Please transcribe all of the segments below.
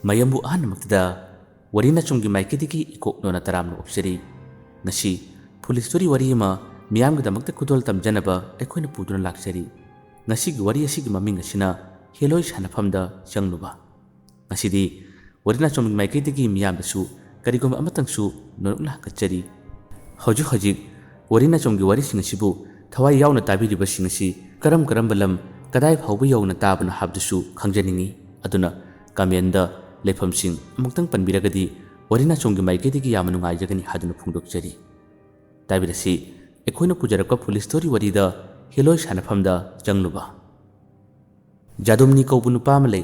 mayambu ahanamaktada warina chunggi maikidiki ikok nona taramno opseri ngasi police story wari ma miyamgadamakta kudol tamjanaba aikoina puduna laksari ngasi gi wari asigi maming asina heloi sanafamda changluba ngasidi warina chunggi maikidiki miyamdasu karigom amatangsu norukna kachari hojik warina chunggi wari singasibu thawai yauna tabiriba singasi karam balam kadai phawba yauna tabana habdusu khangjaningi aduna kamenda leifamsing amuktang panbiragadi warina chunggi maikidiki yamanu ngaijagani haduna phungdokjari tabirasi ekoina pujarapka police story warida heloi sanafamda changluba jadumni kaubunu pamale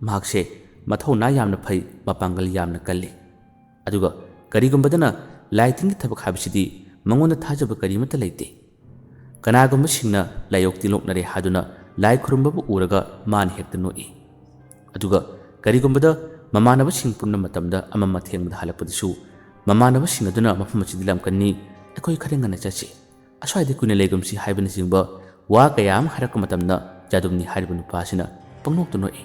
mahakse mathau na yamna phai mapangal yamna kalli aduga karigumbadana lighting thabak habisidi mangonda thajaba karimata leite kanagumba singna layokti loknare haduna lai khurumbabu uraga man hekta noi aduga karigumbada mamanaba sing punna matamda amama thengda halapadusu mamanaba sing aduna mafam chidilam kanni akoi kharengana chachi aswaide kuina legumsi haibani singba wa kayam harak matamna jadumni haribunu pasina pangnok noi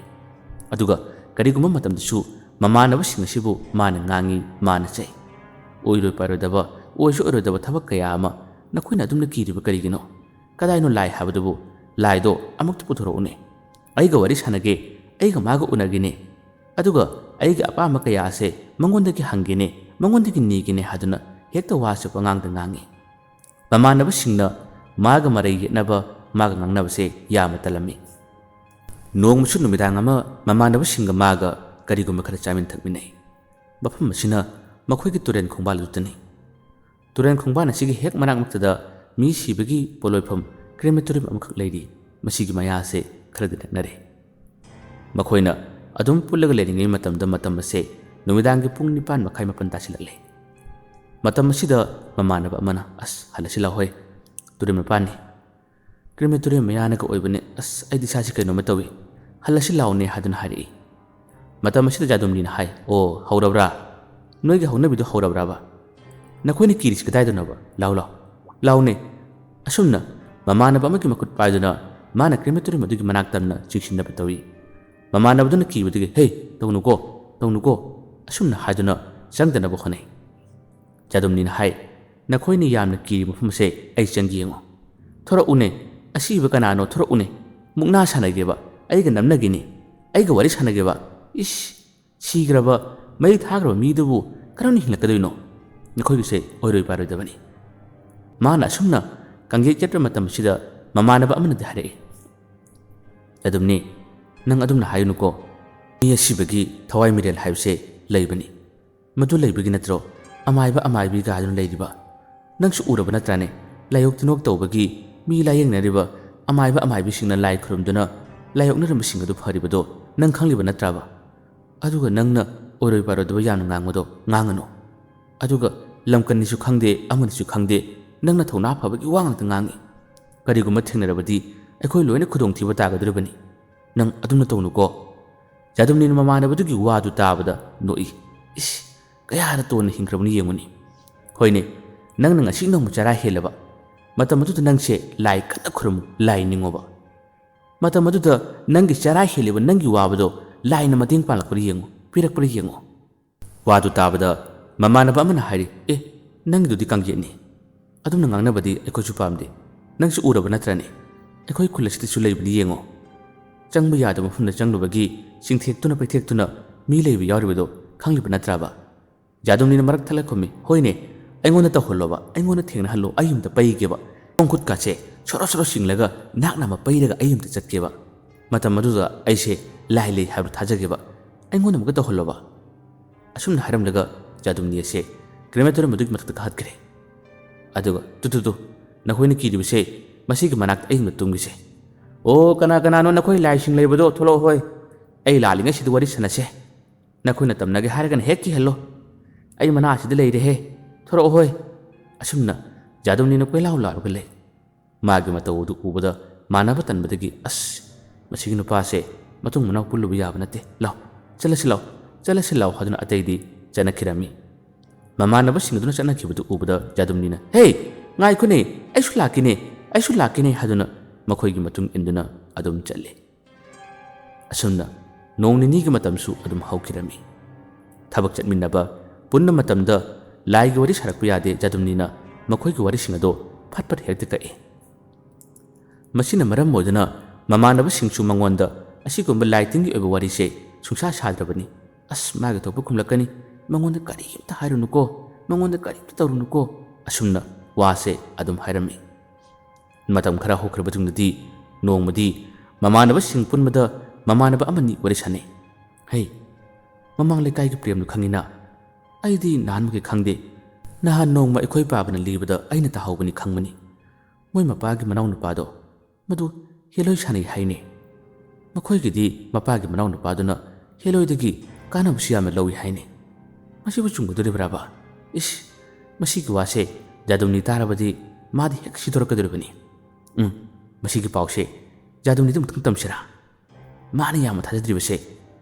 aduga karigumba matamdasu mamanaba sing sibu mana ngangi mana chai oiroi parodaba oisu orodaba thabak kaya ama nakoina adumna kiriba karigino kadaino lai habdubu laido amukta puthoro une aiga wari sanage aiga maga unagine aduga aiga apama kaya ase mangondagi hangine mangondagi nigine haduna hekta wasu pangangda ngangi mamanaba singna maga marai yetnaba maga ngangnaba se yama talami nongmusu numidang ama mamanaba singa maga karigumba khara chamin thakminai mafam masina makhoigi turen khongba lutani turen khongba na sigi hek manak maktada mi sibagi poloifam crematorium amkhak leiri masigi maya se khara dinaknare makhoina adum pullaga leningai matamda matam ase numidangi pung 9 makhai mapan tasilakle matam asida mamanaba amana as halasila hoi turen mapani crematorium mayana ka oibane as aidi sasi kaino matawi halasila haduna hari matam asida jadumni hai o haurabra noigi haunabidu haurabraba nakoini kiris kadaidunaba laune asumna mamanaba amaki makut paiduna mana crematorium adugi manak tamna chiksinaba tawi mamanabaduna kibudige hey tawnuko asumna haiduna changdanaba khonai jadumni hai nakoini yamna kiri mafumse ai changi yengo thora une asiba kanano thora une mukna sanageba aiga namnagini aiga wari sanageba ish sigraba mai thagraba midubu karani hilakadoino nakoigise oiroi parodabani mana sumna kange chatra matam sida mamanaba amana dahare adumni nang adumna hayunuko mi asibagi thawai mirel haibse leibani madu leibagi natro amaibi ga adun leidiba nangsu uraba natrane layok tinok tawbagi mi layeng nariba amaibi singna lai khurumduna layok naram singadu pharibado nang khangliba natraba aduga nangna oiroi parodaba yamna ngangmado ngangano aduga lamkanni su khangde amani su khangde nangna thona phabagi wangta ngangi kariguma thengnarabadi akhoi loina khudong thiba tagadrubani nang adumna tawnuko jadumni mamanabadu wadu tabada noi is kaya na ton hingrabni yenguni hoine nang nang asing nang muchara helaba matamadu nangse lai kana khurum lai ningoba matamadu nangi chara heliba nangi wabado lai na mating palakpri yengo pirakpri yengo wadu tabada mamanaba amana hari nangi dudi kangjeni adumna ngangnabadi ekhoju pamde nangsu uraba natrane ekhoi khulasti su leibni yengo changba yada mafumna changlubagi singthektuna paithектuna mi leibi yawribado khangliba natraba jadumni marak thala khomi hoine aingona ta holoba aingona thengna hallo ayumta paigeba ongkhut kache soro singlaga nakna ma pairaga ayumta chatkeba matam maduda aise lai habu thajageba aingona muga ta holoba asumna haramlaga jadumni ase crematorium madug matak khatkre aduga tutu nakhoi kiribse masigi manak ayumta tungise o kana no nakhoi lai sing leibado tholo hoi ai lalinga sidu wari sanase nakhoi na tamnage haragan hekki hello ai mana asida leire he thoro hoi asumna jadumni na koilaw laruga le magi matawdu ubada manaba tanbadagi as masigi nupa se matung manaw pullu ya banate law chalasilaw haduna ataidi chanakhirami mamanaba singduna chanakhibadu ubada jadumni na hey ngai khune aisu lakine haduna makhoigi matung induna adum challe asumna ꯅꯣꯡ ꯅꯤꯅꯤꯒꯤ ꯃꯇꯝꯁꯨ ꯑꯗꯨꯝ ꯍꯧꯈꯤꯔꯝꯃꯤ ꯊꯕꯛ ꯆꯠꯃꯤꯟꯅꯕ ꯄꯨꯟꯅ ꯃꯇꯝꯗ ꯂꯥꯏꯒꯤ ꯋꯥꯔꯤ ꯁꯥꯔꯛꯄ ꯌꯥꯗꯦ ꯖꯥꯗꯨꯝꯅꯤꯅ ꯃꯈꯣꯏꯒꯤ ꯋꯥꯔꯤꯁꯤꯡ ꯑꯗꯣ ꯐꯠ ꯐꯠ ꯍꯦꯛꯇ ꯀꯛꯏ ꯃꯁꯤꯅ ꯃꯔꯝ ꯑꯣꯏꯗꯨꯅ ꯃꯃꯥꯟꯅꯕꯁꯤꯡꯁꯨ ꯃꯉꯣꯟꯗ ꯑꯁꯤꯒꯨꯝꯕ ꯂꯥꯏꯇꯤꯟꯒꯤ ꯑꯣꯏꯕ ꯋꯥꯔꯤꯁꯦ ꯁꯨꯡꯁꯥ ꯁꯥꯗ꯭ꯔꯕꯅꯤ ꯑꯁ ꯃꯥꯒꯤ ꯊꯣꯛꯄ ꯈꯨꯝꯂꯛꯀꯅꯤ ꯃꯉꯣꯟꯗ ꯀꯔꯤꯝꯇ ꯍꯥꯏꯔꯨꯅꯨꯀꯣ ꯃꯉꯣꯟꯗ ꯀꯔꯤꯝꯇ ꯇꯧꯔꯨꯅꯨꯀꯣ ꯑꯁꯨꯝꯅ ꯋꯥꯁꯦ ꯑꯗꯨꯝ ꯍꯥꯏꯔꯝꯃꯤ ꯃꯇꯝ ꯈꯔ ꯍꯧꯈ꯭ꯔꯕ ꯃꯇꯨꯡꯗꯗꯤ ꯅꯣꯡꯃꯗꯤ ꯃꯃꯥꯟꯅꯕꯁꯤꯡ ꯄꯨꯟꯕꯗ ꯃꯃꯥꯟꯅꯕ ꯑꯃꯅꯤ ꯋꯥꯔꯤ ꯁꯥꯟꯅꯩ ꯍꯩ ꯃꯃꯥꯡ ꯂꯩꯀꯥꯏꯒꯤ ꯄ꯭ꯔꯦꯝꯗꯨ ꯈꯪꯉꯤꯅ ꯑꯩꯗꯤ ꯅꯍꯥꯟꯃꯨꯛꯀꯤ ꯈꯪꯗꯦ ꯅꯍꯥꯟ ꯅꯣꯡꯃ ꯑꯩꯈꯣꯏ ꯄꯥꯕꯅ ꯂꯤꯕꯗ ꯑꯩꯅ ꯇꯥꯍꯧꯕꯅꯤ ꯈꯪꯕꯅꯤ ꯃꯣꯏ ꯃꯄꯥꯒꯤ ꯃꯅꯥꯎ ꯅꯨꯄꯥꯗꯣ ꯃꯗꯨ ꯍꯦꯂꯣꯏ ꯁꯥꯟꯅꯩ ꯍꯥꯏꯅꯦ ꯃꯈꯣꯏꯒꯤꯗꯤ ꯃꯄꯥꯒꯤ ꯃꯅꯥꯎ ꯅꯨꯄꯥꯗꯨꯅ ꯍꯦꯂꯣꯏꯗꯒꯤ ꯀꯥꯟꯅꯕꯁꯨ ꯌꯥꯝꯅ ꯂꯧꯏ ꯍꯥꯏꯅꯦ ꯃꯁꯤꯕꯨ ꯆꯨꯝꯒꯗꯣꯔꯤꯕ꯭ꯔꯥꯕ ꯏꯁ ꯃꯁꯤꯒꯤ ꯋꯥꯁꯦ ꯖꯥꯗꯨꯝꯅꯤ ꯇꯥꯔꯕꯗꯤ ꯃꯥꯗꯤ ꯍꯦꯛ ꯁꯤꯗꯣꯔꯛꯀꯗꯣꯔꯤꯕꯅꯤ ꯃꯁꯤꯒꯤ ꯄꯥꯎꯁꯦ ꯖꯥꯗꯨꯝꯅꯤꯗ ꯑꯃꯨꯛꯇꯪ ꯇꯝꯁꯤꯔꯥ ꯃꯥꯅ ꯌꯥꯝꯅ ꯊꯥꯖꯗ꯭ꯔꯤꯕꯁꯦ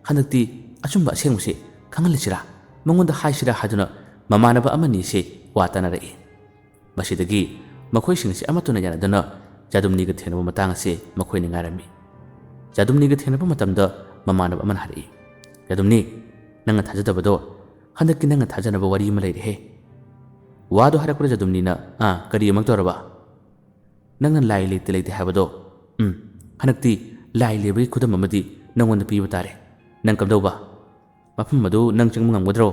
ꯍꯟꯗꯛꯇꯤ ꯑꯆꯨꯝꯕ ꯑꯁꯦꯡꯕꯁꯦ ꯈꯪꯍꯜꯂꯁꯤꯔꯥ ꯃꯉꯣꯟꯗ ꯍꯥꯏꯁꯤꯔꯥ ꯍꯥꯏꯗꯨꯅ ꯃꯃꯥꯟꯅꯕ ꯑꯃꯅꯤꯁꯦ ꯋꯥ ꯇꯥꯅꯔꯛꯏ ꯃꯁꯤꯗꯒꯤ ꯃꯈꯣꯏꯁꯤꯡꯁꯤ ꯑꯃꯠꯇꯅ ꯌꯥꯅꯗꯨꯅ ꯖꯥꯗꯨꯝꯅꯤꯒ ꯊꯦꯡꯅꯕ ꯃꯇꯥꯡ ꯑꯁꯤ ꯃꯈꯣꯏꯅ ꯉꯥꯏꯔꯝꯃꯤ ꯖꯥꯗꯨꯝꯅꯤꯒ ꯊꯦꯡꯅꯕ ꯃꯇꯝꯗ ꯃꯃꯥꯟꯅꯕ ꯑꯃꯅ ꯍꯥꯏꯔꯛꯏ ꯖꯥꯗꯨꯝꯅꯤ ꯅꯪꯅ ꯊꯥꯖꯗꯕꯗꯣ ꯍꯟꯗꯛꯀꯤ ꯅꯪꯅ ꯊꯥꯖꯅꯕ ꯋꯥꯔꯤ ꯑꯃ ꯂꯩꯔꯦꯍꯦ ꯋꯥꯗꯣ ꯍꯥꯏꯔꯛꯄꯗ ꯖꯥꯗꯨꯝꯅꯤꯅ ꯀꯔꯤ ꯑꯃꯨꯛ ꯇꯧꯔꯕ ꯅꯪꯅ ꯂꯥꯏ ꯂꯩꯇꯦ ꯂꯩꯇꯦ ꯍꯥꯏꯕꯗꯣ ꯍꯟꯗꯛꯇꯤ ꯂꯥꯏ ꯂꯩꯕꯒꯤ ꯈꯨꯗꯝ ꯑꯃꯗꯤ ꯅꯪꯉꯣꯟꯗ ꯄꯤꯕ ꯇꯥꯔꯦ ꯅꯪ ꯀꯝꯗꯧꯕ ꯃꯐꯝ ꯑꯗꯨ ꯅꯪ ꯆꯪꯕ ꯉꯝꯒꯗ꯭ꯔꯣ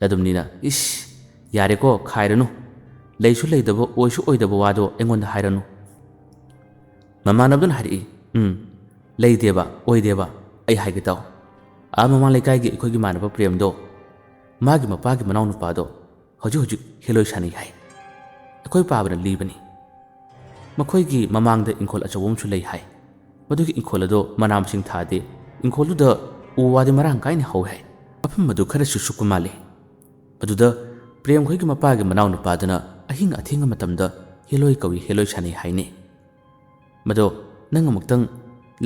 ꯖꯥꯗꯨꯝꯅꯤꯅ ꯏꯁ ꯌꯥꯔꯦꯀꯣ ꯈꯥꯏꯔꯅꯨ ꯂꯩꯁꯨ ꯂꯩꯗꯕ ꯑꯣꯏꯁꯨ ꯑꯣꯏꯗꯕ ꯋꯥꯗꯣ ꯑꯩꯉꯣꯟꯗ ꯍꯥꯏꯔꯅꯨ ꯃꯃꯥꯟꯅꯕꯗꯨꯅ ꯍꯥꯏꯔꯛꯏ ꯂꯩꯗꯦꯕ ꯑꯣꯏꯗꯦꯕ ꯑꯩ ꯍꯥꯏꯒꯦ ꯇꯥꯎ ꯃꯃꯥꯡ ꯂꯩꯀꯥꯏꯒꯤ ꯑꯩꯈꯣꯏꯒꯤ ꯏꯃꯥꯟꯅꯕ ꯄ꯭ꯔꯦꯝꯗꯣ ꯃꯥꯒꯤ ꯃꯄꯥꯒꯤ ꯃꯅꯥꯎ ꯅꯨꯄꯥꯗꯣ ꯍꯧꯖꯤꯛ ꯍꯦꯂꯣꯏ ꯁꯥꯟꯅꯩ ꯍꯥꯏ ꯑꯩꯈꯣꯏ ꯄꯥꯕꯅ ꯂꯤꯕꯅꯤ ꯃꯈꯣꯏꯒꯤ ꯃꯃꯥꯡꯗ ꯏꯪꯈꯣꯜ ꯑꯆꯧꯕ ꯑꯃꯁꯨ ꯂꯩ ꯍꯥꯏ ꯃꯗꯨꯒꯤ ꯏꯪꯈꯣꯜ ꯑꯗꯣ ꯃꯅꯥ ꯃꯁꯤꯡ ꯊꯥꯗꯦ ꯏꯪꯈꯣꯜꯗꯨꯗ ꯎ ꯋꯥꯗꯤ ꯃꯔꯥꯡ ꯀꯥꯏꯅ ꯍꯧꯋꯦ ꯍꯥꯏ ꯃꯐꯝ ꯑꯗꯨ ꯈꯔꯁꯨ ꯁꯨꯛꯄ ꯃꯥꯜꯂꯤ ꯑꯗꯨꯗ ꯄ꯭ꯔꯦꯝꯈꯣꯏꯒꯤ ꯃꯄꯥꯒꯤ ꯃꯅꯥꯎ ꯅꯨꯄꯥꯗꯨꯅ ꯑꯍꯤꯡ ꯑꯊꯦꯡꯕ ꯃꯇꯝꯗ ꯍꯦꯂꯣꯏ ꯀꯧꯏ ꯍꯦꯂꯣꯏ ꯁꯥꯟꯅꯩ ꯍꯥꯏꯅꯦ ꯃꯗꯣ ꯅꯪ ꯑꯃꯨꯛꯇꯪ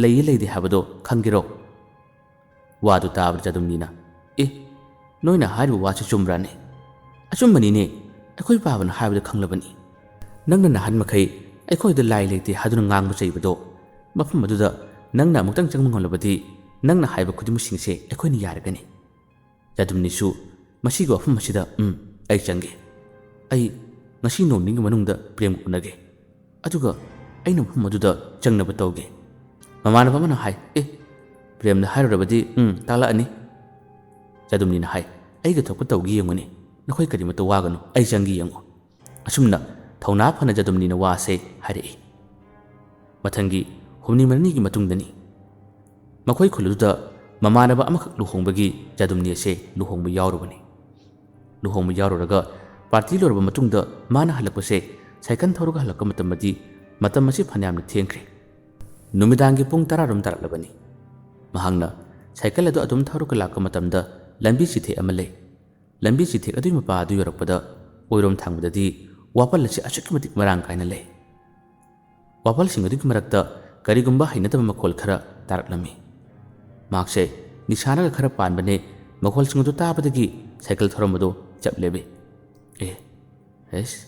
ꯂꯩꯌꯦ ꯂꯩꯗꯦ ꯍꯥꯏꯕꯗꯣ ꯈꯪꯒꯦꯔꯣ ꯋꯥꯗꯨ ꯇꯥꯕꯗ ꯖꯥꯗꯨꯝꯅꯤꯅ ꯅꯣꯏꯅ ꯍꯥꯏꯔꯤꯕ ꯋꯥꯁꯤ ꯆꯨꯝꯕ꯭ꯔꯥꯅꯦ ꯑꯆꯨꯝꯕꯅꯤꯅꯦ ꯑꯩꯈꯣꯏ ꯄꯥꯕꯅ ꯍꯥꯏꯕꯗ ꯈꯪꯂꯕꯅꯤ ꯅꯪꯅ ꯅꯍꯥꯟ ꯃꯈꯩ ꯑꯩꯈꯣꯏꯗ ꯂꯥꯏ ꯂꯩꯇꯦ ꯍꯥꯏꯗꯨꯅ ꯉꯥꯡꯕ ꯆꯩꯕꯗꯣ ꯃꯐꯝ ꯑꯗꯨꯗ ꯅꯪꯅ ꯑꯃꯨꯛꯇꯪ ꯆꯪꯕ ꯉꯝꯂꯕꯗꯤ ꯅꯪꯅ ꯍꯥꯏꯕ ꯈꯨꯗꯤꯡꯃꯛꯁꯤꯡꯁꯦ ꯑꯩꯈꯣꯏꯅ ꯌꯥꯔꯒꯅꯤ ꯖꯥꯗꯨꯝꯅꯤꯁꯨ ꯃꯁꯤꯒꯤ ꯋꯥꯐꯝ ꯑꯁꯤꯗ ꯑꯩ ꯆꯪꯒꯦ ꯑꯩ ꯉꯁꯤ ꯅꯣꯡ ꯅꯤꯒꯤ ꯃꯅꯨꯡꯗ ꯄ꯭ꯔꯦꯝꯒ ꯎꯅꯒꯦ ꯑꯗꯨꯒ ꯑꯩꯅ ꯃꯐꯝ ꯑꯗꯨꯗ ꯆꯪꯅꯕ ꯇꯧꯒꯦ ꯃꯃꯥꯟꯅꯕ ꯑꯃꯅ ꯍꯥꯏ ꯄ꯭ꯔꯦꯝꯗ ꯍꯥꯏꯔꯨꯔꯕꯗꯤ ꯇꯥꯛꯂꯛꯑꯅꯤ ꯖꯥꯗꯨꯝꯅꯤꯅ ꯍꯥꯏ ꯑꯩꯒ ꯊꯣꯛꯄ ꯇꯧꯒꯦ ꯌꯦꯡꯉꯨꯅꯦ ꯅꯈꯣꯏ ꯀꯔꯤꯃꯠꯇ ꯋꯥꯒꯅꯨ ꯑꯩ ꯆꯪꯒꯦ ꯌꯦꯡꯉꯨ ꯑꯁꯨꯝꯅ ꯊꯧꯅꯥ ꯐꯅ ꯖꯥꯗꯨꯝꯅꯤꯅ ꯋꯥꯁꯦ ꯍꯥꯏꯔꯛꯏ ꯃꯊꯪꯒꯤ ꯍꯨꯝꯅꯤ ꯃꯔꯤꯅꯤꯒꯤ ꯃꯇꯨꯡꯗꯅꯤ ꯃꯈꯣꯏ ꯈꯨꯜ ꯑꯗꯨꯗ ꯃꯃꯥꯟꯅꯕ ꯑꯃꯈꯛ ꯂꯨꯍꯣꯡꯕꯒꯤ ꯖꯥꯗꯨꯝꯅꯤ ꯑꯁꯦ ꯂꯨꯍꯣꯡꯕ ꯌꯥꯎꯔꯨꯕꯅꯤ ꯂꯨꯍꯣꯡꯕ ꯌꯥꯎꯔꯨꯔꯒ ꯄꯥꯔꯇꯤ ꯂꯣꯏꯔꯕ ꯃꯇꯨꯡꯗ ꯃꯥꯅ ꯍꯜꯂꯛꯄꯁꯦ ꯁꯥꯏꯀꯜ ꯊꯧꯔꯒ ꯍꯜꯂꯛꯄ ꯃꯇꯝꯗꯤ ꯃꯇꯝ ꯑꯁꯤ ꯐꯅꯌꯥꯝꯅ ꯊꯦꯡꯈ꯭ꯔꯦ ꯅꯨꯃꯤꯗꯥꯡꯒꯤ ꯄꯨꯡ 10 ꯇꯥꯔꯛꯂꯕꯅꯤ ꯃꯍꯥꯛꯅ ꯁꯥꯏꯀꯜ ꯑꯗꯨ ꯑꯗꯨꯝ ꯊꯧꯔꯒ ꯂꯥꯛꯄ ꯃꯇꯝꯗ ꯂꯝꯕꯤ ꯆꯤꯊꯦꯛ ꯑꯃ ꯂꯩ ꯂꯝꯕꯤ ꯆꯤꯊꯦꯛ ꯑꯗꯨꯒꯤ ꯃꯄꯥ ꯑꯗꯨ ꯌꯧꯔꯛꯄꯗ ꯑꯣꯏꯔꯣꯝ ꯊꯪꯕꯗꯗꯤ ꯋꯥꯄꯜ ꯑꯁꯤ ꯑꯁꯨꯛꯀꯤ ꯃꯇꯤꯛ ꯃꯔꯥꯡ ꯀꯥꯏꯅ ꯂꯩ ꯋꯥꯄꯜꯁꯤꯡ ꯑꯗꯨꯒꯤ ꯃꯔꯛꯇ ꯀꯔꯤꯒꯨꯝꯕ ꯍꯩꯅꯗꯕ ꯃꯈꯣꯜ ꯈꯔ ꯇꯥꯔꯛꯂꯝꯃꯤ ꯃꯍꯥꯛꯁꯦ ꯅꯤꯁꯥꯅꯒ ꯈꯔ ꯄꯥꯟꯕꯅꯦ ꯃꯈꯣꯜꯁꯤꯡ ꯑꯗꯨ ꯇꯥꯕꯗꯒꯤ ꯁꯥꯏꯀꯜ ꯊꯧꯔꯝꯕꯗꯨ ꯆꯞ ꯂꯦꯞꯄꯤ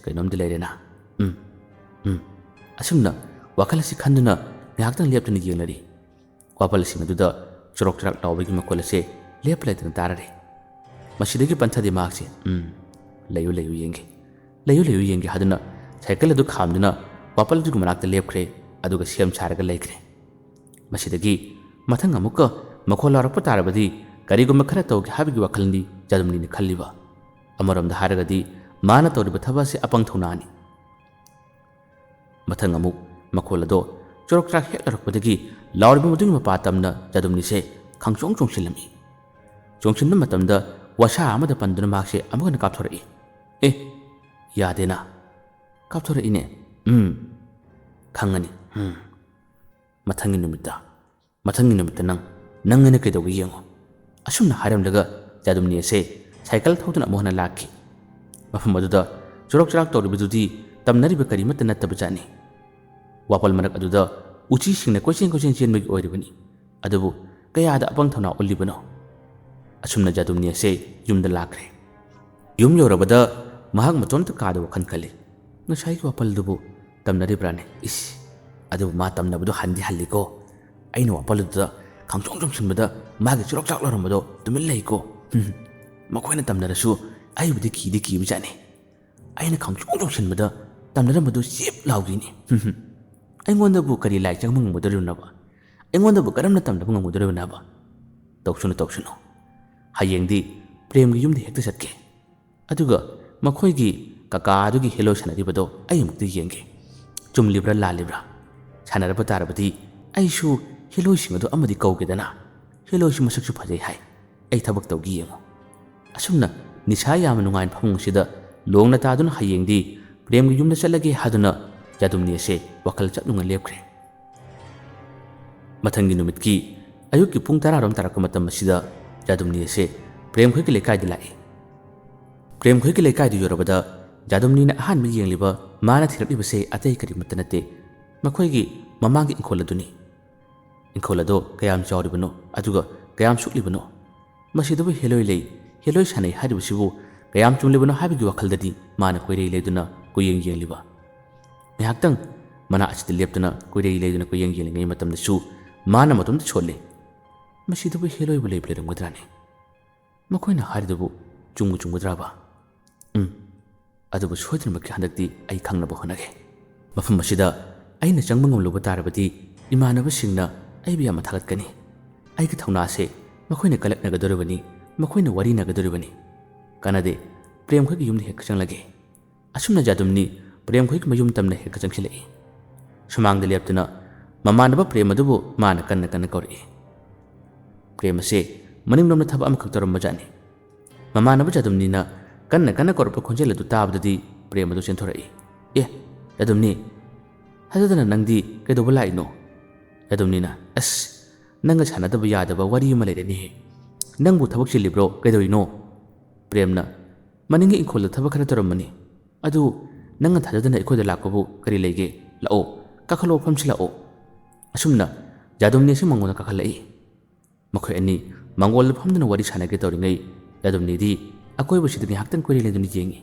ꯀꯩꯅꯣꯝꯗꯤ ꯂꯩꯔꯦꯅ ꯑꯁꯨꯝꯅ ꯋꯥꯈꯜ ꯑꯁꯤ ꯈꯟꯗꯨꯅ ꯉꯥꯏꯍꯥꯛꯇꯪ ꯂꯦꯞꯇꯨꯅ ꯌꯦꯡꯅꯔꯤ ꯋꯥꯄꯜꯁꯤꯡ ꯑꯗꯨꯗ ꯆꯣꯔꯣꯛ ꯆꯔꯥꯛ ꯂꯥꯎꯕꯒꯤ ꯃꯈꯣꯜ ꯑꯁꯤ ꯂꯦꯞꯄ ꯂꯩꯇꯅ ꯇꯥꯔꯔꯤ ꯃꯁꯤꯗꯒꯤ ꯄꯟꯊꯗꯤ ꯃꯍꯥꯛꯁꯦ ꯂꯩꯌꯨ ꯂꯩꯌꯨ ꯌꯦꯡꯒꯦ ꯍꯥꯏꯗꯨꯅ ꯁꯥꯏꯀꯜ ꯑꯗꯨ ꯈꯥꯝꯗꯨꯅ ꯋꯥꯄꯜ ꯑꯗꯨꯒꯤ ꯃꯅꯥꯛꯇ ꯂꯦꯞꯈ꯭ꯔꯦ ꯑꯗꯨꯒ ꯁꯦꯝ ꯁꯥꯔꯒ ꯂꯩꯈ꯭ꯔꯦ ꯃꯁꯤꯗꯒꯤ ꯃꯊꯪ ꯑꯃꯨꯛꯀ ꯃꯈꯣꯜ ꯂꯥꯎꯔꯛꯄ ꯇꯥꯔꯕꯗꯤ ꯀꯔꯤꯒꯨꯝꯕ ꯈꯔ ꯇꯧꯒꯦ ꯍꯥꯏꯕꯒꯤ ꯋꯥꯈꯜꯅꯤ ꯖꯥꯗꯨꯝꯅꯤꯅ ꯈꯜꯂꯤꯕ ꯑꯃꯔꯣꯝꯗ ꯍꯥꯏꯔꯒꯗꯤ ꯃꯥꯅ ꯇꯧꯔꯤꯕ ꯊꯕꯛ ꯑꯁꯤ ꯑꯄꯪ ꯊꯧꯅꯥꯅꯤ ꯃꯊꯪ ꯑꯃꯨꯛ ꯃꯈꯣꯜ ꯑꯗꯣ ꯆꯣꯔꯣꯛ ꯆꯔꯥꯛ ꯍꯦꯛ ꯂꯧꯔꯛꯄꯗꯒꯤ ꯂꯥꯎꯔꯤꯕ ꯃꯗꯨꯒꯤ ꯃꯄꯥ ꯇꯝꯅ ꯖꯥꯗꯨꯝꯅꯤꯁꯦ ꯈꯪꯆꯣꯡ ꯆꯣꯡꯁꯤꯜꯂꯝꯃꯤ ꯆꯣꯡꯁꯤꯟꯕ ꯃꯇꯝꯗ ꯋꯥꯁꯥ ꯑꯃꯗ ꯄꯟꯗꯨꯅ ꯃꯍꯥꯛꯁꯦ ꯑꯃꯨꯛ ꯍꯟꯅ ꯀꯥꯞꯊꯣꯔꯛꯏ ꯌꯥꯗꯦꯅ ꯀꯥꯞꯊꯣꯔꯛꯏꯅꯦ ꯈꯪꯉꯅꯤ ꯃꯊꯪꯒꯤ ꯅꯨꯃꯤꯠꯇ ꯅꯪ ꯑꯩꯅ ꯀꯩꯗꯧꯒꯦ ꯌꯦꯡꯉꯣ ꯑꯁꯨꯝꯅ ꯍꯥꯏꯔꯝꯂꯒ ꯖꯥꯗꯨꯝꯅꯤ ꯑꯁꯦ ꯁꯥꯏꯀꯜ ꯊꯧꯗꯨꯅ ꯑꯃꯨꯛ ꯍꯟꯅ ꯂꯥꯛꯈꯤ ꯃꯐꯝ ꯑꯗꯨꯗ ꯆꯣꯔꯣꯛ ꯆꯔꯥꯛ ꯇꯧꯔꯤꯕꯗꯨꯗꯤ ꯇꯝꯅꯔꯤꯕ ꯀꯔꯤꯃꯠꯇ ꯅꯠꯇꯕꯖꯥꯠꯅꯤ ꯋꯥꯄꯜ ꯃꯔꯛ ꯑꯗꯨꯗ ꯎꯆꯤꯁꯤꯡꯅ ꯀꯣꯏꯆꯦꯟ ꯆꯦꯟꯕꯒꯤ ꯑꯣꯏꯔꯤꯕꯅꯤ ꯑꯗꯨꯕꯨ ꯀꯌꯥꯗ ꯑꯄꯪ ꯊꯧꯅꯥ ꯎꯠꯂꯤꯕꯅꯣ ꯑꯁꯨꯝꯅ ꯖꯥꯗꯨꯝꯅꯤ ꯑꯁꯦ ꯌꯨꯝꯗ ꯂꯥꯛꯈ꯭ꯔꯦ ꯌꯨꯝ ꯌꯧꯔꯕꯗ ꯃꯍꯥꯛ ꯃꯇꯣꯝꯇ ꯀꯥꯗ ꯋꯥꯈꯜ ꯈꯜꯂꯤ ꯉꯁꯥꯏꯒꯤ ꯋꯥꯄꯜꯗꯨꯕꯨ ꯇꯝꯅꯔꯤꯕ꯭ꯔꯥꯅꯦ ꯑꯗꯨꯕꯨ ꯃꯥ ꯇꯝꯅꯕꯗꯣ ꯍꯟꯗꯤ ꯍꯜꯂꯤꯀꯣ ꯑꯩꯅ ꯋꯥꯄꯜ ꯑꯗꯨꯗ ꯈꯪꯆꯣꯡ ꯆꯣꯡꯁꯤꯟꯕꯗ ꯃꯥꯒꯤ ꯆꯨꯔꯣꯛ ꯆꯥꯛ ꯂꯧꯔꯝꯕꯗꯣ ꯇꯨꯃꯤꯟ ꯂꯩꯀꯣ ꯃꯈꯣꯏꯅ ꯇꯝꯅꯔꯁꯨ ꯑꯩꯕꯨꯗꯤ ꯀꯤꯕꯖꯥꯠꯅꯤ ꯑꯩꯅ ꯈꯪꯆꯣꯡ ꯆꯣꯡꯁꯤꯟꯕꯗ ꯇꯝꯅꯔꯝꯕꯗꯨ ꯆꯤꯞ ꯂꯥꯎꯈꯤꯅꯤ ꯑꯩꯉꯣꯟꯗꯕꯨ ꯀꯔꯤ ꯂꯥꯏ ꯆꯪꯕ ꯉꯝꯒꯗꯣꯔꯤꯕꯅꯣ ꯑꯩꯉꯣꯟꯗꯕꯨ ꯀꯔꯝꯅ ꯇꯝꯅꯕ ꯉꯝꯒꯗꯣꯔꯤꯕꯅꯣ ꯇꯧꯁꯅꯨ ꯍꯌꯦꯡꯗꯤ ꯄ꯭ꯔꯦꯝꯒꯤ ꯌꯨꯝꯗ ꯍꯦꯛꯇ ꯆꯠꯀꯦ ꯑꯗꯨꯒ ꯃꯈꯣꯏꯒꯤ ꯀꯀꯥ ꯑꯗꯨꯒꯤ ꯍꯦꯂꯣꯏ ꯁꯥꯟꯅꯔꯤꯕꯗꯣ ꯑꯩ ꯑꯃꯨꯛꯇ ꯌꯦꯡꯒꯦ ꯆꯨꯝꯂꯤꯕ꯭ꯔꯥ ꯂꯥꯜꯂꯤꯕ꯭ꯔꯥ ꯁꯥꯟꯅꯔꯕ ꯇꯥꯔꯕꯗꯤ ꯑꯩꯁꯨ ꯍꯦꯂꯣꯏꯁꯤꯡ ꯑꯗꯨ ꯑꯃꯗꯤ ꯀꯧꯒꯦꯗꯅ ꯍꯦꯂꯣꯏꯁꯨ ꯃꯁꯛꯁꯨ ꯐꯖꯩ ꯍꯥꯏ ꯑꯩ ꯊꯕꯛ ꯇꯧꯒꯦ ꯌꯦꯡꯉꯣ ꯑꯁꯨꯝꯅ ꯅꯤꯁꯥ ꯌꯥꯝꯅ ꯅꯨꯡꯉꯥꯏꯅ ꯐꯃꯨꯡ ꯑꯁꯤꯗ ꯂꯣꯡꯅ ꯇꯥꯗꯨꯅ ꯍꯌꯦꯡꯗꯤ ꯄ꯭ꯔꯦꯝꯒꯤ ꯌꯨꯝꯗ ꯆꯠꯂꯒꯦ ꯍꯥꯏꯗꯨꯅ ꯌꯥꯗꯨꯝꯅꯤ ꯑꯁꯦ ꯋꯥꯈꯜ ꯆꯞꯅꯨꯡꯅ ꯂꯦꯞꯈ꯭ꯔꯦ ꯃꯊꯪꯒꯤ ꯅꯨꯃꯤꯠꯀꯤ ꯑꯌꯨꯛꯀꯤ ꯄꯨꯡ 10 ꯇꯥꯔꯛꯄ ꯃꯇꯝ ꯑꯁꯤꯗ ꯌꯥꯗꯨꯝꯅꯤ ꯑꯁꯦ ꯄ꯭ꯔꯦꯝꯈꯣꯏꯒꯤ ꯂꯩꯀꯥꯏꯗ ꯂꯥꯛꯏ ꯄ꯭ꯔꯦꯝꯈꯣꯏꯒꯤ ꯂꯩꯀꯥꯏꯗ ꯌꯧꯔꯕꯗ ꯌꯥꯗꯨꯝꯅꯤꯅ ꯑꯍꯥꯟꯕ ꯌꯦꯡꯂꯤꯕ ꯃꯥꯅ ꯊꯤꯔꯛꯂꯤꯕꯁꯦ ꯑꯇꯩ ꯀꯔꯤꯃꯠꯇ ꯅꯠꯇꯦ ꯃꯈꯣꯏꯒꯤ ꯃꯃꯥꯡꯒꯤ ꯏꯪꯈꯣꯜ ꯑꯗꯨꯅꯤ ꯏꯪꯈꯣꯜ ꯑꯗꯣ ꯀꯌꯥꯝ ꯆꯥꯎꯔꯤꯕꯅꯣ ꯑꯗꯨꯒ ꯀꯌꯥꯝ ꯁꯨꯛꯂꯤꯕꯅꯣ ꯃꯁꯤꯗꯕꯨ ꯍꯦꯂꯣꯏ ꯂꯩ ꯍꯦꯂꯣꯏ ꯁꯥꯟꯅꯩ ꯍꯥꯏꯔꯤꯕꯁꯤꯕꯨ ꯀꯌꯥꯝ ꯆꯨꯝꯂꯤꯕꯅꯣ ꯍꯥꯏꯕꯒꯤ ꯋꯥꯈꯜꯗꯗꯤ ꯃꯥꯅ ꯀꯣꯏꯔꯩ ꯂꯩꯗꯨꯅ ꯀꯣꯏꯌꯦꯡ ꯌꯦꯡꯂꯤꯕ ꯉꯥꯏꯍꯥꯛꯇꯪ ꯃꯅꯥ ꯑꯁꯤꯗ ꯂꯦꯞꯇꯨꯅ ꯀꯣꯏꯔꯩ ꯂꯩꯗꯨꯅ ꯀꯣꯏꯌꯦꯡ ꯌꯦꯡꯂꯤꯉꯩ ꯃꯇꯝꯗꯁꯨ ꯃꯥꯅ ꯃꯇꯣꯝꯇ ꯁꯣꯜꯂꯤ ꯃꯁꯤꯗꯕꯨ ꯍꯦꯂꯣꯏꯕꯨ ꯂꯩꯔꯝꯒꯗ꯭ꯔꯥꯅꯦ ꯃꯈꯣꯏꯅ ꯍꯥꯏꯔꯤꯗꯨꯕꯨ ꯆꯨꯝꯒꯗ꯭ꯔꯥꯕ ꯑꯗꯨꯕꯨ ꯁꯣꯏꯗꯅꯃꯛꯀꯤ ꯍꯟꯗꯛꯇꯤ ꯑꯩ ꯈꯪꯅꯕ ꯍꯣꯠꯅꯒꯦ ꯃꯐꯝ ꯑꯁꯤꯗ ꯑꯩꯅ ꯆꯪꯕ ꯉꯝꯂꯨꯕ ꯇꯥꯔꯕꯗꯤ ꯏꯃꯥꯟꯅꯕꯁꯤꯡꯅ ꯑꯩꯕꯨ ꯌꯥꯝꯅ ꯊꯥꯒꯠꯀꯅꯤ ꯑꯩꯒꯤ ꯊꯧꯅꯥꯁꯦ ꯃꯈꯣꯏꯅ ꯀꯂꯛꯅꯒꯗꯣꯔꯤꯕꯅꯤ ꯃꯈꯣꯏꯅ ꯋꯥꯔꯤꯅꯒꯗꯣꯔꯤꯕꯅꯤ ꯀꯥꯟꯅꯗꯦ ꯄ꯭ꯔꯦꯝꯈꯣꯏꯒꯤ ꯌꯨꯝꯗ ꯍꯦꯛ ꯆꯪꯂꯒꯦ ꯑꯁꯨꯝꯅ ꯌꯥꯗꯨꯝꯅꯤ ꯄ꯭ꯔꯦꯝꯈꯣꯏꯒꯤ ꯃꯌꯨꯝ ꯇꯝꯅ ꯍꯦꯛ ꯆꯪꯁꯤꯜꯂꯛꯏ ꯁꯨꯃꯥꯡꯗ ꯂꯦꯞꯇꯨꯅ ꯃꯃꯥꯟꯅꯕ ꯄ꯭ꯔꯦꯝ ꯑꯗꯨꯕꯨ ꯃꯥꯅ ꯀꯟꯅ ꯀꯧꯔꯛꯏ ꯄ꯭ꯔꯦꯝ ꯑꯁꯦ ꯃꯅꯤꯡꯂꯣꯝꯗ ꯊꯕꯛ ꯑꯃꯈꯛ ꯇꯧꯔꯝꯕꯖꯥꯠꯅꯤ ꯃꯃꯥꯟꯅꯕ ꯌꯥꯗꯨꯝꯅꯤꯅ ꯀꯟꯅ ꯀꯧꯔꯛꯄ ꯈꯣꯟꯖꯦꯜ ꯑꯗꯨ ꯇꯥꯕꯗꯗꯤ ꯄ꯭ꯔꯦꯝ ꯑꯗꯨ ꯆꯦꯟꯊꯣꯔꯛꯏ ꯌꯥꯗꯨꯝꯅꯤ ꯊꯥꯖꯗꯅ ꯅꯪꯗꯤ ꯀꯩꯗꯧꯕ ꯂꯥꯛꯏꯅꯣ ꯌꯥꯗꯨꯝꯅꯤꯅ ꯑꯁ ꯅꯪꯒ ꯁꯥꯟꯅꯗꯕ ꯌꯥꯗꯕ ꯋꯥꯔꯤ ꯑꯃ ꯂꯩꯔꯦꯅꯦꯍꯦ ꯅꯪꯕꯨ ꯊꯕꯛ ꯆꯤꯜꯂꯤꯕ꯭ꯔꯣ ꯀꯩꯗꯧꯔꯤꯅꯣ ꯄ꯭ꯔꯦꯝꯅ ꯃꯅꯤꯡꯒꯤ ꯏꯪꯈꯣꯜꯗ ꯊꯕꯛ ꯈꯔ ꯇꯧꯔꯝꯕꯅꯤ ꯑꯗꯨ ꯅꯪꯅ ꯊꯥꯖꯗꯅ ꯑꯩꯈꯣꯏꯗ ꯂꯥꯛꯄꯕꯨ ꯀꯔꯤ ꯂꯩꯒꯦ ꯂꯥꯛꯑꯣ ꯀꯥꯈꯠꯂꯛꯑꯣ ꯐꯝꯁꯤꯜꯂꯛꯑꯣ ꯑꯁꯨꯝꯅ ꯌꯥꯗꯨꯝꯅꯤ ꯑꯁꯤ ꯃꯉꯣꯟꯗ ꯀꯥꯈꯠꯂꯛꯏ ꯃꯈꯣꯏ ꯑꯅꯤ ꯃꯥꯡꯒꯣꯜꯗ ꯐꯝꯗꯨꯅ ꯋꯥꯔꯤ ꯁꯥꯟꯅꯒꯦ ꯇꯧꯔꯤꯉꯩ ꯌꯥꯗꯨꯝꯅꯤꯗꯤ ꯑꯀꯣꯏꯕꯁꯤꯗ ꯉꯥꯏꯍꯥꯛꯇꯪ ꯀꯣꯏꯔꯩ ꯂꯩꯗꯨꯅ ꯌꯦꯡꯉꯤ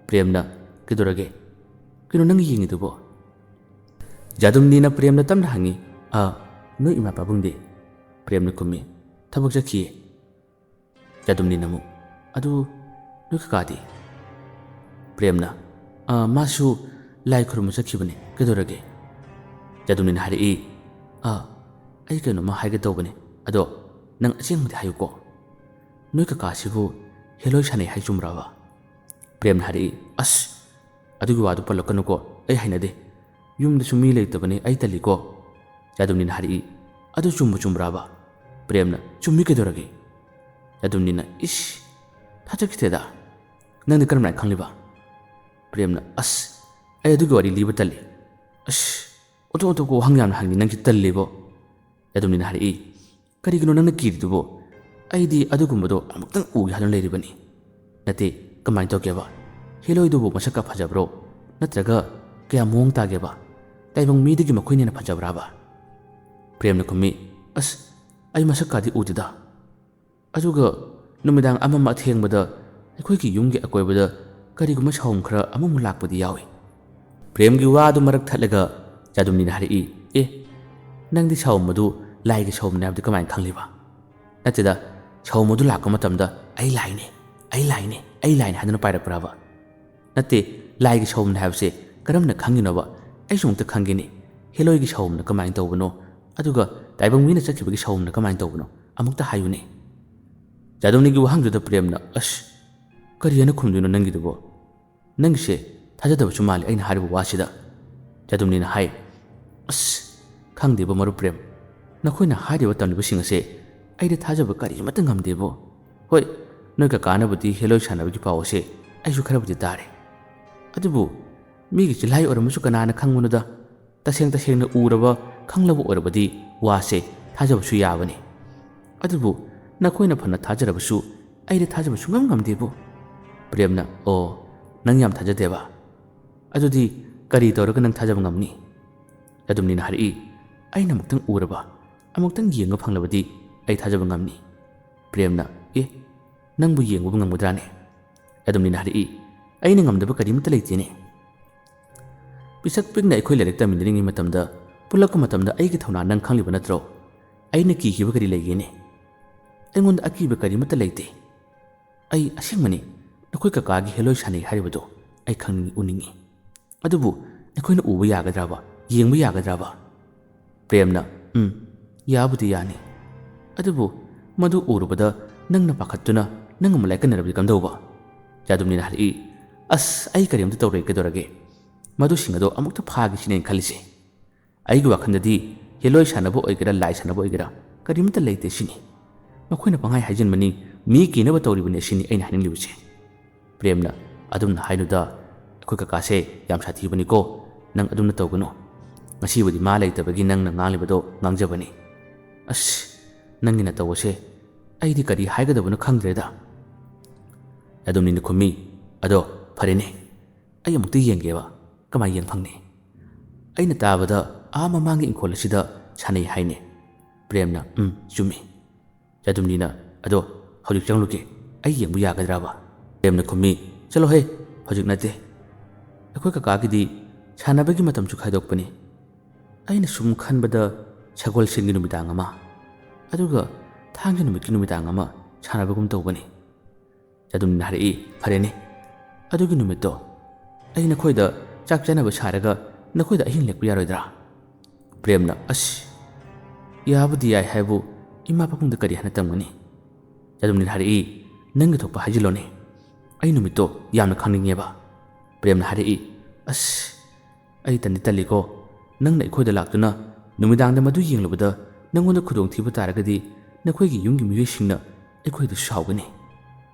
ꯄ꯭ꯔꯦꯝꯅ ꯀꯩꯗꯧꯔꯒꯦ ꯀꯩꯅꯣ ꯅꯪ ꯌꯦꯡꯉꯤꯗꯨꯕꯣ ꯌꯥꯗꯨꯝꯅꯤꯅ ꯄ꯭ꯔꯦꯝꯅ ꯇꯞꯅ ꯍꯪꯉꯤ ꯅꯣꯏ ꯏꯃꯥ ꯄꯥꯕꯨꯡꯗꯤ ꯄ꯭ꯔꯦꯝꯅ ꯈꯨꯝꯃꯤ ꯊꯕꯛ ꯆꯠꯈꯤꯌꯦ ꯌꯥꯗꯨꯝꯅꯤꯅ ꯑꯃꯨꯛ ꯑꯗꯨ ꯅꯣꯏ ꯀꯀꯥꯗꯤ ꯄ꯭ꯔꯦꯝꯅ ꯃꯥꯁꯨ ꯂꯥꯏ ꯈꯨꯔꯨꯝꯕ ꯆꯠꯈꯤꯕꯅꯤ ꯀꯩꯗꯧꯔꯒꯦ ꯌꯥꯗꯨꯝꯅꯤꯅ ꯍꯥꯏꯔꯛꯏ ꯑꯩ ꯀꯩꯅꯣꯝꯃ ꯍꯥꯏꯒꯦ ꯇꯧꯕꯅꯤ ꯑꯗꯣ ꯅꯪ ꯑꯁꯦꯡꯕꯗꯤ ꯍꯥꯏꯌꯨꯀꯣ ꯅꯣꯏ ꯀꯀꯥꯁꯤꯕꯨ ꯍꯦꯂꯣꯏ ꯁꯥꯟꯅꯩ ꯍꯥꯏ ꯆꯨꯝꯕ꯭ꯔꯕ ꯄ꯭ꯔꯦꯝꯅ ꯍꯥꯏꯔꯛꯏ ꯑꯁ ꯑꯗꯨꯒꯤ ꯋꯥꯗꯨ ꯄꯜꯂꯛꯀꯅꯨꯀꯣ ꯑꯩ ꯍꯩꯅꯗꯦ ꯌꯨꯝꯗꯁꯨ ꯃꯤ ꯂꯩꯇꯕꯅꯤ ꯑꯩ ꯇꯜꯂꯤꯀꯣ ꯌꯥꯗꯨꯝꯅꯤꯅ ꯍꯥꯏꯔꯛꯏ ꯑꯗꯨ ꯆꯨꯝꯕ꯭ꯔꯥꯕ ꯄ꯭ꯔꯦꯝꯅ ꯆꯨꯝꯃꯤ ꯀꯩꯗꯧꯔꯒꯦ ꯌꯥꯗꯨꯝꯅꯤꯅ ꯊꯥꯖꯈꯤꯗꯦꯗ ꯅꯪꯗꯤ ꯀꯔꯝꯍꯥꯏꯅ ꯈꯪꯂꯤꯕ ꯄ꯭ꯔꯦꯝꯅ ꯑꯁ ꯑꯩ ꯑꯗꯨꯒꯤ ꯋꯥꯔꯤ ꯂꯤꯕ ꯇꯜꯂꯤ ꯑꯇꯣꯞꯄ ꯋꯥꯍꯪ ꯌꯥꯝꯅ ꯍꯪꯉꯤ ꯅꯪꯁꯤ ꯇꯜꯂꯤꯕꯣ ꯌꯥꯗꯨꯝꯅꯤꯅ ꯍꯥꯏꯔꯛꯏ ꯀꯔꯤꯒꯤꯅꯣ ꯅꯪꯅ ꯀꯤꯔꯤꯗꯨꯕꯣ ꯑꯩꯗꯤ ꯑꯗꯨꯒꯨꯝꯕꯗꯣ ꯑꯃꯨꯛꯇꯪ ꯎꯒꯦ ꯍꯥꯏꯗꯨꯅ ꯂꯩꯔꯤꯕꯅꯤ ꯅꯠꯇꯦ ꯀꯃꯥꯏꯅ ꯇꯧꯒꯦꯕ ꯍꯦꯂꯣꯏꯗꯨꯕꯨ ꯃꯁꯛꯀ ꯐꯖꯕ꯭ꯔꯣ ꯅꯠꯇ꯭ꯔꯒ ꯀꯌꯥ ꯃꯑꯣꯡ ꯇꯥꯒꯦꯕ ꯇꯥꯏꯕꯪ ꯃꯤꯗꯒꯤ ꯃꯈꯣꯏꯅ ꯍꯦꯟꯅ ꯐꯖꯕ꯭ꯔꯥꯕ ꯄ꯭ꯔꯦꯝꯅ ꯈꯨꯝꯃꯤ ꯑꯩ ꯃꯁꯛꯀꯥꯗꯤ ꯎꯗꯦꯗ ꯑꯗꯨꯒ ꯅꯨꯃꯤꯗꯥꯡ ꯑꯃꯝ ꯑꯊꯦꯡꯕꯗ ꯑꯩꯈꯣꯏꯒꯤ ꯌꯨꯝꯒꯤ ꯑꯀꯣꯏꯕꯗ ꯀꯔꯤꯒꯨꯝꯕ ꯁꯥꯎꯝ ꯈꯔ ꯑꯃꯨꯛ ꯂꯥꯛꯄꯗꯤ ꯌꯥꯎꯏ ꯄ꯭ꯔꯦꯝꯒꯤ ꯋꯥꯗꯨ ꯃꯔꯛ ꯊꯠꯂꯒ ꯌꯥꯗꯨꯝꯅꯤꯅ ꯍꯥꯏꯔꯛꯏ ꯅꯪꯗꯤ ꯁꯥꯎꯝ ꯑꯗꯨ ꯂꯥꯏꯒꯤ ꯁꯥꯎꯝꯅꯤ ꯍꯥꯏꯕꯗꯤ ꯀꯃꯥꯏꯅ ꯈꯪꯂꯤꯕ ꯅꯠꯇꯦꯗ ꯁꯥꯎꯝ ꯑꯗꯨ ꯂꯥꯛꯄ ꯃꯇꯝꯗ ꯑꯩ ꯂꯥꯏꯅꯤ ꯍꯥꯏꯗꯨꯅ ꯄꯥꯏꯔꯛꯄ꯭ꯔꯥꯕ ꯅꯠꯇꯦ ꯂꯥꯏꯒꯤ ꯁꯥꯎꯝꯅꯤ ꯍꯥꯏꯕꯁꯦ ꯀꯔꯝꯅ ꯈꯪꯉꯤꯅꯣꯕ ꯑꯩꯁꯨ ꯑꯃꯨꯛꯇ ꯈꯪꯒꯦꯅꯤ ꯍꯦꯂꯣꯏꯒꯤ ꯁꯥꯎꯝꯅ ꯀꯃꯥꯏꯅ ꯇꯧꯕꯅꯣ ꯑꯗꯨꯒ ꯇꯥꯏꯕꯪ ꯃꯤꯅ ꯆꯠꯈꯤꯕꯒꯤ ꯁꯥꯎꯝꯅ ꯀꯃꯥꯏꯅ ꯇꯧꯕꯅꯣ ꯑꯃꯨꯛꯇ ꯍꯥꯏꯌꯨꯅꯦ ꯌꯥꯗꯨꯝꯅꯤꯒꯤ ꯋꯥꯍꯪꯗꯨꯗ ꯄ꯭ꯔꯦꯝꯅ ꯀꯔꯤ ꯍꯥꯏꯅ ꯈꯨꯝꯗꯣꯏꯅꯣ ꯅꯪꯒꯤꯗꯨꯕꯣ ꯅꯪꯒꯤꯁꯦ ꯊꯥꯖꯗꯕꯁꯨ ꯃꯥꯜꯂꯤ ꯑꯩꯅ ꯍꯥꯏꯔꯤꯕ ꯋꯥꯁꯤꯗ ꯌꯥꯗꯨꯝꯅꯤꯅ ꯍꯥꯏ ꯈꯪꯗꯦꯕ ꯃꯔꯨꯞ ꯄ꯭ꯔꯦꯝ ꯅꯈꯣꯏꯅ ꯍꯥꯏꯔꯤꯕ ꯇꯝꯂꯤꯕꯁꯤꯡ ꯑꯁꯦ ꯑꯩꯗꯤ ꯊꯥꯖꯕ ꯀꯔꯤꯃꯠꯇ ꯉꯝꯗꯦꯕꯣ ꯍꯣꯏ ꯅꯣꯏ ꯀꯀꯥꯅꯕꯨꯗꯤ ꯍꯦꯂꯣꯏ ꯁꯥꯟꯅꯕꯒꯤ ꯄꯥꯎ ꯑꯁꯦ ꯑꯩꯁꯨ ꯈꯔꯕꯨꯗꯤ ꯇꯥꯔꯦ ꯑꯗꯨꯕꯨ ꯃꯤꯒꯤ ꯆꯤꯜꯍꯥꯏ ꯑꯣꯏꯔꯝꯕꯁꯨ ꯀꯅꯥꯅ ꯈꯪꯕꯅꯣꯗ ꯇꯁꯦꯡꯅ ꯎꯔꯕ ꯈꯪꯂꯕ ꯑꯣꯏꯔꯕꯗꯤ ꯋꯥꯁꯦ ꯊꯥꯖꯕꯁꯨ ꯌꯥꯕꯅꯤ ꯑꯗꯨꯕꯨ ꯅꯈꯣꯏꯅ ꯐꯅ ꯊꯥꯖꯔꯕꯁꯨ ꯑꯩꯗꯤ ꯊꯥꯖꯕ ꯁꯨꯡꯉꯝ ꯉꯝꯗꯦꯕꯣ ꯄ꯭ꯔꯦꯝꯅ ꯅꯪ ꯌꯥꯝ ꯊꯥꯖꯗꯦꯕ ꯑꯗꯨꯗꯤ ꯀꯔꯤ ꯇꯧꯔꯒ ꯅꯪ ꯊꯥꯖꯕ ꯉꯝꯅꯤ ꯌꯥꯗꯨꯝꯅꯤꯅ ꯍꯥꯏꯔꯛꯏ ꯑꯩꯅ ꯑꯃꯨꯛꯇꯪ ꯎꯔꯕ ꯑꯃꯨꯛꯇꯪ ꯌꯦꯡꯕ ꯐꯪꯂꯕꯗꯤ ꯑꯩ ꯊꯥꯖꯕ ꯉꯝꯅꯤ ꯄ꯭ꯔꯦꯝꯅ ꯅꯪꯕꯨ ꯌꯦꯡꯕ ꯉꯝꯒꯗ꯭राꯅꯦ ꯌꯥꯗꯨꯝꯅꯤꯅ ꯍꯥꯏꯔꯛꯏ ꯑꯩꯅ ꯉꯝꯗꯕ ꯀꯔꯤꯃꯠꯇ ꯂꯩꯇꯦꯅꯦ ꯄꯤꯁꯛ ꯄꯤꯛꯅ ꯑꯩꯈꯣꯏ ꯂꯥꯏꯔꯤꯛ ꯇꯝꯃꯤꯟꯅꯔꯤꯉꯩ ꯃꯇꯝꯗ ꯄꯨꯜꯂꯛꯄ ꯃꯇꯝꯗ ꯑꯩꯒꯤ ꯊꯧꯅꯥ ꯅꯪ ꯈꯪꯂꯤꯕ ꯅꯠꯇ꯭ꯔꯣ ꯑꯩꯅ ꯀꯤꯈꯤꯕ ꯀꯔꯤ ꯂꯩꯒꯦꯅꯦ? ꯑꯩꯉꯣꯟꯗ ꯑꯀꯤꯕ ꯀꯔꯤꯃꯠꯇ ꯂꯩꯇꯦ. ꯑꯩ ꯑꯁꯦꯡꯕꯅꯤ ꯅꯈꯣꯏ ꯀꯀꯥꯒꯤ ꯍꯦꯂꯣꯏ ꯁꯥꯟꯅꯩ ꯍꯥꯏꯔꯤꯕꯗꯣ ꯑꯩ ꯈꯪꯅꯤꯡꯉꯤ ꯎꯅꯤꯡꯉꯤ. ꯑꯗꯨꯕꯨ ꯑꯩꯈꯣꯏꯅ ꯎꯕ ꯌꯥꯒꯗ꯭ꯔꯕ? ꯌꯦꯡꯕ ꯌꯥꯒꯗ꯭ꯔꯕ? ꯄ꯭ꯔꯦꯝꯅ ꯌꯥꯕꯨꯗꯤ ꯌꯥꯅꯤ. ꯑꯗꯨꯕꯨ ꯃꯗꯨ ꯎꯔꯨꯕꯗ ꯅꯪꯅ ꯄꯥꯈꯠꯇꯨꯅ ꯅꯪ ꯑꯃ ꯂꯥꯏꯀꯟꯅꯔꯕꯗꯤ ꯀꯝꯗꯧꯕ? ꯖꯥꯗꯨꯝꯅꯤꯅ ꯍꯥꯏꯔꯛꯏ. ꯑꯁ ꯑꯩ ꯀꯔꯤꯝꯇ ꯇꯧꯔꯣꯏ ꯀꯩꯗꯧꯔꯒꯦ? ꯃꯗꯨꯁꯤꯡ ꯑꯗꯣ ꯑꯃꯨꯛꯇ ꯐꯥꯒꯤꯁꯤꯅꯦ ꯑꯩꯅ ꯈꯜꯂꯤꯁꯦ. ꯑꯩꯒꯤ ꯋꯥꯈꯜꯗꯗꯤ ꯍꯦꯂꯣꯏ ꯁꯥꯟꯅꯕ ꯑꯣꯏꯒꯦꯔꯥ ꯂꯥꯏ ꯁꯥꯟꯅꯕ ꯑꯣꯏꯒꯦꯔꯥ ꯀꯔꯤꯃꯠꯇ ꯂꯩꯇꯦ ꯁꯤꯅꯤ. ꯃꯈꯣꯏꯅ ꯄꯪꯍꯥꯏ ꯍꯥꯏꯖꯤꯟꯕꯅꯤ, ꯃꯤ ꯀꯤꯅꯕ ꯇꯧꯔꯤꯕꯅꯤ ꯁꯤꯅꯤ ꯑꯩꯅ ꯍꯥꯏꯅꯤꯡꯂꯤꯕꯁꯦ. ꯄ꯭ꯔꯦꯝꯅ ꯑꯗꯨꯝꯅ ꯍꯥꯏꯅꯨꯗ, ꯑꯩꯈꯣꯏ ꯀꯀꯥꯁꯦ ꯌꯥꯝ ꯁꯥꯊꯤꯕꯅꯤꯀꯣ. ꯅꯪ ꯑꯗꯨꯝꯅ ꯇꯧꯒꯅꯨ. ꯉꯁꯤꯕꯨꯗꯤ ꯃꯥ ꯂꯩꯇꯕꯒꯤ ꯅꯪꯅ ꯉꯥꯡꯂꯤꯕꯗꯣ ꯉꯥꯡꯖꯕꯅꯤ. ꯑꯁ ꯅꯪꯒꯤꯅ ꯇꯧꯕꯁꯦ ꯑꯩꯗꯤ ꯀꯔꯤ ꯍꯥꯏꯒꯗꯕꯅꯣ ꯈꯪꯗ꯭ꯔꯦꯗ. ꯖꯥꯗꯨꯝꯅꯤꯅ ꯈꯨꯝꯃꯤ. ꯑꯗꯣ ꯐꯔꯦꯅꯦ, ꯑꯩ ꯑꯃꯨꯛꯇ ꯌꯦꯡꯒꯦꯕ. ꯀꯃꯥꯏꯅ ꯌꯦꯡ ꯐꯪꯅꯤ? ꯑꯩꯅ ꯇꯥꯕꯗ ꯃꯃꯥꯡꯒꯤ ꯏꯪꯈꯣꯜ ꯑꯁꯤꯗ ꯁꯥꯟꯅꯩ ꯍꯥꯏꯅꯦ. ꯄ꯭ꯔꯦꯝꯅ ꯆꯨꯝꯃꯤ. ꯖꯥꯗꯨꯝꯅꯤꯅ ꯑꯗꯣ ꯍꯧꯖꯤꯛ ꯆꯪꯂꯨꯒꯦ, ꯑꯩ ꯌꯦꯡꯕ ꯌꯥꯒꯗ꯭ꯔꯕ? ꯄ꯭ꯔꯦꯝꯅ ꯈꯨꯝꯃꯤ. ꯆꯠꯂꯣꯍꯦ, ꯍꯧꯖꯤꯛ ꯅꯠꯇꯦ. ꯑꯩꯈꯣꯏ ꯀꯀꯥꯒꯤꯗꯤ ꯁꯥꯟꯅꯕꯒꯤ ꯃꯇꯝꯁꯨ ꯈꯥꯏꯗꯣꯛꯄꯅꯤ. ꯑꯩꯅ ꯁꯨꯝ ꯈꯟꯕꯗ ꯁꯒꯣꯜꯁꯦꯟꯒꯤ ꯅꯨꯃꯤꯗꯥꯡ ꯑꯃ ꯑꯗꯨꯒ ꯊꯥꯡꯖ ꯅꯨꯃꯤꯠꯀꯤ ꯅꯨꯃꯤꯗꯥꯡ ꯑꯃ ꯁꯥꯟꯅꯕꯒꯨꯝ ꯇꯧꯕꯅꯤ. ꯖꯥꯗꯨꯝꯅꯤꯅ ꯍꯥꯏꯔꯛꯏ. ꯐꯔꯦꯅꯦ, ꯑꯗꯨꯒꯤ ꯅꯨꯃꯤꯠꯇꯣ ꯑꯩ ꯅꯈꯣꯏꯗ ꯆꯥꯛ ꯆꯥꯅꯕ ꯁꯥꯔꯒ ꯅꯈꯣꯏꯗ ꯑꯍꯤꯡ ꯂꯦꯛꯄ ꯌꯥꯔꯣꯏꯗ꯭ꯔꯥ? ꯄ꯭ꯔꯦꯝꯅ ꯑꯁ ꯌꯥꯕꯨꯗꯤ ꯌꯥꯏ ꯍꯥꯏꯕꯨ ꯏꯃꯥ ꯄꯥꯕꯨꯡꯗ ꯀꯔꯤ ꯍꯥꯏꯅ ꯇꯝꯒꯅꯤ? ꯖꯥꯗꯨꯝꯅꯤꯅ ꯍꯥꯏꯔꯛꯏ. ꯅꯪꯒꯤ ꯊꯣꯛꯄ ꯍꯥꯏꯖꯤꯜꯂꯣꯅꯦ, ꯑꯩ ꯅꯨꯃꯤꯠꯇꯣ ꯌꯥꯝꯅ ꯈꯪꯅꯤꯡꯉꯦꯕ. ꯄ꯭ꯔꯦꯝꯅ ꯍꯥꯏꯔꯛꯏ. ꯑꯁ ꯑꯩ ꯇꯜꯂꯤꯀꯣ. ꯅꯪꯅ ꯑꯩꯈꯣꯏꯗ ꯂꯥꯛꯇꯨꯅ ꯅꯨꯃꯤꯗꯥꯡꯗ ꯃꯗꯨ ꯌꯦꯡꯂꯨꯕꯗ ꯅꯪꯉꯣꯟꯗ ꯈꯨꯗꯣꯡꯊꯤꯕ ꯇꯥꯔꯒꯗꯤ ꯅꯈꯣꯏꯒꯤ ꯌꯨꯝꯒꯤ ꯃꯤꯑꯣꯏꯁꯤꯡꯅ ꯑꯩꯈꯣꯏꯗ ꯁꯥꯎꯒꯅꯤ.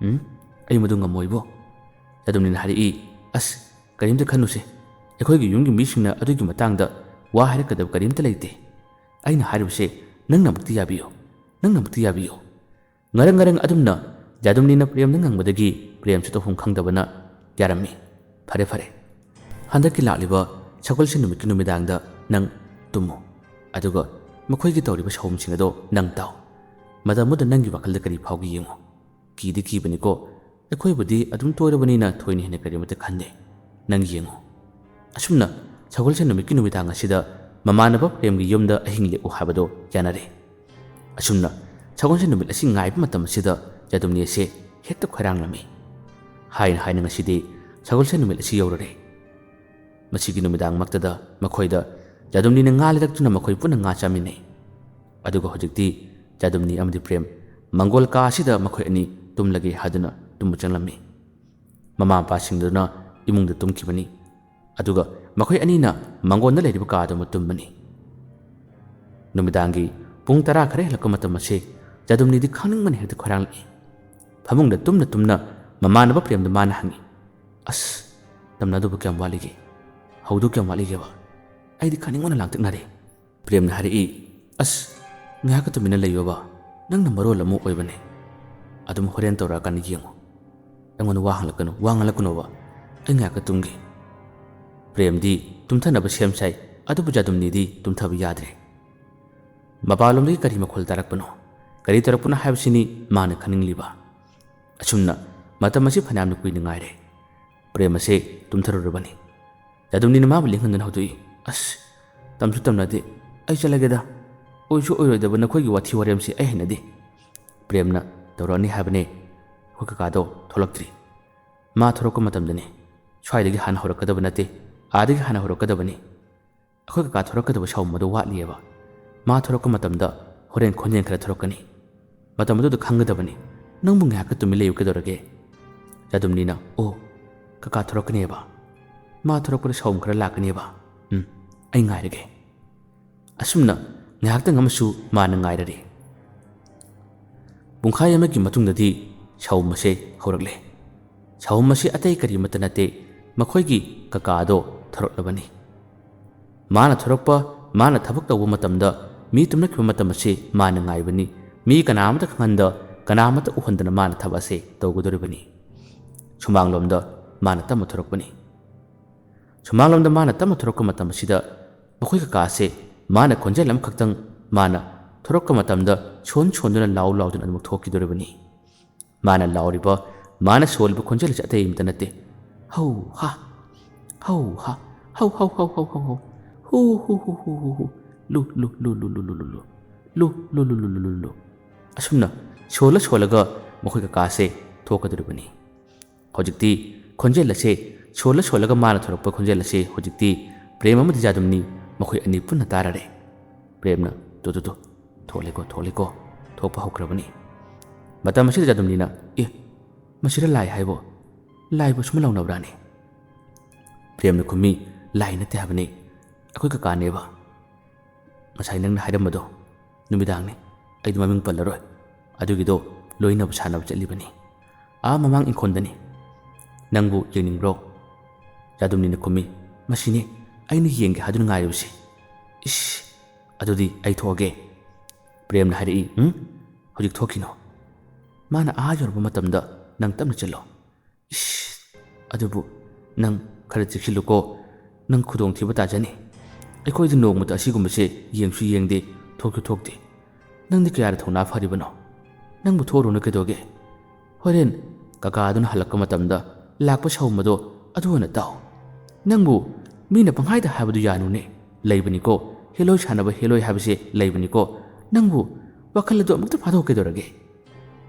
ꯑꯩ ꯃꯗꯨ ꯉꯝꯃꯣꯏꯕꯣ. ꯖꯥꯗꯨꯝꯅꯤꯅ ꯍꯥꯏꯔꯛꯏ. ꯑꯁ ꯀꯔꯤꯝꯇ ꯈꯟꯅꯨꯁꯦ. ꯑꯩꯈꯣꯏꯒꯤ ꯌꯨꯝꯒꯤ ꯃꯤꯁꯤꯡꯅ ꯑꯗꯨꯒꯤ ꯃꯇꯥꯡꯗ ꯋꯥ ꯍꯥꯏꯔꯛꯀꯗꯕ ꯀꯔꯤꯝꯇ ꯂꯩꯇꯦ. ꯑꯩꯅ ꯍꯥꯏꯔꯤꯕꯁꯦ ꯅꯪꯅ ꯑꯃꯨꯛꯇ ꯌꯥꯕꯤꯌꯨ. ꯅꯪꯅ ꯑꯃꯨꯛꯇ ꯌꯥꯕꯤꯌꯨ. ꯉꯔꯪ ꯑꯗꯨꯝꯅ ꯖꯥꯗꯨꯝꯅꯤꯅ ꯄ꯭ꯔꯦꯝꯅ ꯉꯪꯕꯗꯒꯤ ꯄ꯭ꯔꯦꯝꯁꯨ ꯇꯧꯐꯝ ꯈꯪꯗꯕꯅ ꯌꯥꯔꯝꯃꯤ. ꯐꯔꯦ. ꯍꯟꯗꯛꯀꯤ ꯂꯥꯛꯂꯤꯕ ꯁꯒꯣꯜꯁꯦꯟ ꯅꯨꯃꯤꯠꯀꯤ ꯅꯨꯃꯤꯗꯥꯡꯗ ꯅꯪ ꯇꯨꯝꯃꯨ. ꯑꯗꯨꯒ ꯃꯈꯣꯏꯒꯤ ꯇꯧꯔꯤꯕ ꯁꯥꯎꯝꯁꯤꯡ ꯑꯗꯣ ꯅꯪ ꯇꯥꯎ. ꯃꯇꯝꯗꯨꯗ ꯅꯪꯒꯤ ꯋꯥꯈꯜꯗ ꯀꯔꯤ ꯐꯥꯎꯒꯤ ꯌꯦꯡꯉꯨ. ꯀꯤꯗꯤ ꯀꯤꯕꯅꯤꯀꯣ. ꯑꯩꯈꯣꯏꯕꯨꯗꯤ ꯑꯗꯨꯝ ꯇꯣꯏꯔꯕꯅꯤꯅ ꯊꯣꯏꯅ ꯍꯦꯟꯅ ꯀꯔꯤꯃꯠꯇ ꯈꯟꯗꯦ. ꯅꯪ ꯌꯦꯡꯉꯨ. ꯑꯁꯨꯝꯅ ꯁꯒꯣꯜꯁꯦꯟ ꯅꯨꯃꯤꯠꯀꯤ ꯅꯨꯃꯤꯗꯥꯡ ꯑꯁꯤꯗ ꯃꯃꯥꯟꯅꯕ ꯄ꯭ꯔꯦꯝꯒꯤ ꯌꯨꯝꯗ ꯑꯍꯤꯡ ꯂꯦꯛꯎ ꯍꯥꯏꯕꯗꯣ ꯌꯥꯅꯔꯦ. ꯑꯁꯨꯝꯅ ꯁꯒꯣꯜꯁꯦꯟ ꯅꯨꯃꯤꯠ ꯑꯁꯤ ꯉꯥꯏꯕ ꯃꯇꯝ ꯑꯁꯤꯗ ꯖꯥꯗꯨꯝꯅꯤ ꯑꯁꯤ ꯍꯦꯛꯇ ꯈꯣꯏꯔꯥꯡꯂꯝꯃꯤ. ꯍꯥꯏꯅ ꯉꯁꯤꯗꯤ ꯁꯒꯣꯜꯁꯦꯟ ꯅꯨꯃꯤꯠ ꯑꯁꯤ ꯌꯧꯔꯔꯦ. ꯃꯁꯤꯒꯤ ꯅꯨꯃꯤꯗꯥꯡꯃꯛꯇꯗ ꯃꯈꯣꯏꯗ ꯖꯥꯗꯨꯝꯅꯤꯅ ꯉꯥ ꯂꯩꯔꯛꯇꯨꯅ ꯃꯈꯣꯏ ꯄꯨꯟꯅ ꯉꯥ ꯆꯥꯃꯤꯟꯅꯩ. ꯑꯗꯨꯒ ꯍꯧꯖꯤꯛꯇꯤ ꯖꯥꯗꯨꯝꯅꯤ ꯑꯃꯗꯤ ꯄ꯭ꯔꯦꯝ ꯃꯪꯒꯣꯜ ꯀꯥ ꯑꯁꯤꯗ ꯃꯈꯣꯏ ꯑꯅꯤ ꯇꯨꯝꯂꯒꯦ ꯍꯥꯏꯗꯨꯅ ꯇꯨꯝꯕ ꯆꯪꯂꯝꯃꯤ. ꯃꯃꯥ ꯃꯄꯥꯁꯤꯡꯗꯨꯅ ꯏꯃꯨꯡꯗ ꯇꯨꯝꯈꯤꯕꯅꯤ. ꯑꯗꯨꯒ ꯃꯈꯣꯏ ꯑꯅꯤꯅ ꯃꯪꯒꯣꯜꯗ ꯂꯩꯔꯤꯕ ꯀꯥꯗ ꯑꯃ ꯇꯨꯝꯕꯅꯤ. ꯅꯨꯃꯤꯗꯥꯡꯒꯤ ꯄꯨꯡ 10 ꯈꯔ ꯍꯦꯜꯂꯛꯄ ꯃꯇꯝ ꯑꯁꯤ ꯖꯥꯗꯨꯝꯅꯤꯗꯤ ꯈꯪꯅꯤꯡꯕꯅ ꯍꯦꯛꯇ ꯈꯣꯏꯔꯥꯡꯂꯛꯏ. ꯐꯃꯨꯡꯗ ꯇꯨꯝꯅ ꯃꯃꯥꯟꯅꯕ ꯄ꯭ꯔꯦꯝꯗ ꯃꯥꯅ ꯍꯪꯉꯤ. ꯑꯁ ꯇꯝꯅꯗꯧꯕ ꯀꯌꯥꯝ ꯋꯥꯠꯂꯤꯒꯦ? ꯍꯧꯗꯧ ꯀꯌꯥꯝ ꯋꯥꯠꯂꯤꯒꯦꯕ? ꯑꯩꯗꯤ ꯈꯪꯅꯤꯡꯕꯅ ꯂꯥꯡꯇꯛꯅꯔꯦ. ꯄ꯭ꯔꯦꯝꯅ ꯍꯥꯏꯔꯛꯏ. ꯑꯁ ꯉꯥꯏꯍꯥꯛꯀ ꯇꯨꯃꯤꯟꯅ ꯂꯩꯌꯣꯕ. ꯅꯪꯅ ꯃꯔꯣꯜ ꯑꯃ ꯑꯣꯏꯕꯅꯦ. ꯑꯗꯨꯝ ꯍꯣꯔꯦꯟ ꯇꯧꯔꯛꯑꯀꯥꯟꯗ ꯌꯦꯡꯉꯨ. ꯑꯩꯉꯣꯟꯗ ꯋꯥ ꯉꯥꯡꯍꯜꯂꯛꯀꯅꯣꯕ. ꯑꯩ ꯉꯥꯏꯍꯥꯛꯀ ꯇꯨꯝꯒꯦ. ꯄ꯭ꯔꯦꯝꯗꯤ ꯇꯨꯝꯊꯅꯕ ꯁꯦꯝ ꯁꯥꯏ. ꯑꯗꯨꯕꯨ ꯖꯥꯗꯨꯝꯅꯤꯗꯤ ꯇꯨꯝꯊꯕ ꯌꯥꯗ꯭ꯔꯦ. ꯃꯄꯥꯟꯂꯣꯝꯗꯒꯤ ꯀꯔꯤ ꯃꯈꯣꯜ ꯇꯥꯔꯛꯄꯅꯣ, ꯀꯔꯤ ꯇꯧꯔꯛꯄꯅꯣ ꯍꯥꯏꯕꯁꯤꯅꯤ ꯃꯥꯅ ꯈꯪꯅꯤꯡꯂꯤꯕ. ꯑꯁꯨꯝꯅ ꯃꯇꯝ ꯑꯁꯤ ꯐꯅꯌꯥꯝꯅ ꯀꯨꯏꯅ ꯉꯥꯏꯔꯦ. ꯄ꯭ꯔꯦꯝ ꯑꯁꯤ ꯇꯨꯝꯊꯔꯨꯔꯕꯅꯤ. ꯖꯥꯗꯨꯝꯅꯤꯅ ꯃꯥꯕꯨ ꯂꯦꯡꯍꯟꯗꯨꯅ ꯍꯧꯗꯣꯛꯏ. ꯑꯁ ꯇꯝꯁꯨ ꯇꯝꯅꯗꯦ. ꯑꯩ ꯆꯠꯂꯒꯦꯗ. ꯑꯣꯏꯁꯨ ꯑꯣꯏꯔꯣꯏꯗꯕ ꯅꯈꯣꯏꯒꯤ ꯋꯥꯊꯤ ꯋꯥꯔꯦꯝꯁꯤ ꯑꯩ ꯍꯩꯅꯗꯦ. ꯄ꯭ꯔꯦꯝꯅ ꯇꯧꯔꯛꯑꯅꯤ ꯍꯥꯏꯕꯅꯦ. ꯑꯩꯈꯣꯏ ꯀꯀꯥꯗꯣ ꯊꯣꯛꯂꯛꯇ꯭ꯔꯤ. ꯃꯥ ꯊꯣꯔꯛꯄ ꯃꯇꯝꯗꯅꯤ. ꯁ꯭ꯋꯥꯏꯗꯒꯤ ꯍꯥꯟꯅ ꯍꯧꯔꯛꯀꯗꯕ ꯅꯠꯇꯦ, ꯑꯥꯗꯒꯤ ꯍꯥꯟꯅ ꯍꯧꯔꯛꯀꯗꯕꯅꯤ. ꯑꯩꯈꯣꯏ ꯀꯀꯥ ꯊꯣꯔꯛꯀꯗꯕ ꯁꯥꯎꯝ ꯑꯗꯨ ꯋꯥꯠꯂꯤꯑꯕ. ꯃꯥ ꯊꯣꯔꯛꯄ ꯃꯇꯝꯗ ꯍꯣꯔꯦꯟ ꯈꯣꯟꯖꯦꯜ ꯈꯔ ꯊꯣꯔꯛꯀꯅꯤ. ꯃꯇꯝ ꯑꯗꯨꯗ ꯈꯪꯒꯗꯕꯅꯤ. ꯅꯪꯕꯨ ꯉꯥꯏꯍꯥꯛꯀ ꯇꯨꯃꯤꯟ ꯂꯩꯌꯨ ꯀꯩꯗꯧꯔꯒꯦ? ꯖꯥꯗꯨꯝꯅꯤꯅ ꯑꯣ ꯀꯀꯥ ꯊꯣꯔꯛꯀꯅꯦꯕ. ꯃꯥ ꯊꯣꯔꯛꯄꯗ ꯁꯥꯎꯝ ꯈꯔ ꯂꯥꯛꯀꯅꯦꯕ. ꯑꯩ ꯉꯥꯏꯔꯒꯦ. ꯑꯁꯨꯝꯅ ꯉꯥꯏꯍꯥꯛꯇꯪ ꯑꯃꯁꯨ ꯃꯥꯅ ꯉꯥꯏꯔꯔꯤ. ꯄꯨꯡꯈꯥꯏ ꯑꯃꯒꯤ ꯃꯇꯨꯡꯗꯗꯤ ꯁꯥꯎꯝ ꯑꯁꯤ ꯍꯧꯔꯛꯂꯦ. ꯁꯥꯎꯝ ꯑꯁꯤ ꯑꯇꯩ ꯀꯔꯤꯃꯠꯇ ꯅꯠꯇꯦ, ꯃꯈꯣꯏꯒꯤ ꯀꯀꯥꯗꯣ ꯊꯣꯔꯛꯂꯕꯅꯤ. ꯃꯥꯅ ꯊꯣꯔꯛꯄ, ꯃꯥꯅ ꯊꯕꯛ ꯇꯧꯕ ꯃꯇꯝꯗ ꯃꯤ ꯇꯨꯝꯅꯈꯤꯕ ꯃꯇꯝ ꯑꯁꯤ ꯃꯥꯅ ꯉꯥꯏꯕꯅꯤ. ꯃꯤ ꯀꯅꯥꯃꯠꯇ ꯈꯪꯍꯟꯗ, ꯀꯅꯥꯃꯠꯇ ꯎꯍꯟꯗꯅ ꯃꯥꯅ ꯊꯕꯛ ꯑꯁꯤ ꯇꯧꯒꯗꯧꯔꯤꯕꯅꯤ. ꯁꯨꯃꯥꯡꯂꯣꯝꯗ ꯃꯥꯅ ꯇꯞꯅ ꯊꯣꯔꯛꯄꯅꯤ. ꯁꯨꯃꯥꯡꯂꯣꯝꯗ ꯃꯥꯅ ꯇꯞꯅ ꯊꯣꯔꯛꯄ ꯃꯇꯝ ꯑꯁꯤꯗ ꯃꯈꯣꯏ ꯀꯀꯥ ꯑꯁꯤ ꯃꯥꯅ ꯈꯣꯟꯖꯦꯜ ꯑꯃꯈꯛꯇꯪ ꯃꯥꯅ ꯊꯣꯔꯛꯄ ꯃꯇꯝꯗ ꯁꯣꯟꯗꯨꯅ ꯂꯥꯎꯗꯨꯅ ꯑꯗꯨꯃꯛ ꯊꯣꯛꯈꯤꯗꯧꯔꯤꯕꯅꯤ. ꯃꯥꯅ ꯂꯥꯎꯔꯤꯕ, ꯃꯥꯅ ꯁꯣꯜꯂꯤꯕ ꯈꯣꯟꯖꯦꯜ ꯑꯁꯤ ꯑꯇꯩ ꯑꯃꯇ ꯅꯠꯇꯦ. ꯍꯧ ꯍꯥ ꯍꯧ ꯍꯥ ꯍꯧ ꯍꯧ ꯍꯧ ꯍꯧ ꯍꯧ ꯍꯧ ꯍꯨ ꯍꯨ ꯍꯨ ꯍꯨ ꯍꯨ ꯂꯨ ꯂꯨ ꯂꯨ ꯂꯨ ꯂꯨ ꯂꯨ ꯂꯨ ꯂꯨ ꯂꯨ ꯂꯨ ꯂꯨ ꯂꯨ ꯂꯨ ꯂꯨ ꯑꯁꯨꯝꯅ ꯁꯣꯜꯂ ꯁꯣꯜꯂꯒ ꯃꯈꯣꯏ ꯀꯀꯥꯁꯦ ꯊꯣꯛꯀꯗꯧꯔꯤꯕꯅꯤ ꯍꯧꯖꯤꯛꯇꯤ ꯈꯣꯟꯖꯦꯜ ꯑꯁꯦ ꯁꯣꯜꯂ ꯁꯣꯜꯂꯒ ꯃꯥꯅ ꯊꯣꯔꯛꯄ ꯈꯣꯟꯖꯦꯜ ꯑꯁꯦ ꯍꯧꯖꯤꯛꯇꯤ ꯄ꯭ꯔꯦꯝ ꯑꯃꯗꯤ ꯖꯥꯗꯨꯝꯅꯤ ꯃꯈꯣꯏ ꯑꯅꯤ ꯄꯨꯟꯅ ꯇꯥꯔꯔꯦ ꯄ꯭ꯔꯦꯝꯅ ꯇꯨ ꯊꯣꯛꯂꯦꯀꯣ ꯊꯣꯛꯄ ꯍꯧꯈ꯭ꯔꯕꯅꯤ ꯃꯇꯝ ꯑꯁꯤꯗ ꯖꯥꯗꯨꯝꯅꯤꯅ ꯃꯁꯤꯗ ꯂꯥꯏ ꯍꯥꯏꯕꯣ ꯂꯥꯏꯕꯨ ꯁꯨꯝ ꯂꯧꯅꯕ꯭ꯔꯥꯅꯦ ꯄ꯭ꯔꯦꯝꯅ ꯈꯨꯝꯃꯤ ꯂꯥꯏ ꯅꯠꯇꯦ ꯍꯥꯏꯕꯅꯤ ꯑꯩꯈꯣꯏ ꯀꯀꯥꯅꯦꯕ ꯉꯁꯥꯏ ꯅꯪꯅ ꯍꯥꯏꯔꯝꯕꯗꯣ ꯅꯨꯃꯤꯗꯥꯡꯅꯤ ꯑꯩꯗꯤ ꯃꯃꯤꯡ ꯄꯜꯂꯔꯣꯏ ꯑꯗꯨꯒꯤꯗꯣ ꯂꯣꯏꯅꯕ ꯁꯥꯟꯅꯕ ꯆꯠꯂꯤꯕꯅꯤ ꯃꯃꯥꯡ ꯏꯪꯈꯣꯜꯗꯅꯤ ꯅꯪꯕꯨ ꯌꯦꯡꯅꯤꯡꯕ꯭ꯔꯣ ꯖꯥꯗꯨꯝꯅꯤꯅ ꯈꯨꯝꯃꯤ ꯃꯁꯤꯅꯤ ꯑꯩꯅ ꯌꯦꯡꯒꯦ ꯍꯥꯏꯗꯨꯅ ꯉꯥꯏꯔꯤꯕꯁꯤ ꯑꯗꯨꯗꯤ ꯑꯩ ꯊꯣꯛꯑꯒꯦ ꯄ꯭ꯔꯦꯝꯅ ꯍꯥꯏꯔꯛꯏ ꯍꯧꯖꯤꯛ ꯊꯣꯛꯈꯤꯅꯣ ꯃꯥꯅ ꯌꯧꯔꯕ ꯃꯇꯝꯗ ꯅꯪ ꯇꯞꯅ ꯆꯠꯂꯣ ꯑꯗꯨꯕꯨ ꯅꯪ ꯈꯔ ꯆꯦꯛꯁꯤꯜꯂꯨꯀꯣ ꯅꯪ ꯈꯨꯗꯣꯡꯊꯤꯕ ꯇꯥꯖꯅꯤ ꯑꯩꯈꯣꯏꯗꯤ ꯅꯣꯡꯃꯇ ꯑꯁꯤꯒꯨꯝꯕꯁꯦ ꯌꯦꯡꯁꯨ ꯌꯦꯡꯗꯦ ꯊꯣꯛꯁꯨ ꯊꯣꯛꯇꯦ ꯅꯪꯗꯤ ꯀꯌꯥꯗ ꯊꯧꯅꯥ ꯐꯔꯤꯕꯅꯣ ꯅꯪꯕꯨ ꯊꯣꯛꯎꯔꯨꯅ ꯀꯩꯗꯧꯒꯦ ꯍꯣꯔꯦꯟ ꯀꯀꯥ ꯑꯗꯨꯅ ꯍꯜꯂꯛꯄ ꯃꯇꯝꯗ ꯂꯥꯛꯄ ꯁꯥꯎꯝꯕꯗꯣ ꯑꯗꯨ ꯑꯣꯏꯅ ꯇꯥꯎ ꯅꯪꯕꯨ ꯃꯤꯅ ꯄꯪꯍꯥꯏꯗ ꯍꯥꯏꯕꯗꯨ ꯌꯥꯅꯨꯅꯦ ꯂꯩꯕꯅꯤꯀꯣ ꯍꯦꯂꯣꯏ ꯁꯥꯟꯅꯕ ꯍꯦꯂꯣꯏ ꯍꯥꯏꯕꯁꯦ ꯂꯩꯕꯅꯤꯀꯣ ꯅꯪꯕꯨ ꯋꯥꯈꯜ ꯑꯗꯨ ꯑꯃꯨꯛꯇ ꯐꯥꯗꯣꯛꯀꯩꯗꯧꯔꯒꯦ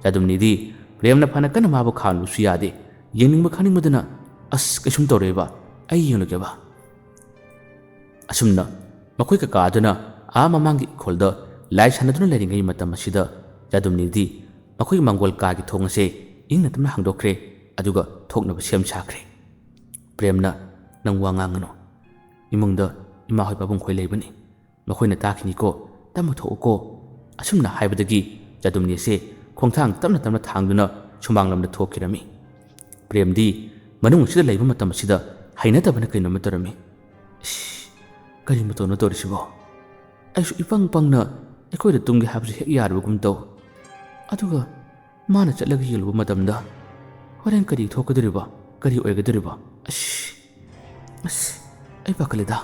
ꯖꯥꯗꯨꯝꯅꯤꯗꯤ ꯄ꯭ꯔꯦꯝꯅ ꯐꯅ ꯀꯟꯅ ꯃꯥꯕꯨ ꯈꯥꯝꯕꯁꯨ ꯌꯥꯗꯦ ꯌꯦꯡꯅꯤꯡꯕ ꯈꯪꯅꯤꯡꯕꯗꯨꯅ ꯀꯩꯁꯨꯝ ꯇꯧꯔꯣꯏꯕ ꯑꯩ ꯌꯦꯡꯂꯨꯒꯦꯕ ꯑꯁꯨꯝꯅ ꯃꯈꯣꯏ ꯀꯀꯥ ꯑꯗꯨꯅ ꯃꯃꯥꯡꯒꯤ ꯏꯪꯈꯣꯜꯗ ꯂꯥꯏ ꯁꯥꯟꯅꯗꯨꯅ ꯂꯩꯔꯤꯉꯩ ꯃꯇꯝ ꯑꯁꯤꯗ ꯖꯥꯗꯨꯝꯅꯤꯗꯤ ꯃꯈꯣꯏꯒꯤ ꯃꯥꯡꯒꯣꯜ ꯀꯥꯒꯤ ꯊꯣꯡ ꯑꯁꯦ ꯏꯪꯅ ꯇꯞꯅ ꯍꯥꯡꯗꯣꯛꯈ꯭ꯔꯦ ꯑꯗꯨꯒ ꯊꯣꯛꯅꯕ ꯁꯦꯝ ꯁꯥꯈ꯭ꯔꯦ ꯄ꯭ꯔꯦꯝꯅ ꯅꯪ ꯋꯥ ꯉꯥꯡꯒꯅꯨ ꯏꯃꯨꯡꯗ ꯏꯃꯥ ꯍꯣꯏ ꯄꯥꯕꯨꯡ ꯈꯣꯏ ꯂꯩꯕꯅꯤ ꯃꯈꯣꯏꯅ ꯇꯥꯈꯤꯅꯤꯀꯣ ꯇꯞꯅ ꯊꯣꯛꯎꯀꯣ ꯑꯁꯨꯝꯅ ꯍꯥꯏꯕꯗꯒꯤ ꯖꯥꯗꯨꯝꯅꯤ ꯑꯁꯦ ꯈꯣꯡꯊꯥꯡ ꯇꯞꯅ ꯇꯞꯅ ꯊꯥꯡꯗꯨꯅ ꯁꯨꯃꯥꯡꯂꯣꯝꯗ ꯊꯣꯛꯈꯤꯔꯝꯃꯤ ꯄ꯭ꯔꯦꯝꯗꯤ ꯃꯅꯨꯡ ꯑꯁꯤꯗ ꯂꯩꯕ ꯃꯇꯝ ꯑꯁꯤꯗ ꯍꯩꯅꯗꯕꯅ ꯀꯩꯅꯣꯝꯃ ꯇꯧꯔꯝꯃꯤ ꯀꯔꯤ ꯃꯇꯧꯅꯣ ꯇꯧꯔꯤꯁꯤꯕꯣ ꯑꯩꯁꯨ ꯏꯄꯪ ꯄꯪꯅ ꯑꯩꯈꯣꯏꯗ ꯇꯨꯝꯒꯦ ꯍꯥꯏꯕꯁꯨ ꯍꯦꯛ ꯌꯥꯔꯕꯒꯨꯝ ꯇꯧ ꯑꯗꯨꯒ ꯃꯥꯅ ꯆꯠꯂꯒ ꯌꯦꯡꯂꯨꯕ ꯃꯇꯝꯗ ꯍꯣꯔꯦꯟ ꯀꯔꯤ ꯊꯣꯛꯀꯗꯧꯔꯤꯕ ꯀꯔꯤ ꯑꯣꯏꯒꯗꯧꯔꯤꯕ ꯑꯩ ꯄꯥꯈꯠꯂꯦꯗ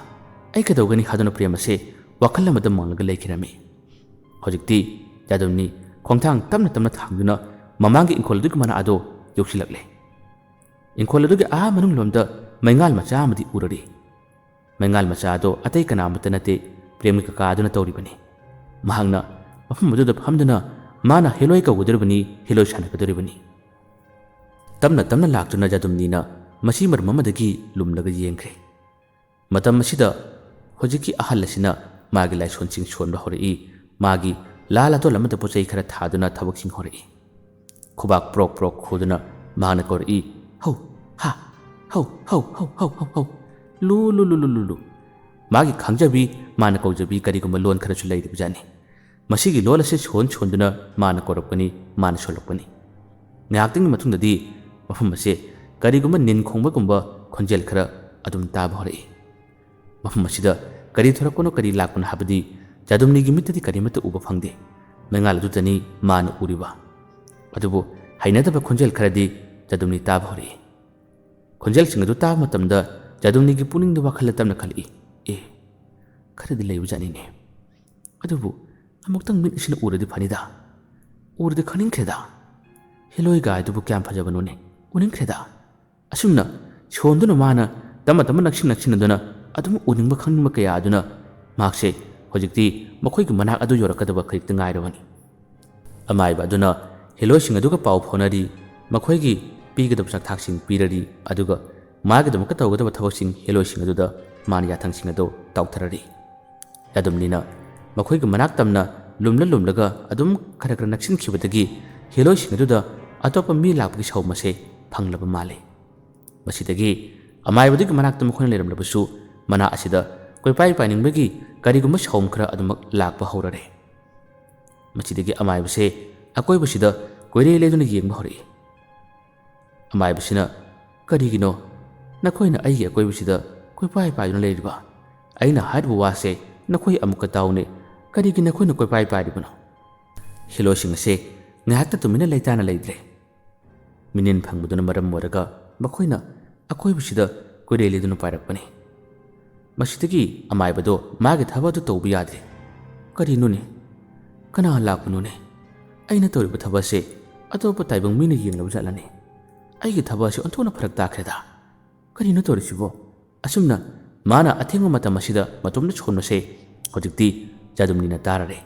ꯑꯩ ꯀꯩꯗꯧꯒꯅꯤ ꯍꯥꯏꯗꯨꯅ ꯄ꯭ꯔꯦꯝ ꯑꯁꯦ ꯋꯥꯈꯜ ꯑꯃꯗ ꯃꯥꯡꯂꯒ ꯂꯩꯈꯤꯔꯝꯃꯤ ꯍꯧꯖꯤꯛꯇꯤ ꯖꯥꯗꯨꯝꯅꯤ ꯈꯣꯡꯊꯥꯡ ꯇꯞꯅ ꯇꯞꯅ ꯊꯥꯡꯗꯨꯅ ꯃꯃꯥꯡꯒꯤ ꯏꯪꯈꯣꯜ ꯑꯗꯨꯒꯤ ꯃꯅꯥ ꯑꯗꯣ ꯌꯧꯁꯤꯜꯂꯛꯂꯦ ꯏꯪꯈꯣꯜ ꯑꯗꯨꯒꯤ ꯃꯅꯨꯡꯂꯣꯝꯗ ꯃꯩꯉꯥꯜ ꯃꯆꯥ ꯑꯃꯗꯤ ꯎꯔꯔꯤ ꯃꯩꯉꯥꯜ ꯃꯆꯥ ꯑꯗꯣ ꯑꯇꯩ ꯀꯅꯥꯃꯠꯇ ꯅꯠꯇꯦ ꯄ꯭ꯔꯦꯝꯒꯤ ꯀꯀꯥ ꯑꯗꯨꯅ ꯇꯧꯔꯤꯕꯅꯤ ꯃꯍꯥꯛꯅ ꯃꯐꯝ ꯑꯗꯨꯗ ꯐꯝꯗꯨꯅ ꯃꯥꯅ ꯍꯦꯂꯣꯏ ꯀꯧꯒꯗꯧꯔꯤꯕꯅꯤ ꯍꯦꯂꯣꯏ ꯁꯥꯟꯅꯒꯗꯧꯔꯤꯕꯅꯤ ꯇꯞꯅ ꯇꯞꯅ ꯂꯥꯛꯇꯨꯅ ꯖꯥꯗꯨꯝꯅꯤꯅ ꯃꯁꯤ ꯃꯔꯝ ꯑꯃꯗꯒꯤ ꯂꯨꯝꯂꯒ ꯌꯦꯡꯈ꯭ꯔꯦ ꯃꯇꯝ ꯑꯁꯤꯗ ꯍꯧꯖꯤꯛꯀꯤ ꯑꯍꯜ ꯑꯁꯤꯅ ꯃꯥꯒꯤ ꯂꯥꯏꯁꯣꯟꯁꯤꯡ ꯁꯣꯟꯕ ꯍꯧꯔꯛꯏ ꯃꯥꯒꯤ ꯂꯥꯇꯣꯜ ꯑꯃꯗ ꯄꯣꯠꯆꯩ ꯈꯔ ꯊꯥꯗꯨꯅ ꯊꯕꯛꯁꯤꯡ ꯍꯧꯔꯛꯏ ꯈꯨꯕꯥꯛ ꯄ꯭ꯔꯣꯛ ꯄ꯭ꯔꯣꯛ ꯈꯨꯗꯨꯅ ꯃꯍꯥꯛꯅ ꯀꯧꯔꯛꯏ ꯍꯧ ꯍꯥ ꯍꯧ ꯍꯧ ꯍꯧ ꯍꯧ ꯍꯧ ꯍꯧ ꯂꯨ ꯂꯨ ꯂꯨ ꯂꯨ ꯂꯨ ꯂꯨ ꯃꯥꯒꯤ ꯈꯪꯖꯕꯤ ꯃꯥꯅ ꯀꯧꯖꯕꯤ ꯀꯔꯤꯒꯨꯝꯕ ꯂꯣꯟ ꯈꯔꯁꯨ ꯂꯩꯔꯤꯕꯖꯥꯠꯅꯤ ꯃꯁꯤꯒꯤ ꯂꯣꯟ ꯑꯁꯤ ꯁꯣꯟꯗꯨꯅ ꯃꯥꯅ ꯀꯧꯔꯛꯄꯅꯤ ꯃꯥꯅ ꯁꯣꯜꯂꯛꯄꯅꯤ ꯉꯥꯏꯍꯥꯛꯇꯪꯒꯤ ꯃꯇꯨꯡꯗꯗꯤ ꯃꯐꯝ ꯑꯁꯤ ꯀꯔꯤꯒꯨꯝꯕ ꯅꯤꯟ ꯈꯣꯡꯕꯒꯨꯝꯕ ꯈꯣꯟꯖꯦꯜ ꯈꯔ ꯑꯗꯨꯝ ꯇꯥꯕ ꯍꯧꯔꯛꯏ ꯃꯐꯝ ꯑꯁꯤꯗ ꯀꯔꯤ ꯊꯣꯔꯛꯄꯅꯣ ꯀꯔꯤ ꯂꯥꯛꯄꯅꯣ ꯍꯥꯏꯕꯗꯤ ꯖꯥꯗꯨꯝꯅꯤꯒꯤ ꯃꯤꯠꯇꯗꯤ ꯀꯔꯤꯃꯠꯇ ꯎꯕ ꯐꯪꯗꯦ ꯃꯩꯉꯥꯜ ꯑꯗꯨꯗꯅꯤ ꯃꯥꯅ ꯎꯔꯤꯕ ꯑꯗꯨꯕꯨ ꯍꯩꯅꯗꯕ ꯈꯣꯟꯖꯦꯜ ꯈꯔꯗꯤ ꯖꯥꯗꯨꯝꯅꯤ ꯇꯥꯕ ꯍꯧꯔꯛꯏ ꯈꯣꯟꯖꯦꯜꯁꯤꯡ ꯑꯗꯨ ꯇꯥꯕ ꯃꯇꯝꯗ ꯖꯥꯗꯨꯝꯅꯤꯒꯤ ꯄꯨꯛꯅꯤꯡꯗ ꯋꯥꯈꯜ ꯇꯞꯅ ꯈꯜꯂꯛꯏ ꯈꯔꯗꯤ ꯂꯩꯕꯖꯥꯠꯅꯤꯅꯦ ꯑꯗꯨꯕꯨ ꯑꯃꯨꯛꯇꯪ ꯃꯤꯠ ꯑꯁꯤꯅ ꯎꯔꯗꯤ ꯐꯅꯤꯗ ꯎꯔꯗꯤ ꯈꯪꯅꯤꯡꯈ꯭ꯔꯦꯗ ꯍꯦꯂꯣꯏ ꯒꯥꯏꯗꯨꯕꯨ ꯀꯌꯥꯝ ꯐꯖꯕꯅꯣꯅꯦ ꯎꯅꯤꯡꯈ꯭ꯔꯦꯗ ꯑꯁꯨꯝꯅ ꯁꯣꯟꯗꯨꯅ ꯃꯥꯅ ꯇꯞꯅ ꯇꯞꯅ ꯅꯛꯁꯤꯟꯅꯗꯨꯅ ꯑꯗꯨꯝ ꯎꯅꯤꯡꯕ ꯈꯪꯅꯤꯡꯕ ꯀꯌꯥ ꯑꯗꯨꯅ ꯃꯍꯥꯛꯁꯦ ꯍꯧꯖꯤꯛꯇꯤ ꯃꯈꯣꯏꯒꯤ ꯃꯅꯥꯛ ꯑꯗꯨ ꯌꯧꯔꯛꯀꯗꯕ ꯈꯖꯤꯛꯇ ꯉꯥꯏꯔꯕꯅꯤ ꯑꯃꯥꯏꯕ ꯑꯗꯨꯅ ꯍꯦꯂꯣꯏꯁꯤꯡ ꯑꯗꯨꯒ ꯄꯥꯎ ꯐꯥꯎꯅꯔꯤ ꯃꯈꯣꯏꯒꯤ ꯄꯤꯒꯗꯕ ꯆꯥꯛꯊꯥꯛꯁꯤꯡ ꯄꯤꯔꯔꯤ ꯑꯗꯨꯒ ꯃꯥꯒꯤꯗꯃꯛꯇ ꯇꯧꯒꯗꯕ ꯊꯕꯛꯁꯤꯡ ꯍꯦꯂꯣꯏꯁꯤꯡ ꯑꯗꯨꯗ ꯃꯥꯅ ꯌꯥꯊꯪꯁꯤꯡ ꯑꯗꯨ ꯇꯧꯊꯔꯔꯤ ꯖꯥꯗꯨꯝꯅꯤꯅ ꯃꯈꯣꯏꯒꯤ ꯃꯅꯥꯛ ꯇꯝꯅ ꯂꯨꯝꯂꯒ ꯑꯗꯨꯝ ꯈꯔ ꯈꯔ ꯅꯛꯁꯤꯟꯈꯤꯕꯗꯒꯤ ꯍꯦꯂꯣꯏꯁꯤꯡ ꯑꯗꯨꯗ ꯑꯇꯣꯞꯄ ꯃꯤ ꯂꯥꯛꯄꯒꯤ ꯁꯥꯎꯝ ꯑꯁꯦ ꯐꯪꯂꯕ ꯃꯥꯜꯂꯤ ꯃꯁꯤꯗꯒꯤ ꯑꯃꯥꯏꯕꯗꯨꯒꯤ ꯃꯅꯥꯛꯇ ꯃꯈꯣꯏꯅ ꯂꯩꯔꯝꯂꯕꯁꯨ ꯃꯅꯥ ꯑꯁꯤꯗ ꯀꯣꯏꯄꯥꯏ ꯄꯥꯏꯅꯤꯡꯕꯒꯤ ꯀꯔꯤꯒꯨꯝꯕ ꯁꯥꯎꯝ ꯈꯔ ꯑꯗꯨꯃꯛ ꯂꯥꯛꯄ ꯍꯧꯔꯔꯦ ꯃꯁꯤꯗꯒꯤ ꯑꯃꯥꯏꯕꯁꯦ ꯑꯀꯣꯏꯕꯁꯤꯗ ꯀꯣꯏꯔꯦ ꯂꯩꯗꯨꯅ ꯌꯦꯡꯕ ꯍꯧꯔꯛꯏ ꯑꯃꯥꯏꯕꯁꯤꯅ ꯀꯔꯤꯒꯤꯅꯣ ꯅꯈꯣꯏꯅ ꯑꯩꯒꯤ ꯑꯀꯣꯏꯕꯁꯤꯗ ꯀꯣꯏꯄꯥꯏ ꯄꯥꯏꯗꯨꯅ ꯂꯩꯔꯤꯕ ꯑꯩꯅ ꯍꯥꯏꯔꯤꯕ ꯋꯥꯁꯦ ꯅꯈꯣꯏ ꯑꯃꯨꯛꯀ ꯇꯥꯎꯅꯦ ꯀꯔꯤꯒꯤ ꯅꯈꯣꯏꯅ ꯀꯣꯏꯄꯥꯏ ꯄꯥꯏꯔꯤꯕꯅꯣ ꯍꯦꯂꯣꯏꯁꯤꯡ ꯑꯁꯦ ꯉꯥꯏꯍꯥꯛꯇ ꯇꯨꯃꯤꯟꯅ ꯂꯩꯇꯥꯅ ꯂꯩꯇ꯭ꯔꯦ ꯃꯤꯅꯤꯟ ꯐꯪꯕꯗꯨꯅ ꯃꯔꯝ ꯑꯣꯏꯔꯒ ꯃꯈꯣꯏꯅ ꯑꯀꯣꯏꯕꯁꯤꯗ ꯀꯣꯏꯔꯦ ꯂꯩꯗꯨꯅ ꯄꯥꯏꯔꯛꯄꯅꯤ ꯃꯁꯤꯗꯒꯤ ꯑꯃꯥꯏꯕꯗꯣ ꯃꯥꯒꯤ ꯊꯕꯛ ꯑꯗꯨ ꯇꯧꯕ ꯌꯥꯗ꯭ꯔꯦ ꯀꯔꯤꯅꯣꯅꯦ ꯀꯅꯥ ꯂꯥꯛꯄꯅꯣꯅꯦ ꯑꯩꯅ ꯇꯧꯔꯤꯕ ꯊꯕꯛ ꯑꯁꯦ ꯑꯇꯣꯞꯄ ꯇꯥꯏꯕꯪ ꯃꯤꯅ ꯌꯦꯡꯂꯕ ꯖꯥꯠꯂꯅꯦ ꯑꯩꯒꯤ ꯊꯕꯛ ꯑꯁꯤ ꯑꯣꯟꯊꯣꯛꯅ ꯐꯔꯛ ꯇꯥꯈ꯭ꯔꯦꯗ ꯀꯔꯤꯅꯣ ꯇꯧꯔꯤꯁꯤꯕꯣ ꯑꯁꯨꯝꯅ ꯃꯥꯅ ꯑꯊꯦꯡꯕ ꯃꯇꯝ ꯑꯁꯤꯗ ꯃꯇꯣꯝꯗ ꯁꯣꯟꯕꯁꯦ ꯍꯧꯖꯤꯛꯇꯤ ꯖꯥꯗꯨꯝꯅꯤꯅ ꯇꯥꯔꯔꯦ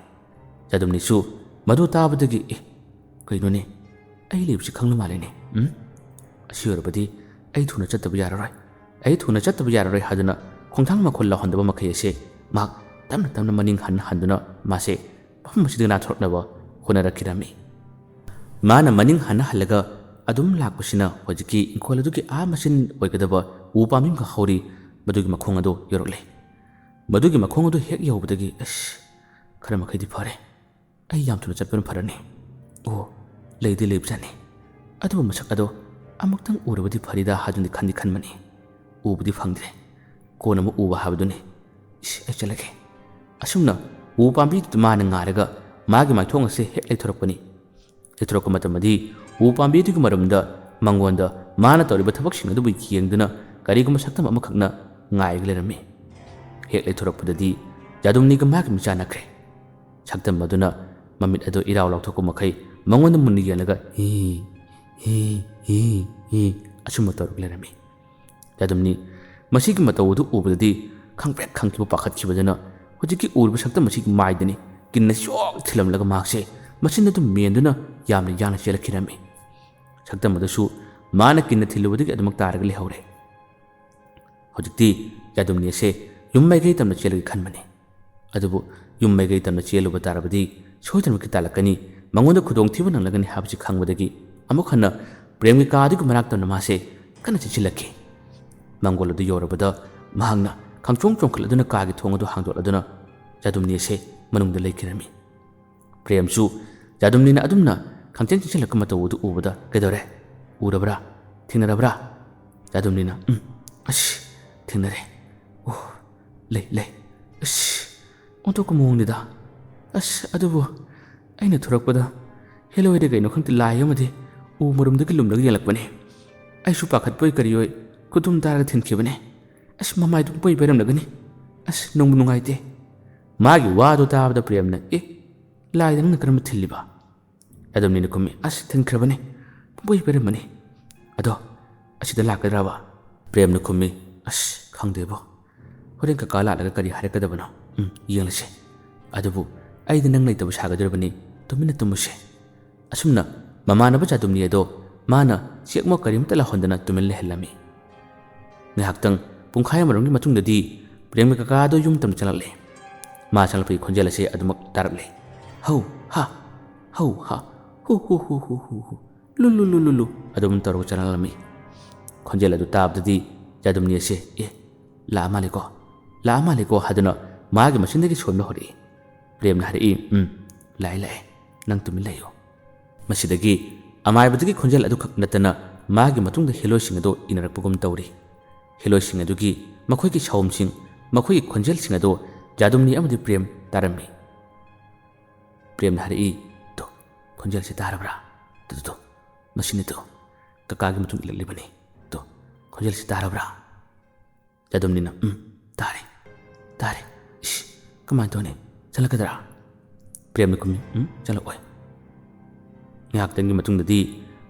ꯖꯥꯗꯨꯝꯅꯤꯁꯨ ꯃꯗꯨ ꯇꯥꯕꯗꯒꯤ ꯀꯩꯅꯣꯅꯦ ꯑꯩ ꯂꯩꯕꯁꯤ ꯈꯪꯂ ꯃꯥꯜꯂꯦꯅꯦ ꯑꯁꯤ ꯑꯣꯏꯔꯕꯗꯤ ꯑꯩ ꯊꯨꯅ ꯆꯠꯇꯕ ꯌꯥꯔꯔꯣꯏ ꯍꯥꯏꯗꯨꯅ ꯈꯣꯡꯊꯥꯡ ꯃꯈꯣꯜ ꯂꯥꯎꯍꯟꯗꯕ ꯃꯈꯩ ꯑꯁꯦ ꯃꯍꯥꯛ ꯇꯞꯅ ꯇꯞꯅ ꯃꯅꯤꯡ ꯍꯟꯗꯨꯅ ꯃꯥꯁꯦ ꯃꯐꯝ ꯑꯁꯤꯗ ꯅꯥꯟꯊꯣꯔꯛꯅꯕ ꯍꯣꯠꯅꯔꯛꯈꯤꯔꯝꯃꯤ ꯃꯥꯅ ꯃꯅꯤꯡ ꯍꯜꯂꯒ ꯑꯗꯨꯝ ꯂꯥꯛꯄꯁꯤꯅ ꯍꯧꯖꯤꯛꯀꯤ ꯏꯪꯈꯣꯜ ꯑꯗꯨꯒꯤ ꯃꯆꯤꯟ ꯑꯣꯏꯒꯗꯕ ꯎ ꯄꯥꯝꯕꯤ ꯑꯃꯈꯛ ꯍꯧꯔꯤ ꯃꯗꯨꯒꯤ ꯃꯈꯣꯡ ꯑꯗꯨ ꯌꯧꯔꯛꯂꯦ ꯃꯗꯨꯒꯤ ꯃꯈꯣꯡ ꯑꯗꯨ ꯍꯦꯛ ꯌꯧꯕꯗꯒꯤ ꯈꯔ ꯃꯈꯩꯗꯤ ꯐꯔꯦ ꯑꯩ ꯌꯥꯝ ꯊꯨꯅ ꯆꯠꯄꯅ ꯐꯔꯅꯤ ꯂꯩꯗꯤ ꯂꯩꯕꯖꯥꯠꯅꯤ ꯑꯗꯨꯕꯨ ꯃꯁꯛ ꯑꯗꯣ ꯑꯃꯨꯛꯇꯪ ꯎꯔꯕꯗꯤ ꯐꯔꯤꯗ ꯍꯥꯏꯗꯨꯅ ꯈꯟꯕꯅꯤ ꯎꯕꯗꯤ ꯐꯪꯗ꯭ꯔꯦ ꯀꯣꯟꯅ ꯑꯃꯨꯛ ꯎꯕ ꯍꯥꯏꯕꯗꯨꯅꯤ ꯑꯩ ꯆꯠꯂꯒꯦ ꯑꯁꯨꯝꯅ ꯎ ꯄꯥꯝꯕꯤꯗꯨꯗ ꯃꯥꯅ ꯉꯥꯏꯔꯒ ꯃꯥꯒꯤ ꯃꯥꯏꯊꯣꯡ ꯑꯁꯤ ꯍꯦꯛ ꯂꯩꯊꯣꯔꯛꯄꯅꯤ ꯂꯩꯊꯣꯔꯛꯄ ꯃꯇꯝꯗꯤ ꯎ ꯄꯥꯝꯕꯤꯗꯨꯒꯤ ꯃꯔꯝꯗ ꯃꯉꯣꯟꯗ ꯃꯥꯅ ꯇꯧꯔꯤꯕ ꯊꯕꯛꯁꯤꯡ ꯑꯗꯨꯕꯨ ꯌꯦꯡꯗꯨꯅ ꯀꯔꯤꯒꯨꯝꯕ ꯁꯛꯇꯝ ꯑꯃꯈꯛꯅ ꯉꯥꯏꯔꯒ ꯂꯩꯔꯝꯃꯤ ꯍꯦꯛ ꯂꯩꯊꯣꯔꯛꯄꯗꯗꯤ ꯖꯥꯗꯨꯝꯅꯤꯒ ꯃꯥꯒꯤ ꯃꯤꯠ ꯆꯥꯟꯅꯈ꯭ꯔꯦ ꯁꯛꯇꯝ ꯑꯗꯨꯅ ꯃꯃꯤꯠ ꯑꯗꯨ ꯏꯔꯥꯎ ꯂꯥꯎꯊꯣꯛꯄ ꯃꯈꯩ ꯃꯉꯣꯟꯗ ꯃꯨꯟꯅ ꯌꯦꯡꯂꯒ ꯑꯁꯨꯝꯕ ꯇꯧꯔꯒ ꯂꯩꯔꯝꯃꯤ ꯖꯥꯗꯨꯝꯅꯤ ꯃꯁꯤꯒꯤ ꯃꯇꯧ ꯑꯗꯨ ꯎꯕꯗꯗꯤ ꯈꯪꯄ꯭ꯔꯦꯛ ꯈꯪꯈꯤꯕ ꯄꯥꯈꯠꯈꯤꯕꯗꯨꯅ ꯍꯧꯖꯤꯛꯀꯤ ꯎꯔꯤꯕ ꯁꯛꯇꯝ ꯑꯁꯤꯒꯤ ꯃꯥꯏꯗꯅꯤ ꯀꯤꯟꯅ ꯆꯣꯛ ꯊꯤꯜꯂꯝꯂꯒ ꯃꯍꯥꯛꯁꯦ ꯃꯆꯤꯟ ꯑꯗꯨ ꯃꯦꯟꯗꯨꯅ ꯌꯥꯝꯅ ꯌꯥꯡꯅ ꯆꯦꯜꯂꯛꯈꯤꯔꯝꯃꯤ ꯁꯛꯇꯝ ꯑꯗꯨꯁꯨ ꯃꯥꯅ ꯀꯤꯟꯅ ꯊꯤꯜꯂꯨꯕꯗꯒꯤ ꯑꯗꯨꯃꯛ ꯇꯥꯔꯒ ꯂꯩꯍꯧꯔꯦ ꯍꯧꯖꯤꯛꯇꯤ ꯖꯥꯗꯨꯝꯅꯤ ꯑꯁꯦ ꯌꯨꯝ ꯃꯥꯏꯀꯩ ꯇꯝꯅ ꯆꯦꯜꯂꯒ ꯈꯟꯕꯅꯤ ꯑꯗꯨꯕꯨ ꯌꯨꯝ ꯃꯥꯏꯀꯩ ꯇꯝꯅ ꯆꯦꯜꯂꯨꯕ ꯇꯥꯔꯕꯗꯤ ꯁꯣꯏꯗꯅꯃꯛꯀꯤ ꯇꯥꯜꯂꯛꯀꯅꯤ ꯃꯉꯣꯟꯗ ꯈꯨꯗꯣꯡꯊꯤꯕ ꯅꯪꯂꯒꯅꯤ ꯍꯥꯏꯕꯁꯤ ꯈꯪꯕꯗꯒꯤ ꯑꯃꯨꯛ ꯍꯟꯅ ꯄ꯭ꯔꯦꯝꯒꯤ ꯀꯥ ꯑꯗꯨꯒꯤ ꯃꯅꯥꯛꯇ ꯃꯥꯁꯦ ꯀꯟꯅ ꯆꯦꯟꯁꯤꯜꯂꯛꯈꯤ ꯃꯥꯡꯒꯣꯜ ꯑꯗꯨ ꯌꯧꯔꯕꯗ ꯃꯍꯥꯛꯅ ꯈꯪꯆꯣꯡ ꯆꯣꯡꯈꯠꯂꯗꯨꯅ ꯀꯥꯒꯤ ꯊꯣꯡ ꯑꯗꯨ ꯍꯥꯡꯗꯣꯛꯂꯗꯨꯅ ꯖꯥꯗꯨꯝꯅꯤ ꯑꯁꯦ ꯃꯅꯨꯡꯗ ꯂꯩꯈꯤꯔꯝꯃꯤ ꯄ꯭ꯔꯦꯝꯁꯨ ꯖꯥꯗꯨꯝꯅꯤꯅ ꯑꯗꯨꯝꯅ ꯈꯪꯆꯦꯟ ꯆꯦꯟꯁꯤꯜꯂꯛꯄ ꯃꯇꯧ ꯑꯗꯨ ꯎꯕꯗ ꯀꯩꯗꯧꯔꯦ ꯎꯔꯕ꯭ꯔꯥ ꯊꯦꯡꯅꯔꯕ꯭ꯔꯥ ꯖꯥꯗꯨꯝꯅꯤꯅ ꯊꯦꯡꯅꯔꯦ ꯂꯩ ꯑꯣꯟꯊꯣꯛꯄ ꯃꯑꯣꯡꯅꯤꯗ ꯑꯗꯨꯕꯨ ꯑꯩꯅ ꯊꯣꯔꯛꯄꯗ ꯍꯦꯂꯣꯏꯗ ꯀꯩꯅꯣ ꯈꯪꯗꯦ ꯂꯥꯏ ꯑꯃꯗꯤ ꯎ ꯃꯔꯨꯝꯗꯒꯤ ꯂꯨꯝꯂꯒ ꯌꯦꯜꯂꯛꯄꯅꯤ ꯑꯩꯁꯨ ꯄꯥꯈꯠꯄꯣꯏ ꯀꯔꯤꯑꯣꯏ ꯈꯨꯇꯨꯝ ꯇꯥꯔꯒ ꯊꯤꯟꯈꯤꯕꯅꯤ ꯃꯃꯥꯏꯗꯨ ꯄꯣꯏ ꯄꯩꯔꯝꯂꯒꯅꯤ ꯅꯨꯡꯕꯨ ꯅꯨꯡꯉꯥꯏꯇꯦ ꯃꯥꯒꯤ ꯋꯥꯗꯨ ꯇꯥꯕꯗ ꯄ꯭ꯔꯦꯝꯅ ꯂꯥꯏꯗ ꯅꯪꯅ ꯀꯔꯝꯕ ꯊꯤꯜꯂꯤꯕ ꯖꯥꯗꯨꯝꯅꯤꯅ ꯈꯨꯝꯃꯤ ꯊꯤꯟꯈ꯭ꯔꯕꯅꯤ ꯄꯣꯏ ꯄꯩꯔꯝꯕꯅꯤ ꯑꯗꯣ ꯑꯁꯤꯗ ꯂꯥꯛꯀꯗ꯭ꯔꯕ ꯄ꯭ꯔꯦꯝꯅ ꯈꯨꯝꯃꯤ ꯈꯪꯗꯦꯕꯣ ꯍꯣꯔꯦꯟ ꯀꯀꯥ ꯂꯥꯛꯂꯒ ꯀꯔꯤ ꯍꯥꯏꯔꯛꯀꯗꯕꯅꯣ ꯌꯦꯡꯂꯁꯦ ꯑꯗꯨꯕꯨ ꯑꯩꯗꯤ ꯅꯪ ꯂꯩꯇꯕ ꯁꯥꯒꯗꯧꯔꯕꯅꯤ ꯇꯨꯃꯤꯟꯅ ꯇꯨꯝꯃꯨꯁꯦ ꯑꯁꯨꯝꯅ ꯃꯃꯥꯟꯅꯕ ꯖꯥꯗꯨꯝꯅꯤ ꯑꯗꯣ ꯃꯥꯅ ꯆꯦꯛꯃꯣꯛ ꯀꯔꯤꯝꯇ ꯂꯥꯎꯍꯟꯗꯅ ꯇꯨꯃꯤꯟ ꯂꯩꯍꯜꯂꯝꯃꯤ ꯉꯥꯏꯍꯥꯛꯇꯪ ꯄꯨꯡꯈꯥꯏ ꯑꯃꯔꯣꯝꯒꯤ ꯃꯇꯨꯡꯗꯗꯤ ꯄ꯭ꯔꯦꯝꯒꯤ ꯀꯀꯥ ꯑꯗꯣ ꯌꯨꯝ ꯇꯝꯅ ꯆꯪꯂꯛꯂꯦ ꯃꯥ ꯆꯪꯂꯛꯄꯒꯤ ꯈꯣꯟꯖꯦꯜ ꯑꯁꯤ ꯑꯗꯨꯃꯛ ꯇꯥꯔꯛꯂꯦ ꯍꯧ ꯍꯥ ꯍꯧ ꯍꯥ ꯍꯨ ꯂꯨ ꯑꯗꯨꯝ ꯇꯧꯔꯒ ꯆꯪꯂꯛꯂꯝꯃꯤ ꯈꯣꯟꯖꯦꯜ ꯑꯗꯨ ꯇꯥꯕꯗꯗꯤ ꯖꯥꯗꯨꯝꯅꯤ ꯑꯁꯦ ꯂꯥꯛꯑ ꯃꯥꯜꯂꯦꯀꯣ ꯍꯥꯏꯗꯨꯅ ꯃꯥꯒꯤ ꯃꯆꯤꯟꯗꯒꯤ ꯁꯣꯟꯕ ꯍꯧꯔꯛꯏ ꯄ꯭ꯔꯦꯝꯅ ꯍꯥꯏꯔꯛꯏ ꯂꯥꯛꯑꯦ ꯅꯪ ꯇꯨꯃꯤꯟ ꯂꯩꯌꯨ ꯃꯁꯤꯗꯒꯤ ꯑꯃꯥꯏꯕꯗꯒꯤ ꯈꯣꯟꯖꯦꯜ ꯑꯗꯨꯈꯛ ꯅꯠꯇꯅ ꯃꯥꯒꯤ ꯃꯇꯨꯡꯗ ꯍꯦꯂꯣꯏꯁꯤꯡ ꯑꯗꯨ ꯏꯟꯅꯔꯛꯄꯒꯨꯝ ꯇꯧꯔꯤ ꯍꯦꯂꯣꯏꯁꯤꯡ ꯑꯗꯨꯒꯤ ꯃꯈꯣꯏꯒꯤ ꯁꯥꯎꯝꯁꯤꯡ ꯃꯈꯣꯏꯒꯤ ꯈꯣꯟꯖꯦꯜꯁꯤꯡ ꯑꯗꯨ ꯖꯥꯗꯨꯝꯅꯤ ꯑꯃꯗꯤ ꯄ꯭ꯔꯦꯝ ꯇꯥꯔꯝꯃꯤ ꯄ꯭ꯔꯦꯝꯅ ꯍꯥꯏꯔꯛꯏ ꯈꯣꯟꯖꯦꯜꯁꯤ ꯇꯥꯔꯕ꯭ꯔꯥ ꯃꯁꯤꯅꯤ ꯀꯀꯥꯒꯤ ꯃꯇꯨꯡ ꯏꯜꯂꯛꯂꯤꯕꯅꯤ ꯈꯣꯟꯖꯦꯜꯁꯤ ꯇꯥꯔꯕ꯭ꯔꯥ ꯖꯥꯗꯨꯝꯅꯤꯅ ꯇꯥꯔꯦ ꯀꯃꯥꯏꯅ ꯇꯧꯅꯤ ꯆꯠꯂꯛꯀꯗ꯭ꯔꯥ ꯄ꯭ꯔꯦꯝꯅ ꯈꯨꯝꯃꯤ ꯆꯠꯂꯛꯑꯣꯏ ꯉꯥꯏꯍꯥꯛꯇꯪꯒꯤ ꯃꯇꯨꯡꯗꯗꯤ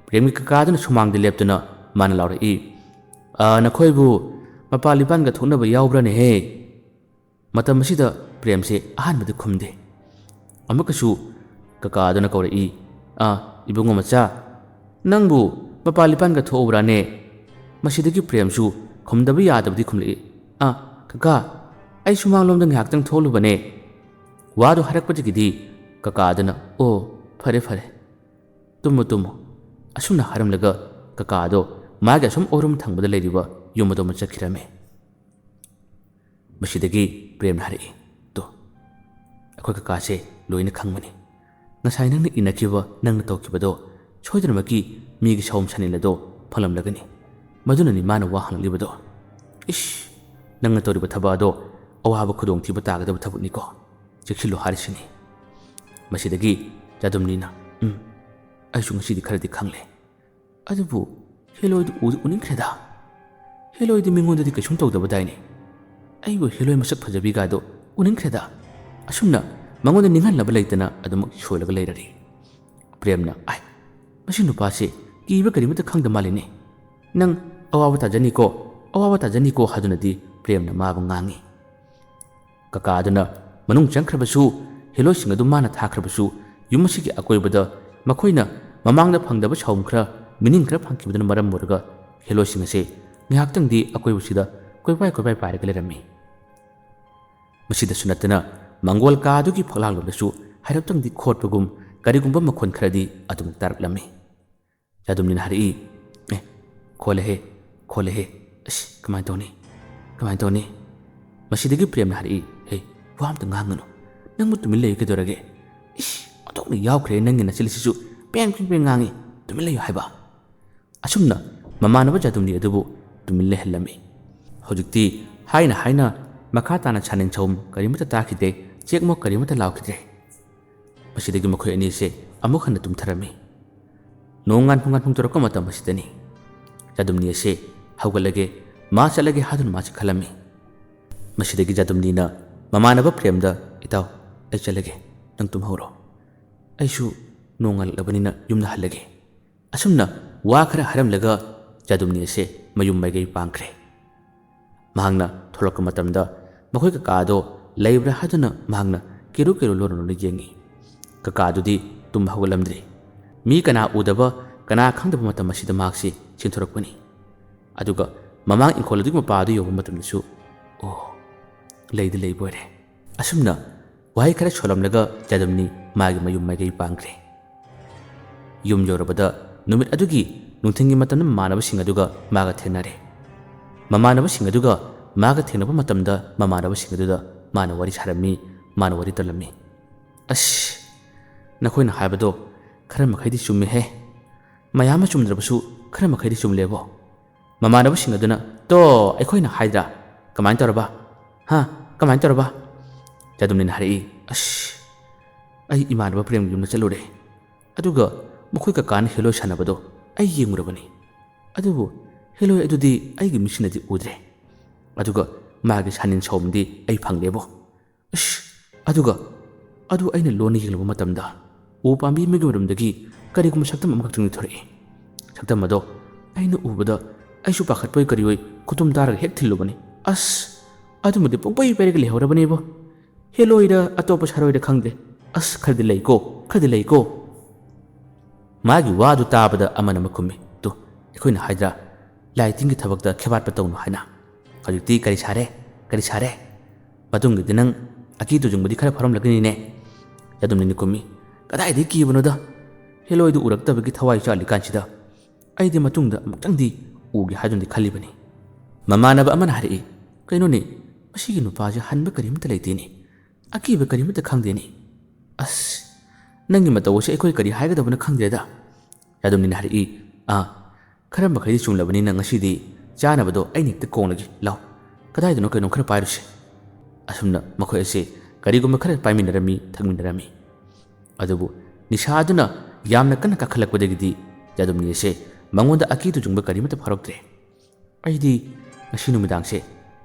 ꯄ꯭ꯔꯦꯝꯒꯤ ꯀꯀꯥꯗꯨꯅ ꯁꯨꯃꯥꯡꯗ ꯂꯦꯞꯇꯨꯅ ꯃꯥꯅ ꯂꯥꯎꯔꯛꯏ ꯅꯈꯣꯏꯕꯨ ꯃꯄꯥꯟ ꯂꯤꯄꯥꯟꯒ ꯊꯣꯛꯅꯕ ꯌꯥꯎꯕ꯭ꯔꯅꯦꯍꯦ ꯃꯇꯝ ꯑꯁꯤꯗ ꯄ꯭ꯔꯦꯝꯁꯦ ꯑꯍꯥꯟꯕꯗ ꯈꯨꯝꯗꯦ ꯑꯃꯨꯛꯀꯁꯨ ꯀꯀꯥꯗꯨꯅ ꯀꯧꯔꯛꯏ ꯏꯕꯨꯡꯉꯣ ꯃꯆꯥ ꯅꯪꯕꯨ ꯃꯄꯥꯟ ꯂꯤꯄꯥꯟꯒ ꯊꯣꯛꯎꯕ꯭ꯔꯥꯅꯦ ꯃꯁꯤꯗꯒꯤ ꯄ꯭ꯔꯦꯝꯁꯨ ꯈꯨꯝꯗꯕ ꯌꯥꯗꯕꯗꯤ ꯈꯨꯝꯂꯛꯏ ꯀꯀꯥ ꯑꯩ ꯁꯨꯃꯥꯡꯂꯣꯝꯗ ꯉꯥꯏꯍꯥꯛꯇꯪ ꯊꯣꯛꯂꯨꯕꯅꯦ ꯋꯥꯗꯨ ꯍꯥꯏꯔꯛꯄꯗꯒꯤꯗꯤ ꯀꯀꯥꯗꯨꯅ ꯐꯔꯦ ꯇꯨꯝꯃꯨ ꯑꯁꯨꯝꯅ ꯍꯥꯏꯔꯝꯂꯒ ꯀꯀꯥꯗꯣ ꯃꯥꯒꯤ ꯑꯁꯨꯝ ꯑꯣꯏꯔꯨꯝ ꯊꯪꯕꯗ ꯂꯩꯔꯤꯕ ꯌꯨꯝ ꯑꯗꯣꯝꯗ ꯆꯠꯈꯤꯔꯝꯃꯤ ꯃꯁꯤꯗꯒꯤ ꯄ꯭ꯔꯦꯝꯅ ꯍꯥꯏꯔꯛꯏ ꯑꯩꯈꯣꯏ ꯀꯀꯥꯁꯦ ꯂꯣꯏꯅ ꯈꯪꯕꯅꯤ ꯉꯁꯥꯏ ꯅꯪꯅ ꯏꯟꯅꯈꯤꯕ ꯅꯪꯅ ꯇꯧꯈꯤꯕꯗꯣ ꯁꯣꯏꯗꯅꯃꯛꯀꯤ ꯃꯤꯒꯤ ꯁꯥꯎꯝ ꯁꯥꯅꯤꯜ ꯑꯗꯣ ꯐꯪꯂꯝꯂꯒꯅꯤ ꯃꯗꯨꯅꯅꯤ ꯃꯥꯅ ꯋꯥ ꯍꯪꯂꯛꯂꯤꯕꯗꯣ ꯅꯪꯅ ꯇꯧꯔꯤꯕ ꯊꯕꯛ ꯑꯗꯣ ꯑꯋꯥꯕ ꯈꯨꯗꯣꯡꯊꯤꯕ ꯇꯥꯒꯗꯕ ꯊꯕꯛꯅꯤꯀꯣ ꯆꯦꯛꯁꯤꯜꯂꯨ ꯍꯥꯏꯔꯤꯁꯤꯅꯤ ꯃꯁꯤꯗꯒꯤ ꯖꯥꯗꯨꯝꯅꯤꯅ ꯑꯩꯁꯨ ꯉꯁꯤꯗꯤ ꯈꯔꯗꯤ ꯈꯪꯂꯦ ꯑꯗꯨꯕꯨ ꯍꯦꯂꯣꯏꯗꯨ ꯎꯅꯤꯡꯈ꯭ꯔꯦꯗ ꯍꯦꯂꯣꯏꯗꯤ ꯃꯤꯉꯣꯟꯗꯗꯤ ꯀꯩꯁꯨꯝ ꯇꯧꯗꯕꯗꯥꯏꯅꯤ ꯑꯩꯕꯨ ꯍꯦꯂꯣꯏ ꯃꯁꯛ ꯐꯖꯕꯤꯒꯥꯗꯣ ꯎꯅꯤꯡꯈ꯭ꯔꯦꯗ ꯑꯁꯨꯝꯅ ꯃꯉꯣꯟꯗ ꯅꯤꯡꯍꯟꯅꯕ ꯂꯩꯇꯅ ꯑꯗꯨꯃꯛ ꯁꯣꯏꯂꯒ ꯂꯩꯔꯔꯤ ꯄ꯭ꯔꯦꯝꯅ ꯃꯁꯤ ꯅꯨꯄꯥꯁꯤ ꯀꯤꯕ ꯀꯔꯤꯃꯇ ꯈꯪꯗ ꯃꯥꯜꯂꯤꯅꯦ ꯅꯪ ꯑꯋꯥꯕ ꯇꯥꯖꯅꯤꯀꯣ ꯍꯥꯏꯗꯨꯅꯗꯤ ꯄ꯭ꯔꯦꯝꯅ ꯃꯥꯕꯨ ꯉꯥꯡꯉꯤ ꯀꯀꯥꯗꯨꯅ ꯃꯅꯨꯡ ꯆꯪꯈ꯭ꯔꯕꯁꯨ ꯍꯦꯂꯣꯏꯁꯤꯡ ꯑꯗꯨ ꯃꯥꯅ ꯊꯥꯈ꯭ꯔꯕꯁꯨ ꯌꯨꯝ ꯑꯁꯤꯒꯤ ꯑꯀꯣꯏꯕꯗ ꯃꯈꯣꯏꯅ ꯃꯃꯥꯡꯗ ꯐꯪꯗꯕ ꯁꯥꯎꯝ ꯈꯔ ꯃꯤꯅꯤꯡ ꯈꯔ ꯐꯪꯈꯤꯕꯗꯨꯅ ꯃꯔꯝ ꯑꯣꯏꯔꯒ ꯍꯦꯂꯣꯏꯁꯤꯡ ꯑꯁꯤ ꯉꯥꯏꯍꯥꯛꯇꯪꯗꯤ ꯑꯀꯣꯏꯕꯁꯤꯗ ꯀꯣꯏꯄꯥꯏ ꯄꯥꯏꯔꯒ ꯂꯩꯔꯝꯃꯤ꯫ ꯃꯁꯤꯗꯁꯨ ꯅꯠꯇꯅ ꯃꯪꯒꯣꯜ ꯀꯥ ꯑꯗꯨꯒꯤ ꯐꯛꯂꯥꯡꯂꯣꯝꯗꯁꯨ ꯍꯥꯏꯔꯞꯇꯪꯗꯤ ꯈꯣꯠꯄꯒꯨꯝ ꯀꯔꯤꯒꯨꯝꯕ ꯃꯈꯣꯟ ꯈꯔꯗꯤ ꯑꯗꯨꯃꯛ ꯇꯥꯔꯛꯂꯝꯃꯤ꯫ ꯌꯥꯗꯨꯝꯅꯤꯅ ꯍꯥꯏꯔꯛꯏ, ꯈꯣꯜꯂꯦꯍꯦ, ꯑꯁ ꯀꯃꯥꯏꯅ ꯇꯧꯅꯤ? ꯃꯁꯤꯗꯒꯤ ꯄ꯭ꯔꯦꯝꯅ ꯍꯥꯏꯔꯛꯏ, ꯍꯦ ꯋꯥ ꯑꯝꯇ ꯉꯥꯡꯒꯅꯨ, ꯅꯪꯕꯨ ꯇꯨꯃꯤꯟ ꯂꯩꯌꯨ ꯀꯩꯗꯧꯔꯒꯦ? ꯑꯣꯟꯊꯣꯛꯅ ꯌꯥꯎꯈ꯭ꯔꯦ ꯅꯪꯒꯤ ꯅꯆꯤꯜꯁꯤꯁꯨ ꯄꯦꯡ ꯉꯥꯡꯉꯤ, ꯇꯨꯃꯤꯟ ꯂꯩꯌꯨ ꯍꯥꯏꯕ꯫ ꯑꯁꯨꯝꯅ ꯃꯃꯥꯟꯅꯕ ꯖꯥꯗꯨꯝꯅꯤ ꯑꯗꯨꯕꯨ ꯇꯨꯃꯤꯟ ꯂꯩꯍꯜꯂꯝꯃꯤ꯫ ꯍꯧꯖꯤꯛꯇꯤ ꯍꯥꯏꯅ ꯃꯈꯥ ꯇꯥꯅ ꯁꯥꯅꯤꯡ ꯁꯧꯝ ꯀꯔꯤꯃꯠꯇ ꯇꯥꯈꯤꯗꯦ, ꯆꯦꯛꯃꯣꯛ ꯀꯔꯤꯃꯠꯇ ꯂꯥꯎꯈꯤꯗ꯭ꯔꯦ꯫ ꯃꯁꯤꯗꯒꯤ ꯃꯈꯣꯏ ꯑꯅꯤꯁꯦ ꯑꯃꯨꯛ ꯍꯟꯅ ꯇꯨꯝꯊꯔꯝꯃꯤ꯫ ꯅꯣꯡ ꯉꯥꯟꯐꯨꯡ ꯇꯧꯔꯛꯄ ꯃꯇꯝ ꯑꯁꯤꯗꯅꯤ ꯖꯥꯗꯨꯝꯅꯤ ꯑꯁꯤ ꯍꯧꯒꯠꯂꯒꯦ, ꯃꯥ ꯆꯠꯂꯒꯦ ꯍꯥꯏꯗꯨꯅ ꯃꯥꯁꯤ ꯈꯜꯂꯝꯃꯤ꯫ ꯃꯁꯤꯗꯒꯤ ꯖꯥꯗꯨꯝꯅꯤꯅ ꯃꯃꯥꯟꯅꯕ ꯄ꯭ꯔꯦꯝꯗ, ꯏꯇꯥꯎ ꯑꯩ ꯆꯠꯂꯒꯦ, ꯅꯪ ꯇꯨꯝꯍꯧꯔꯣ, ꯑꯩꯁꯨ ꯅꯣꯡ ꯉꯥꯜꯂꯛꯂꯕꯅꯤꯅ ꯌꯨꯝꯗ ꯍꯜꯂꯒꯦ꯫ ꯑꯁꯨꯝꯅ ꯋꯥ ꯈꯔ ꯍꯥꯏꯔꯝꯂꯒ ꯖꯥꯗꯨꯝꯅꯤ ꯑꯁꯤ ꯃꯌꯨꯝ ꯃꯥꯏꯀꯩ ꯄꯥꯡꯈ꯭ꯔꯦ꯫ ꯃꯍꯥꯛꯅ ꯊꯣꯛꯂꯛꯄ ꯃꯇꯝꯗ ꯃꯈꯣꯏ ꯀꯀꯥꯗꯣ ꯂꯩꯕ꯭ꯔꯥ ꯍꯥꯏꯗꯨꯅ ꯃꯍꯥꯛꯅ ꯀꯦꯔꯨ ꯂꯣꯟꯅ ꯌꯦꯡꯉꯤ꯫ ꯀꯀꯥ ꯑꯗꯨꯗꯤ ꯇꯨꯝꯕ ꯍꯧꯒꯠꯂꯝꯗ꯭ꯔꯤ꯫ ꯃꯤ ꯀꯅꯥ ꯎꯗꯕ, ꯀꯅꯥ ꯈꯪꯗꯕ ꯃꯇꯝ ꯑꯁꯤꯗ ꯃꯍꯥꯛꯁꯤ ꯆꯦꯟꯊꯣꯔꯛꯄꯅꯤ꯫ ꯑꯗꯨꯒ ꯃꯃꯥꯡ ꯏꯪꯈꯣꯜ ꯑꯗꯨꯒꯤ ꯃꯄꯥ ꯑꯗꯨ ꯌꯧꯕ ꯃꯇꯝꯗꯁꯨ ꯂꯩꯗꯤ ꯂꯩꯕ ꯑꯣꯏꯔꯦ꯫ ꯑꯁꯨꯝꯅ ꯋꯥꯍꯩ ꯈꯔ ꯁꯣꯜꯂꯝꯂꯒ ꯖꯥꯗꯨꯝꯅꯤ ꯃꯥꯒꯤ ꯃꯌꯨꯝ ꯃꯥꯏꯀꯩ ꯄꯥꯡꯈ꯭ꯔꯦ꯫ ꯌꯨꯝ ꯌꯧꯔꯕꯗ ꯅꯨꯃꯤꯠ ꯑꯗꯨꯒꯤ ꯅꯨꯡꯊꯤꯜꯒꯤ ꯃꯇꯝꯗ ꯃꯃꯥꯟꯅꯕꯁꯤꯡ ꯑꯗꯨꯒ ꯃꯥꯒ ꯊꯦꯡꯅꯔꯦ꯫ ꯃꯃꯥꯟꯅꯕꯁꯤꯡ ꯑꯗꯨꯒ ꯃꯥꯒ ꯊꯦꯡꯅꯕ ꯃꯇꯝꯗ ꯃꯃꯥꯟꯅꯕꯁꯤꯡ ꯑꯗꯨꯗ ꯃꯥꯅ ꯋꯥꯔꯤ ꯁꯥꯔꯝꯃꯤ, ꯃꯥꯅ ꯋꯥꯔꯤ ꯇꯜꯂꯝꯃꯤ꯫ ꯑꯁ ꯅꯈꯣꯏꯅ ꯍꯥꯏꯕꯗꯣ ꯈꯔ ꯃꯈꯩꯗꯤ ꯆꯨꯝꯃꯦꯍꯦ, ꯃꯌꯥꯝ ꯑꯃ ꯆꯨꯝꯗ꯭ꯔꯕꯁꯨ ꯈꯔ ꯃꯈꯩꯗꯤ ꯆꯨꯝꯂꯦꯕꯣ꯫ ꯃꯃꯥꯟꯅꯕꯁꯤꯡ ꯑꯗꯨꯅ, ꯇꯣ ꯑꯩꯈꯣꯏꯅ ꯍꯥꯏꯗ꯭ꯔꯥ, ꯀꯃꯥꯏꯅ ꯇꯧꯔꯕ? ꯖꯥꯗꯨꯝꯅꯤꯅ ꯍꯥꯏꯔꯛꯏ, ꯑꯁ ꯑꯩ ꯏꯃꯥꯟꯅꯕ ꯄ꯭ꯔꯦꯝꯒꯤ ꯌꯨꯝꯗ ꯆꯠꯂꯨꯔꯦ, ꯑꯗꯨꯒ ꯃꯈꯣꯏ ꯀꯀꯥꯅ ꯍꯦꯂꯣꯏ ꯁꯥꯟꯅꯕꯗꯣ ꯑꯩ ꯌꯦꯡꯉꯨꯔꯕꯅꯤ, ꯑꯗꯨꯕꯨ ꯍꯦꯂꯣꯏ ꯑꯗꯨꯗꯤ ꯑꯩꯒꯤ ꯃꯤꯠꯁꯤꯅꯗꯤ ꯎꯗ꯭ꯔꯦ, ꯑꯗꯨꯒ ꯃꯥꯒꯤ ꯁꯥꯅꯤꯡ ꯁꯥꯎꯝꯗꯤ ꯑꯩ ꯐꯪꯗꯦꯕꯣ꯫ ꯑꯗꯨ ꯑꯩꯅ ꯂꯣꯟꯅ ꯌꯦꯡꯂꯨꯕ ꯃꯇꯝꯗ ꯎ ꯄꯥꯝꯕꯤ ꯑꯃꯒꯤ ꯃꯔꯨꯝꯗꯒꯤ ꯀꯔꯤꯒꯨꯝꯕ ꯁꯛꯇꯝ ꯑꯃꯈꯛꯇꯪ ꯊꯣꯔꯛꯏ꯫ ꯁꯛꯇꯝ ꯑꯗꯣ ꯑꯩꯅ ꯎꯕꯗ ꯑꯩꯁꯨ ꯄꯥꯈꯠꯄꯣꯏ ꯀꯔꯤꯑꯣꯏ ꯈꯨꯇꯨꯝ ꯇꯥꯔꯒ ꯍꯦꯛ ꯊꯤꯜꯂꯨꯕꯅꯤ꯫ ꯑꯁ ꯑꯗꯨꯃꯗꯤ ꯄꯨꯡꯄꯩ ꯄꯩꯔꯒ ꯂꯩꯍꯧꯔꯕꯅꯦꯕꯣ, ꯍꯦꯂꯣꯏꯔ ꯑꯇꯣꯞꯄ ꯁꯥꯔꯣꯏꯔ ꯈꯪꯗꯦ, ꯑꯁ ꯈꯔꯗꯤ ꯂꯩꯀꯣ꯫ ꯃꯥꯒꯤ ꯋꯥꯗꯨ ꯇꯥꯕꯗ ꯑꯃꯅ ꯑꯃ ꯈꯨꯝꯃꯤ, ꯇꯨ ꯑꯩꯈꯣꯏꯅ ꯍꯥꯏꯗ꯭ꯔꯥ, ꯂꯥꯏ ꯇꯤꯟꯒꯤ ꯊꯕꯛꯇ ꯈꯦꯕꯥꯠꯄ ꯇꯧꯅꯨ ꯍꯥꯏꯅ꯫ ꯍꯧꯖꯤꯛꯇꯤ ꯀꯔꯤ ꯁꯥꯔꯦ? ꯃꯇꯨꯡꯗꯗꯤ ꯅꯪ ꯑꯀꯤ ꯇꯨꯖꯨꯡꯕꯗꯤ ꯈꯔ ꯐꯥꯎꯔꯝꯂꯒꯅꯤꯅꯦ꯫ ꯖꯥꯗꯨꯝꯅꯤꯅ ꯀꯨꯝꯃꯤ, ꯀꯗꯥꯏꯗꯒꯤ ꯀꯤꯕꯅꯣꯗ, ꯍꯦꯂꯣꯏꯗꯨ ꯎꯔꯛꯇꯕꯒꯤ ꯊꯋꯥꯏ ꯆꯥꯛꯂꯤꯀꯥꯟꯁꯤꯗ ꯑꯩꯗꯤ ꯃꯇꯨꯡꯗ ꯑꯃꯨꯛꯇꯪꯗꯤ ꯎꯒꯦ ꯍꯥꯏꯗꯨꯅꯗꯤ ꯈꯜꯂꯤꯕꯅꯤ꯫ ꯃꯃꯥꯟꯅꯕ ꯑꯃꯅ ꯍꯥꯏꯔꯛꯏ, ꯀꯩꯅꯣꯅꯦ ꯃꯁꯤꯒꯤ ꯅꯨꯄꯥꯁꯦ ꯍꯟꯕ ꯀꯔꯤꯃꯠꯇ ꯂꯩꯇꯦꯅꯦ, ꯑꯀꯤꯕ ꯀꯔꯤꯃꯠꯇ ꯈꯪꯗꯦꯅꯦ, ꯑꯁ ꯅꯪꯒꯤ ꯃꯇꯧ ꯑꯁꯤ ꯑꯩꯈꯣꯏ ꯀꯔꯤ ꯍꯥꯏꯒꯗꯕꯅꯣ ꯈꯪꯗ꯭ꯔꯦꯗ꯫ ꯖꯥꯗꯨꯝꯅꯤꯅ ꯍꯥꯏꯔꯛꯏ, ꯈꯔ ꯃꯈꯩꯗꯤ ꯆꯨꯝꯂꯕꯅꯤꯅ ꯉꯁꯤꯗꯤ ꯆꯥꯅꯕꯗꯣ ꯑꯩꯅ ꯍꯦꯛꯇ ꯀꯣꯡꯂꯒꯦ, ꯂꯥꯎ ꯀꯗꯥꯏꯗꯅꯣ ꯀꯩꯅꯣ ꯈꯔ ꯄꯥꯏꯔꯨꯁꯦ꯫ ꯑꯁꯨꯝꯅ ꯃꯈꯣꯏ ꯑꯁꯤ ꯀꯔꯤꯒꯨꯝꯕ ꯈꯔ ꯄꯥꯏꯃꯤꯟꯅꯔꯝꯃꯤ, ꯊꯛꯃꯤꯟꯅꯔꯝꯃꯤ꯫ ꯑꯗꯨꯕꯨ ꯅꯤꯁꯥ ꯑꯗꯨꯅ ꯌꯥꯝꯅ ꯀꯟꯅ ꯀꯥꯈꯠꯂꯛꯄꯗꯒꯤꯗꯤ ꯖꯥꯗꯨꯝꯅꯤ ꯑꯁꯤ ꯃꯉꯣꯟꯗ ꯑꯀꯤ ꯇꯨꯖꯨꯡꯕ ꯀꯔꯤꯃꯠꯇ ꯐꯥꯎꯔꯛꯇ꯭ꯔꯦ꯫ ꯑꯩꯗꯤ ꯉꯁꯤ ꯅꯨꯃꯤꯗꯥꯡꯁꯦ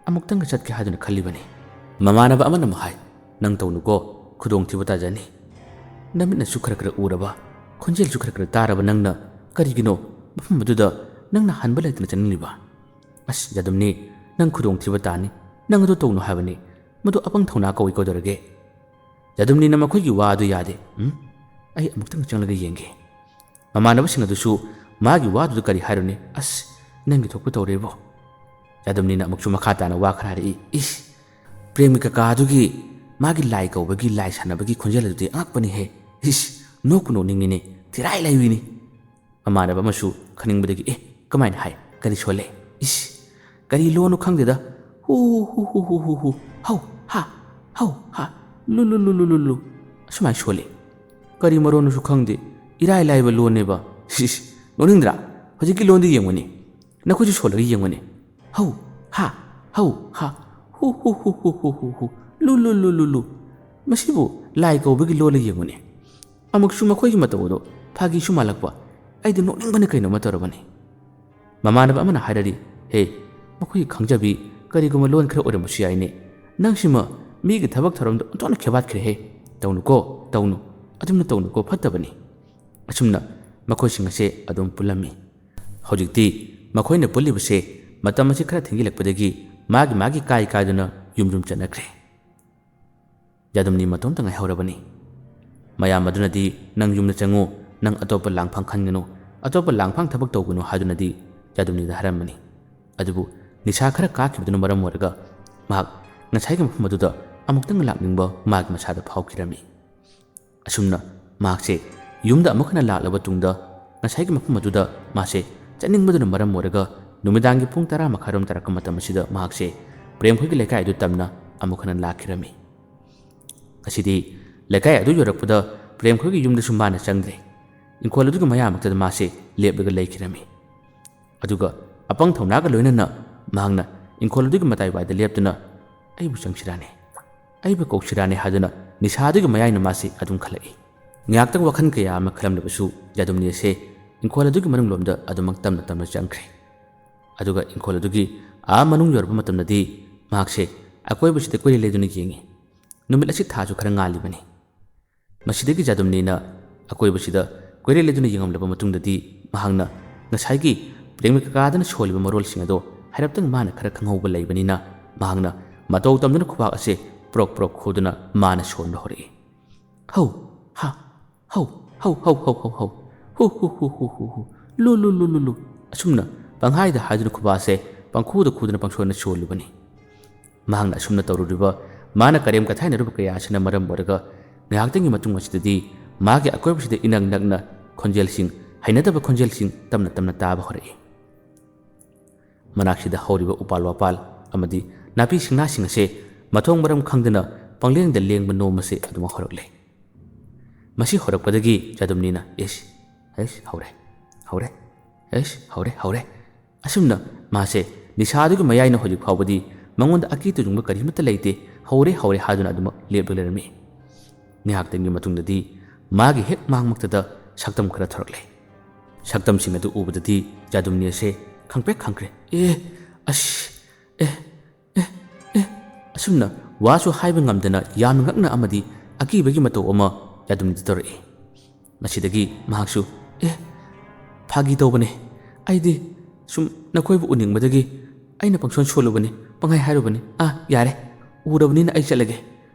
ꯑꯃꯨꯛꯇꯪꯒ ꯆꯠꯀꯦ ꯍꯥꯏꯗꯨꯅ ꯈꯜꯂꯤꯕꯅꯤ꯫ ꯃꯃꯥꯟꯅꯕ ꯑꯃꯅ ꯑꯃꯨꯛ ꯍꯥꯏ, ꯅꯪ ꯇꯧꯅꯨꯀೋ, ꯈꯨꯗꯣꯡꯊꯤꯕ ꯇꯥꯖꯅꯤ, ꯅꯃꯤꯠꯅꯁꯨ ꯈꯔ ꯎꯔꯕ, ꯈꯣꯟꯖꯦꯜꯁꯨ ꯈꯔ ꯇꯥꯔꯕ ꯅꯪꯅ ꯀꯔꯤꯒꯤꯅꯣ ꯃꯐꯝ ꯑꯗꯨꯗ ꯅꯪꯅ ꯍꯟꯕ ꯂꯩꯇꯅ ꯆꯠꯅꯤꯡꯂꯤꯕ? ꯑꯁ ꯖꯥꯗꯨꯝꯅꯤ, ꯅꯪ ꯈꯨꯗꯣꯡꯊꯤꯕ ꯇꯥꯅꯤ, ꯅꯪ ꯑꯗꯨ ꯇꯧꯅꯨ ꯍꯥꯏꯕꯅꯤ, ꯃꯗꯨ ꯑꯄꯪ ꯊꯧꯅꯥ ꯀꯧꯗꯧꯔꯒꯦ꯫ ꯖꯥꯗꯨꯝꯅꯤꯅ ꯃꯈꯣꯏꯒꯤ ꯋꯥ ꯑꯗꯨ ꯌꯥꯗꯦ, ꯑꯩ ꯑꯃꯨꯛꯇꯪ ꯆꯪꯂꯒ ꯌꯦꯡꯒꯦ꯫ ꯃꯃꯥꯟꯅꯕꯁꯤꯡ ꯑꯗꯨꯁꯨ ꯃꯥꯒꯤ ꯋꯥꯗꯨꯗ ꯀꯔꯤ ꯍꯥꯏꯔꯨꯅꯤ, ꯑꯁ ꯅꯪꯒꯤ ꯊꯣꯛꯄ ꯇꯧꯔꯦꯕꯣ꯫ ꯖꯥꯗꯨꯝꯅꯤꯅ ꯑꯃꯨꯛꯁꯨ ꯃꯈꯥ ꯇꯥꯅ ꯋꯥ ꯈꯔ ꯍꯥꯏꯔꯛꯏ, ꯄ꯭ꯔꯦꯝꯒꯤ ꯀꯀꯥ ꯑꯗꯨꯒꯤ ꯃꯥꯒꯤ ꯂꯥꯏ ꯀꯧꯕꯒꯤ, ꯂꯥꯏ ꯁꯥꯟꯅꯕꯒꯤ ꯈꯣꯟꯖꯦꯜ ꯑꯗꯨꯗꯤ ꯑꯉꯛꯄꯅꯤꯍꯦ, ꯅꯣꯛꯄꯨ ꯅꯣꯛꯅꯤꯡꯉꯤꯅꯦ, ꯊꯤꯔꯥꯏ ꯂꯥꯏꯋꯤꯅꯤ꯫ ꯃꯃꯥꯟꯅꯕ ꯑꯃꯁꯨ ꯈꯪꯅꯤꯡꯕꯗꯒꯤ, ꯀꯃꯥꯏꯅ ꯍꯥꯏ, ꯀꯔꯤ ꯁꯣꯜꯂꯦ? ꯀꯔꯤ ꯂꯣꯟꯅꯣ ꯈꯪꯗꯦꯗ, ꯍꯨ ꯍꯧ ꯍꯥ ꯂꯨ ꯑꯁꯨꯃꯥꯏꯅ ꯁꯣꯜꯂꯤ, ꯀꯔꯤ ꯃꯔꯣꯟꯅꯣꯁꯨ ꯈꯪꯗꯦ, ꯏꯔꯥꯏ ꯂꯥꯏꯕ ꯂꯣꯟꯅꯦꯕ꯫ ꯅꯣꯛꯅꯤꯡꯗ꯭ꯔꯥ? ꯍꯧꯖꯤꯛꯀꯤ ꯂꯣꯟꯗꯤ ꯌꯦꯡꯉꯨꯅꯦ, ꯅꯈꯣꯏꯁꯨ ꯁꯣꯜꯂꯒ ꯌꯦꯡꯉꯨꯅꯦ, ꯍꯧ ꯍꯥ ꯍꯨ ꯂꯨ, ꯃꯁꯤꯕꯨ ꯂꯥꯏ ꯀꯧꯕꯒꯤ ꯂꯣꯜꯂ ꯌꯦꯡꯉꯨꯅꯦ꯫ ꯑꯃꯨꯛꯁꯨ ꯃꯈꯣꯏꯒꯤ ꯃꯇꯧ ꯑꯗꯣ ꯐꯥꯒꯤꯁꯨ ꯃꯥꯜꯂꯛꯄ, ꯑꯩꯗꯤ ꯅꯣꯛꯅꯤꯡꯕꯅ ꯀꯩꯅꯣꯝꯃ ꯇꯧꯔꯕꯅꯤ꯫ ꯃꯃꯥꯟꯅꯕ ꯑꯃꯅ ꯍꯥꯏꯔꯔꯤ, ꯍꯦ ꯃꯈꯣꯏꯒꯤ ꯈꯪꯖꯕꯤ ꯀꯔꯤꯒꯨꯝꯕ ꯂꯣꯟ ꯈꯔ ꯑꯣꯏꯔꯝꯕꯁꯨ ꯌꯥꯏꯅꯦ, ꯅꯪꯁꯤꯃ ꯃꯤꯒꯤ ꯊꯕꯛ ꯊꯧꯔꯝꯗ ꯑꯣꯟꯊꯣꯛꯅ ꯈꯦꯕꯥꯠꯈ꯭ꯔꯦꯍꯦ, ꯇꯧꯅꯨ, ꯑꯗꯨꯝꯅ ꯇꯧꯅꯨꯀꯣ, ꯐꯠꯇꯕꯅꯤ꯫ ꯑꯁꯨꯝꯅ ꯃꯈꯣꯏꯁꯤꯡ ꯑꯁꯦ ꯑꯗꯨꯝ ꯄꯨꯜꯂꯝꯃꯤ꯫ ꯍꯧꯖꯤꯛꯇꯤ ꯃꯈꯣꯏꯅ ꯄꯨꯜꯂꯤꯕꯁꯦ ꯃꯇꯝ ꯑꯁꯤ ꯈꯔ ꯊꯦꯡꯖꯤꯜꯂꯛꯄꯗꯒꯤ ꯃꯥꯒꯤ ꯀꯥꯏꯗꯨꯅ ꯌꯨꯝ ꯆꯠꯅꯈ꯭ꯔꯦ꯫ ꯖꯥꯗꯨꯝꯅꯤ ꯃꯇꯣꯝꯇ ꯉꯥꯏꯍꯧꯔꯕꯅꯤ ꯃꯌꯥꯝ ꯑꯗꯨꯅꯗꯤ ꯅꯪ ꯌꯨꯝꯗ ꯆꯪꯉꯨ ꯅꯪ ꯑꯇꯣꯞꯄ ꯂꯥꯡꯐꯥꯡ ꯈꯟꯒꯅꯨ ꯑꯇꯣꯞꯄ ꯂꯥꯡꯐꯥꯡ ꯊꯕꯛ ꯇꯧꯒꯅꯨ ꯍꯥꯏꯗꯨꯅꯗꯤ ꯖꯥꯗꯨꯝꯅꯤꯗ ꯍꯥꯏꯔꯝꯕꯅꯤ ꯑꯗꯨꯕꯨ ꯅꯤꯁꯥ ꯈꯔ ꯀꯥꯈꯤꯕꯗꯨꯅ ꯃꯔꯝ ꯑꯣꯏꯔꯒ ꯃꯍꯥꯛ ꯉꯁꯥꯏꯒꯤ ꯃꯐꯝ ꯑꯗꯨꯗ ꯑꯃꯨꯛꯇꯪ ꯂꯥꯛꯅꯤꯡꯕ ꯃꯥꯒꯤ ꯃꯁꯥꯗ ꯐꯥꯎꯈꯤꯔꯝꯃꯤ ꯑꯁꯨꯝꯅ ꯃꯍꯥꯛꯁꯦ ꯌꯨꯝꯗ ꯑꯃꯨꯛ ꯍꯟꯅ ꯂꯥꯛꯂꯕ ꯇꯨꯡꯗ ꯉꯁꯥꯏꯒꯤ ꯃꯐꯝ ꯑꯗꯨꯗ ꯃꯥꯁꯦ ꯆꯠꯅꯤꯡꯕꯗꯨꯅ ꯃꯔꯝ ꯑꯣꯏꯔꯒ ꯅꯨꯃꯤꯗꯥꯡꯒꯤ ꯄꯨꯡ 10 ꯃꯈꯥꯏꯔꯣꯝ ꯇꯥꯔꯛꯄ ꯃꯇꯝ ꯑꯁꯤꯗ ꯃꯍꯥꯛꯁꯦ ꯄ꯭ꯔꯦꯝꯈꯣꯏꯒꯤ ꯂꯩꯀꯥꯏ ꯑꯗꯨ ꯇꯝꯅ ꯑꯃꯨꯛ ꯍꯟꯅ ꯂꯥꯛꯈꯤꯔꯝꯃꯤ ꯑꯁꯤꯗꯤ ꯂꯩꯀꯥꯏ ꯑꯗꯨ ꯌꯧꯔꯛꯄꯗ ꯄ꯭ꯔꯦꯝꯈꯣꯏꯒꯤ ꯌꯨꯝꯗꯁꯨ ꯃꯥꯅ ꯆꯪꯗ꯭ꯔꯦ ꯏꯪꯈꯣꯜ ꯑꯗꯨꯒꯤ ꯃꯌꯥꯃꯛꯇꯗ ꯃꯥꯁꯦ ꯂꯦꯞꯂꯒ ꯂꯩꯈꯤꯔꯝꯃꯤ ꯑꯗꯨꯒ ꯑꯄꯪ ꯊꯧꯅꯥꯒ ꯂꯣꯏꯅꯅ ꯃꯍꯥꯛꯅ ꯏꯪꯈꯣꯜ ꯑꯗꯨꯒꯤ ꯃꯇꯥꯏꯋꯥꯏꯗ ꯂꯦꯞꯇꯨꯅ ꯑꯩꯕꯨ ꯆꯪꯁꯤꯔꯥꯅꯦ ꯑꯩꯕꯨ ꯀꯧꯁꯤꯔꯥꯅꯦ ꯍꯥꯏꯗꯨꯅ ꯅꯤꯁꯥ ꯑꯗꯨꯒꯤ ꯃꯌꯥꯏꯅ ꯃꯥꯁꯦ ꯑꯗꯨꯝ ꯈꯜꯂꯛꯏ ꯉꯥꯏꯍꯥꯛꯇꯪ ꯋꯥꯈꯜ ꯀꯌꯥ ꯑꯃ ꯈꯜꯂꯝꯂꯕꯁꯨ ꯖꯥꯗꯨꯝꯅꯤ ꯑꯁꯦ ꯏꯪꯈꯣꯜ ꯑꯗꯨꯒꯤ ꯃꯅꯨꯡꯂꯣꯝꯗ ꯑꯗꯨꯃꯛ ꯇꯞꯅ ꯇꯞꯅ ꯆꯪꯈ꯭ꯔꯦ ꯑꯗꯨꯒ ꯏꯪꯈꯣꯜ ꯑꯗꯨꯒꯤ ꯃꯅꯨꯡ ꯌꯧꯔꯛꯄ ꯃꯇꯝꯗꯗꯤ ꯃꯍꯥꯛꯁꯦ ꯑꯀꯣꯏꯕꯁꯤꯗ ꯀꯣꯏꯂꯦ ꯂꯩꯗꯨꯅ ꯌꯦꯡꯉꯤ ꯅꯨꯃꯤꯠ ꯑꯁꯤ ꯊꯥꯁꯨ ꯈꯔ ꯉꯥꯜꯂꯤꯕꯅꯤ ꯃꯁꯤꯗꯒꯤ ꯖꯥꯗꯨꯝꯅꯤꯅ ꯑꯀꯣꯏꯕꯁꯤꯗ ꯀꯣꯏꯂꯦ ꯂꯩꯗꯨꯅ ꯌꯦꯡꯂꯕ ꯃꯇꯨꯡꯗꯗꯤ ꯃꯍꯥꯛꯅ ꯉꯁꯥꯏꯒꯤ ꯄ꯭ꯔꯦꯃꯤ ꯀꯀꯥꯗꯅ ꯁꯣꯜꯂꯤꯕ ꯃꯔꯣꯜꯁꯤꯡ ꯑꯗꯣ ꯍꯥꯏꯔꯞꯇꯪ ꯃꯥꯅ ꯈꯔ ꯈꯪꯍꯧꯕ ꯂꯩꯕꯅꯤꯅ ꯃꯍꯥꯛꯅ ꯃꯇꯧ ꯇꯝꯗꯨꯅ ꯈꯨꯕꯥꯛ ꯑꯁꯦ ꯄ꯭ꯔꯣꯛ ꯄ꯭ꯔꯣꯛ ꯈꯨꯗꯨꯅ ꯃꯥꯅ ꯁꯣꯟꯕ ꯍꯧꯔꯛꯏ ꯍꯧ ꯍꯥ ꯍꯧ ꯍꯧ ꯍꯧ ꯍꯧ ꯍꯧ ꯍꯧ ꯍꯨ ꯍꯨ ꯍꯨ ꯍꯨ ꯍꯨ ꯍꯨ ꯂꯨ ꯂꯨ ꯂꯨ ꯂꯨ ꯂꯨ ꯑꯁꯨꯝꯅ ꯄꯪꯍꯥꯏꯗ ꯍꯥꯏꯗꯨꯅ ꯈꯨꯕꯥꯛ ꯑꯁꯦ ꯄꯪꯈꯨꯗ ꯈꯨꯗꯨꯅ ꯄꯪꯁꯣꯟꯅ ꯁꯣꯜꯂꯨꯕꯅꯤ ꯃꯍꯥꯛꯅ ꯑꯁꯨꯝꯅ ꯇꯧꯔꯨꯔꯤꯕ ꯃꯥꯅ ꯀꯔꯦꯝ ꯀꯊꯥꯏꯅꯔꯨꯕ ꯀꯌꯥ ꯑꯁꯤꯅ ꯃꯔꯝ ꯑꯣꯏꯔꯒ ꯉꯥꯏꯍꯥꯛꯇꯪꯒꯤ ꯃꯇꯨꯡ ꯑꯁꯤꯗꯗꯤ ꯃꯥꯒꯤ ꯑꯀꯣꯏꯕꯁꯤꯗ ꯏꯅꯛ ꯅꯛꯅ ꯈꯣꯟꯖꯦꯜꯁꯤꯡ ꯍꯩꯅꯗꯕ ꯈꯣꯟꯖꯦꯜꯁꯤꯡ ꯇꯞꯅ ꯇꯞꯅ ꯇꯥꯕ ꯍꯧꯔꯛꯏ ꯃꯅꯥꯛꯁꯤꯗ ꯍꯧꯔꯤꯕ ꯎꯄꯥꯜ ꯋꯥꯄꯥꯜ ꯑꯃꯗꯤ ꯅꯥꯄꯤ ꯁꯤꯡꯅꯥꯁꯤꯡ ꯑꯁꯦ ꯃꯊꯣꯡ ꯃꯔꯝ ꯈꯪꯗꯅ ꯄꯪꯂꯦꯡꯗ ꯂꯦꯡꯕ ꯅꯣꯝꯕꯁꯦ ꯑꯗꯨꯃꯛ ꯍꯧꯔꯛꯂꯦ ꯃꯁꯤ ꯍꯧꯔꯛꯄꯗꯒꯤ ꯖꯥꯗꯨꯝꯅꯤꯅ ꯍꯧꯔꯦ ꯍꯧꯔꯦ ꯍꯧꯔꯦ ꯑꯁꯨꯝꯅ ꯃꯥꯁꯦ ꯅꯤꯁꯥꯗꯨꯒꯤ ꯃꯌꯥꯏꯅ ꯍꯧꯖꯤꯛ ꯐꯥꯎꯕꯗꯤ ꯃꯉꯣꯟꯗ ꯑꯀꯤ ꯇꯨꯖꯨꯡꯕ ꯀꯔꯤꯃꯠꯇ ꯂꯩꯇꯦ ꯍꯧꯔꯦ ꯍꯥꯏꯗꯨꯅ ꯑꯗꯨꯃꯛ ꯂꯦꯞꯂꯒ ꯂꯩꯔꯝꯃꯤ ꯉꯥꯏꯍꯥꯛꯇꯪꯒꯤ ꯃꯇꯨꯡꯗꯗꯤ ꯃꯥꯒꯤ ꯍꯦꯛ ꯃꯥꯡꯃꯛꯇꯗ ꯁꯛꯇꯝ ꯈꯔ ꯊꯣꯔꯛꯂꯦ ꯁꯛꯇꯝꯁꯤꯡ ꯑꯗꯨ ꯎꯕꯗꯗꯤ ꯖꯥꯗꯨꯝꯅꯤ ꯑꯁꯦ ꯈꯪꯄ꯭ꯔꯦꯛ ꯈꯪꯈ꯭ꯔꯦ ꯑꯁꯨꯝꯅ ꯋꯥꯁꯨ ꯍꯥꯏꯕ ꯉꯝꯗꯅ ꯌꯥꯝꯅ ꯉꯛꯅ ꯑꯃꯗꯤ ꯑꯀꯤꯕꯒꯤ ꯃꯇꯧ ꯑꯃ ꯖꯥꯗꯨꯝꯅꯤꯗ ꯇꯧꯔꯛꯏ ꯃꯁꯤꯗꯒꯤ ꯃꯍꯥꯛꯁꯨ ꯐꯥꯒꯤ ꯇꯧꯕꯅꯦ ꯑꯩꯗꯤ ꯁꯨꯝ ꯅꯈꯣꯏꯕꯨ ꯎꯅꯤꯡꯕꯗꯒꯤ ꯑꯩꯅ ꯄꯪꯁꯣꯟ ꯁꯣꯜꯂꯨꯕꯅꯤ ꯄꯪꯍꯥꯏ ꯍꯥꯏꯔꯨꯕꯅꯤ ꯌꯥꯔꯦ ꯎꯔꯕꯅꯤꯅ ꯑꯩ ꯆꯠꯂꯒꯦ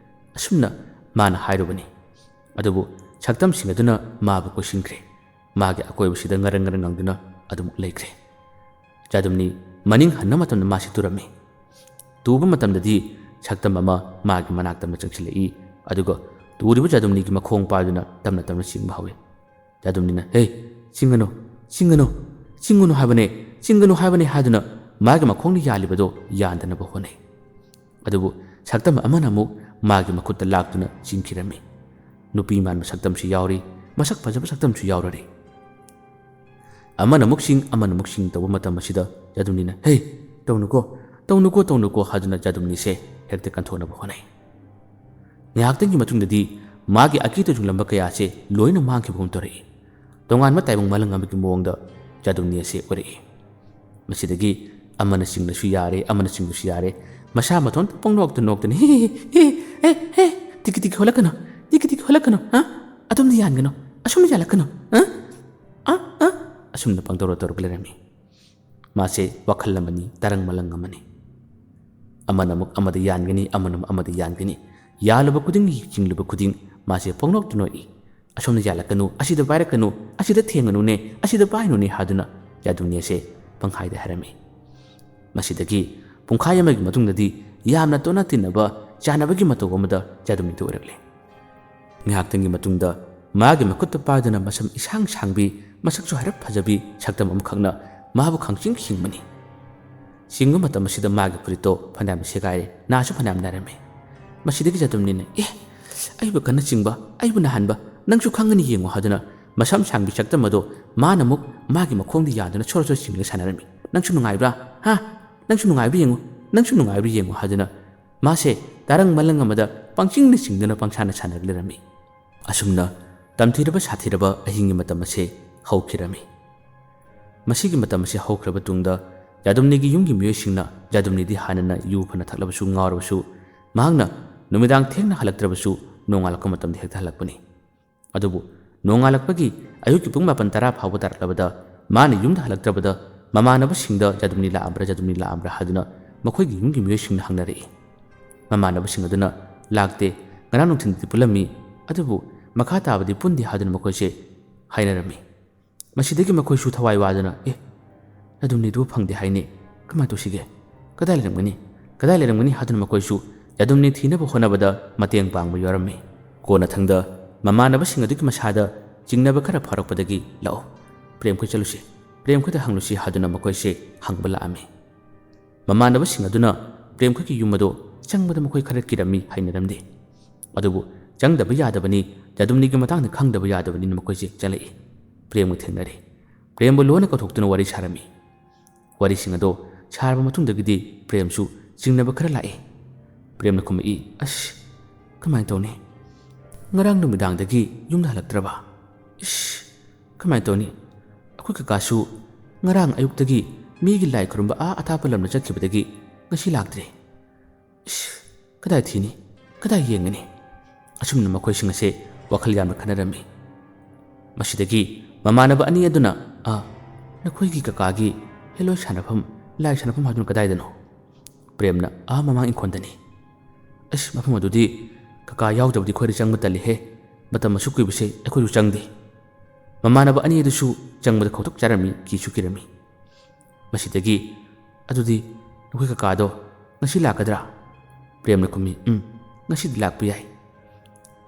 ꯑꯁꯨꯝꯅ ꯃꯥꯅ ꯍꯥꯏꯔꯨꯕꯅꯤ ꯑꯗꯨꯕꯨ ꯁꯛꯇꯝꯁꯤꯡ ꯑꯗꯨꯅ ꯃꯥꯕꯨ ꯀꯣꯏꯁꯤꯟꯈ꯭ꯔꯦ ꯃꯥꯒꯤ ꯑꯀꯣꯏꯕꯁꯤꯗ ꯉꯔꯪ ꯉꯔꯪ ꯉꯪꯗꯨꯅ ꯑꯗꯨꯃꯛ ꯂꯩꯈ꯭ꯔꯦ ꯖꯥꯗꯨꯝꯅꯤ ꯃꯅꯤꯡ ꯍꯟꯅ ꯃꯇꯝꯗ ꯃꯥꯁꯤ ꯇꯨꯔꯝꯃꯤ ꯇꯨꯕ ꯃꯇꯝꯗꯗꯤ ꯁꯛꯇꯝ ꯑꯃ ꯃꯥꯒꯤ ꯃꯅꯥꯛꯇ ꯆꯪꯁꯤꯜꯂꯛꯏ ꯑꯗꯨꯒ ꯇꯨꯔꯤꯕ ꯖꯥꯗꯨꯝꯅꯤꯒꯤ ꯃꯈꯣꯡ ꯄꯥꯏꯗꯨꯅ ꯇꯞꯅ ꯇꯞꯅ ꯆꯤꯡꯕ ꯍꯧꯏ ꯖꯥꯗꯨꯝꯅꯤꯅ ꯆꯤꯡꯒꯅꯨ ꯍꯥꯏꯕꯅꯦ ꯍꯥꯏꯗꯨꯅ ꯃꯥꯒꯤ ꯃꯈꯣꯡꯗ ꯌꯥꯜꯂꯤꯕꯗꯣ ꯌꯥꯟꯗꯅꯕ ꯍꯣꯠꯅꯩ ꯑꯗꯨꯕꯨ ꯁꯛꯇꯝ ꯑꯃꯅ ꯑꯃꯨꯛ ꯃꯥꯒꯤ ꯃꯈꯨꯠꯇ ꯂꯥꯛꯇꯨꯅ ꯆꯤꯡꯈꯤꯔꯝꯃꯤ ꯅꯨꯄꯤ ꯃꯥꯟꯕ ꯁꯛꯇꯝꯁꯨ ꯌꯥꯎꯔꯤ ꯃꯁꯛ ꯐꯖꯕ ꯁꯛꯇꯝꯁꯨ ꯌꯥꯎꯔꯔꯤ ꯑꯃꯅ ꯑꯃꯨꯛ ꯆꯤꯡ ꯇꯧꯕ ꯃꯇꯝ ꯑꯁꯤꯗ ꯖꯥꯗꯨꯝꯅꯤꯅ ꯇꯧꯅꯨꯀꯣ ꯍꯥꯏꯗꯨꯅ ꯖꯥꯗꯨꯝꯅꯤꯁꯦ ꯍꯦꯛꯇ ꯀꯟꯊꯣꯛꯅꯕ ꯍꯣꯠꯅꯩ ꯉꯥꯏꯍꯥꯛꯇꯪꯒꯤ ꯃꯇꯨꯡꯗꯗꯤ ꯃꯥꯒꯤ ꯑꯀꯤ ꯇꯨꯖꯨꯡꯂꯝꯕ ꯀꯌꯥꯁꯦ ꯂꯣꯏꯅ ꯃꯥꯡꯈꯤꯕꯒꯨꯝ ꯇꯧꯔꯛꯏ ꯇꯣꯉꯥꯟꯕ ꯇꯥꯏꯕꯪ ꯃꯥꯂꯪ ꯑꯃꯒꯤ ꯃꯑꯣꯡꯗ ꯖꯥꯗꯨꯝꯅꯤ ꯑꯁꯦ ꯑꯣꯏꯔꯛꯏ ꯃꯁꯤꯗꯒꯤ ꯑꯃꯅ ꯆꯤꯡꯂꯁꯨ ꯌꯥꯔꯦ ꯃꯁꯥ ꯃꯊꯣꯟꯇ ꯄꯪꯅꯣꯛꯇ ꯅꯣꯛꯇꯨꯅ ꯇꯤꯀꯤ ꯍꯣꯜꯂꯛꯀꯅꯨ ꯑꯗꯨꯝꯅ ꯌꯥꯟꯒꯅꯨ ꯑꯁꯨꯝꯅ ꯌꯥꯜꯂꯛꯀꯅꯨ ꯑꯁꯨꯝꯅ ꯄꯪꯇꯧꯔꯒ ꯂꯩꯔꯝꯃꯤ ꯃꯥꯁꯦ ꯋꯥꯈꯜ ꯑꯃꯅꯤ ꯇꯔꯪ ꯃꯂꯪ ꯑꯃꯅꯤ ꯑꯃꯅ ꯑꯃꯨꯛ ꯑꯃꯗ ꯌꯥꯟꯒꯅꯤ ꯑꯃꯅ ꯑꯃꯨꯛ ꯑꯃꯗ ꯌꯥꯟꯒꯅꯤ ꯌꯥꯜꯂꯨꯕ ꯈꯨꯗꯤꯡ ꯆꯤꯡꯂꯨꯕ ꯈꯨꯗꯤꯡ ꯃꯥꯁꯦ ꯄꯪꯅꯣꯛꯇ ꯅꯣꯛꯏ ꯑꯁꯣꯝꯗ ꯌꯥꯜꯂꯛꯀꯅꯨ ꯑꯁꯤꯗ ꯄꯥꯏꯔꯛꯀꯅꯨ ꯑꯁꯤꯗ ꯊꯦꯡꯒꯅꯨꯅꯦ ꯑꯁꯤꯗ ꯄꯥꯏꯅꯨꯅꯦ ꯍꯥꯏꯗꯨꯅ ꯖꯥꯗꯨꯝꯅꯤ ꯑꯁꯦ ꯄꯪꯍꯥꯏꯗ ꯍꯥꯏꯔꯝꯃꯤ ꯃꯁꯤꯗꯒꯤ ꯄꯨꯡꯈꯥꯏ ꯑꯃꯒꯤ ꯃꯇꯨꯡꯗꯗꯤ ꯌꯥꯝꯅ ꯇꯣꯠꯅ ꯇꯤꯟꯅꯕ ꯆꯥꯟꯅꯕꯒꯤ ꯃꯇꯧ ꯑꯃꯗ ꯖꯥꯗꯨꯝꯅꯤꯗ ꯑꯣꯏꯔꯛꯂꯦ ꯉꯥꯏꯍꯥꯛꯇꯪꯒꯤ ꯃꯇꯨꯡꯗ ꯃꯥꯒꯤ ꯃꯈꯨꯠꯇ ꯄꯥꯏꯗꯨꯅ ꯃꯁꯝ ꯏꯁꯥꯡ ꯁꯥꯡꯕꯤ ꯃꯁꯛꯁꯨ ꯍꯥꯏꯔꯞ ꯐꯖꯕꯤ ꯁꯛꯇꯝ ꯑꯃꯈꯛꯅ ꯃꯥꯕꯨ ꯈꯪꯆꯤꯡ ꯆꯤꯡꯕꯅꯤ ꯆꯤꯡꯕ ꯃꯇꯝ ꯑꯁꯤꯗ ꯃꯥꯒꯤ ꯐꯨꯔꯤꯠꯇꯣ ꯐꯅꯌꯥꯝ ꯁꯦꯒꯥꯏꯔꯦ ꯅꯥꯁꯨ ꯐꯅꯌꯥꯝ ꯅꯥꯔꯝꯃꯤ ꯃꯁꯤꯗꯒꯤ ꯖꯥꯗꯨꯝꯅꯤꯅ ꯑꯩꯕꯨ ꯀꯟꯅ ꯆꯤꯡꯕ ꯑꯩꯕꯨ ꯅꯥꯍꯟꯕ ꯅꯪꯁꯨ ꯈꯪꯒꯅꯤ ꯌꯦꯡꯉꯣ ꯍꯥꯏꯗꯨꯅ ꯃꯁꯝ ꯁꯥꯡꯕꯤ ꯁꯛꯇꯝ ꯑꯗꯣ ꯃꯥꯅ ꯑꯃꯨꯛ ꯃꯥꯒꯤ ꯃꯈꯣꯡꯗ ꯌꯥꯟꯗꯨꯅ ꯁꯣꯔ ꯆꯤꯡꯂꯒ ꯁꯥꯟꯅꯔꯝꯃꯤ ꯅꯪꯁꯨ ꯅꯨꯡꯉꯥꯏꯕ꯭ꯔꯥ ꯅꯪꯁꯨ ꯅꯨꯡꯉꯥꯏꯕ꯭ꯔꯥ ꯌꯦꯡꯉꯣ ꯍꯥꯏꯗꯨꯅ ꯃꯥꯁꯦ ꯇꯔꯪ ꯃꯂꯪ ꯑꯃꯗ ꯄꯪꯆꯤꯡꯗ ꯆꯤꯡꯗꯨꯅ ꯄꯪꯁꯥꯟꯅ ꯁꯥꯟꯅꯔꯒ ꯂꯩꯔꯝꯃꯤ ꯑꯁꯨꯝꯅ ꯇꯝꯊꯤꯔꯕ ꯁꯥꯊꯤꯔꯕ ꯑꯍꯤꯡꯒꯤ ꯃꯇꯝ ꯑꯁꯦ ꯍꯧꯈꯤꯔꯝꯃꯤ ꯃꯁꯤꯒꯤ ꯃꯇꯝ ꯑꯁꯤ ꯍꯧꯈ꯭ꯔꯕ ꯇꯨꯡꯗ ꯖꯥꯗꯨꯝꯅꯤꯒꯤ ꯌꯨꯝꯒꯤ ꯃꯤꯑꯣꯏꯁꯤꯡꯅ ꯖꯥꯗꯨꯝꯅꯤꯗꯤ ꯍꯥꯟꯅꯅ ꯌꯨ ꯐꯅ ꯊꯛꯂꯕꯁꯨ ꯉꯥꯎꯔꯕꯁꯨ ꯃꯍꯥꯛꯅ ꯅꯨꯃꯤꯗꯥꯡ ꯊꯦꯡꯅ ꯍꯜꯂꯛꯇ꯭ꯔꯕꯁꯨ ꯅꯣꯡꯉꯥꯜꯂꯛꯄ ꯃꯇꯝꯗ ꯍꯦꯛꯇ ꯍꯜꯂꯛꯄꯅꯤ ꯑꯗꯨꯕꯨ ꯅꯣꯡꯉꯥꯜꯂꯛꯄꯒꯤ ꯑꯌꯨꯛꯀꯤ ꯄꯨꯡ 9-10 ꯐꯥꯎꯕ ꯇꯥꯔꯛꯂꯕꯗ ꯃꯥꯅ ꯌꯨꯝꯗ ꯍꯜꯂꯛꯇ꯭ꯔꯕꯗ ꯃꯃꯥꯟꯅꯕꯁꯤꯡꯗ ꯖꯥꯗꯨꯝꯅꯤ ꯂꯥꯛꯑꯝꯕ꯭ꯔꯥ ꯍꯥꯏꯗꯨꯅ ꯃꯈꯣꯏꯒꯤ ꯌꯨꯝꯒꯤ ꯃꯤꯑꯣꯏꯁꯤꯡꯅ ꯍꯪꯅꯔꯛꯏ ꯃꯃꯥꯟꯅꯕꯁꯤꯡ ꯑꯗꯨꯅ ꯂꯥꯛꯇꯦ ngarang nungthin pulami adubu makha tabadi pundi haduna makoise hainarami masidagi makoisu thawai wadana adumni du phangde haine kama to sige kadai lerangani haduna makoisu yadumni thina bo honabada mateng pangbu yorami kona thangda mamanaba singadiki masada jingnaba khara pharakpadagi lao prem ko chalusi prem ko da hanglusi haduna makoise hangbala ami mamanaba singaduna prem ko ki yumado changbada makoi khara kirami hainaramdi adubu changdaba yadabani yadumni gi matang khangdaba yadabani makoise chalai prem ko thenari prem bo lona ko thoktuna wari sarami wari singado charba matungdagidi prem su jingnaba khara lai prem na khumai kamai tawni ngarang numidangdagi yumda halaktraba kamai tawni akoi kakasu ngarang ayuktagi migi lai khurumba athapa lamna chakhibadagi ngasi laktre kadai thini kadai yengani asumna makoi singase wakhal yamna khanarami masidagi mamanaba ani aduna nakoi gi kakagi hello sanafam lai sanafam hadun kadai dano premna mamang inkondani mafam adudi kaka yaudabdi khori changba tali he matam asukui bise akoi changdi mamanaba ani adusu changba khautuk charami ki sukirami masidagi adudi nakoi kaka do ngasi lakadra premna kumi ngasi dilakpu yai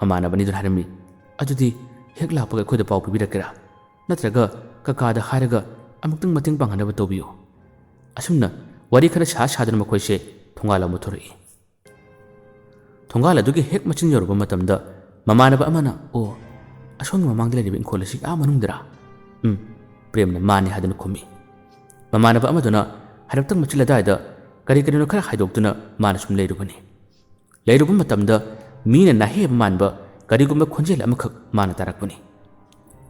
mamanaba ni harami adudi hek lakpaga khoi da pau pibirakera natraga kaka da haraga amuktung mating panghanaba tobiyo asumna wari khara sadana makoise thongala muthori thongala dugi hek machin yoruba matamda mamanaba amana asong mamangdle ribe inkolasi manungdra premna mani hadana khumi mamanaba amaduna haraptang machila daida kari karino khara haidoktuna mana sum leiruba matamda mina nahe manba karigumba khonjel amakhak mana tarakpani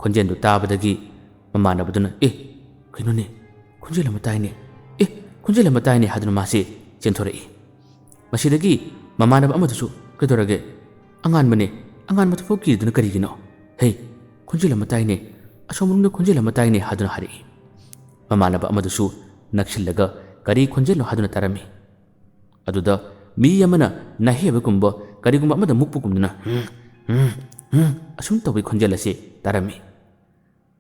khonjen du tabadagi mamanaba duna kainone khonjel amataine khonjel amataine haduna mase chenthorei masidagi mamanaba amadusu kedorage angan matfo ki duna karigino khonjel amataine asomrungna khonjel amataine haduna hari mamanaba amadusu nakshillaga kari khonjel haduna tarami aduda mi yamana naheba kumba karigumba amada mukpu kumduna asum tawi khonjel ase tarami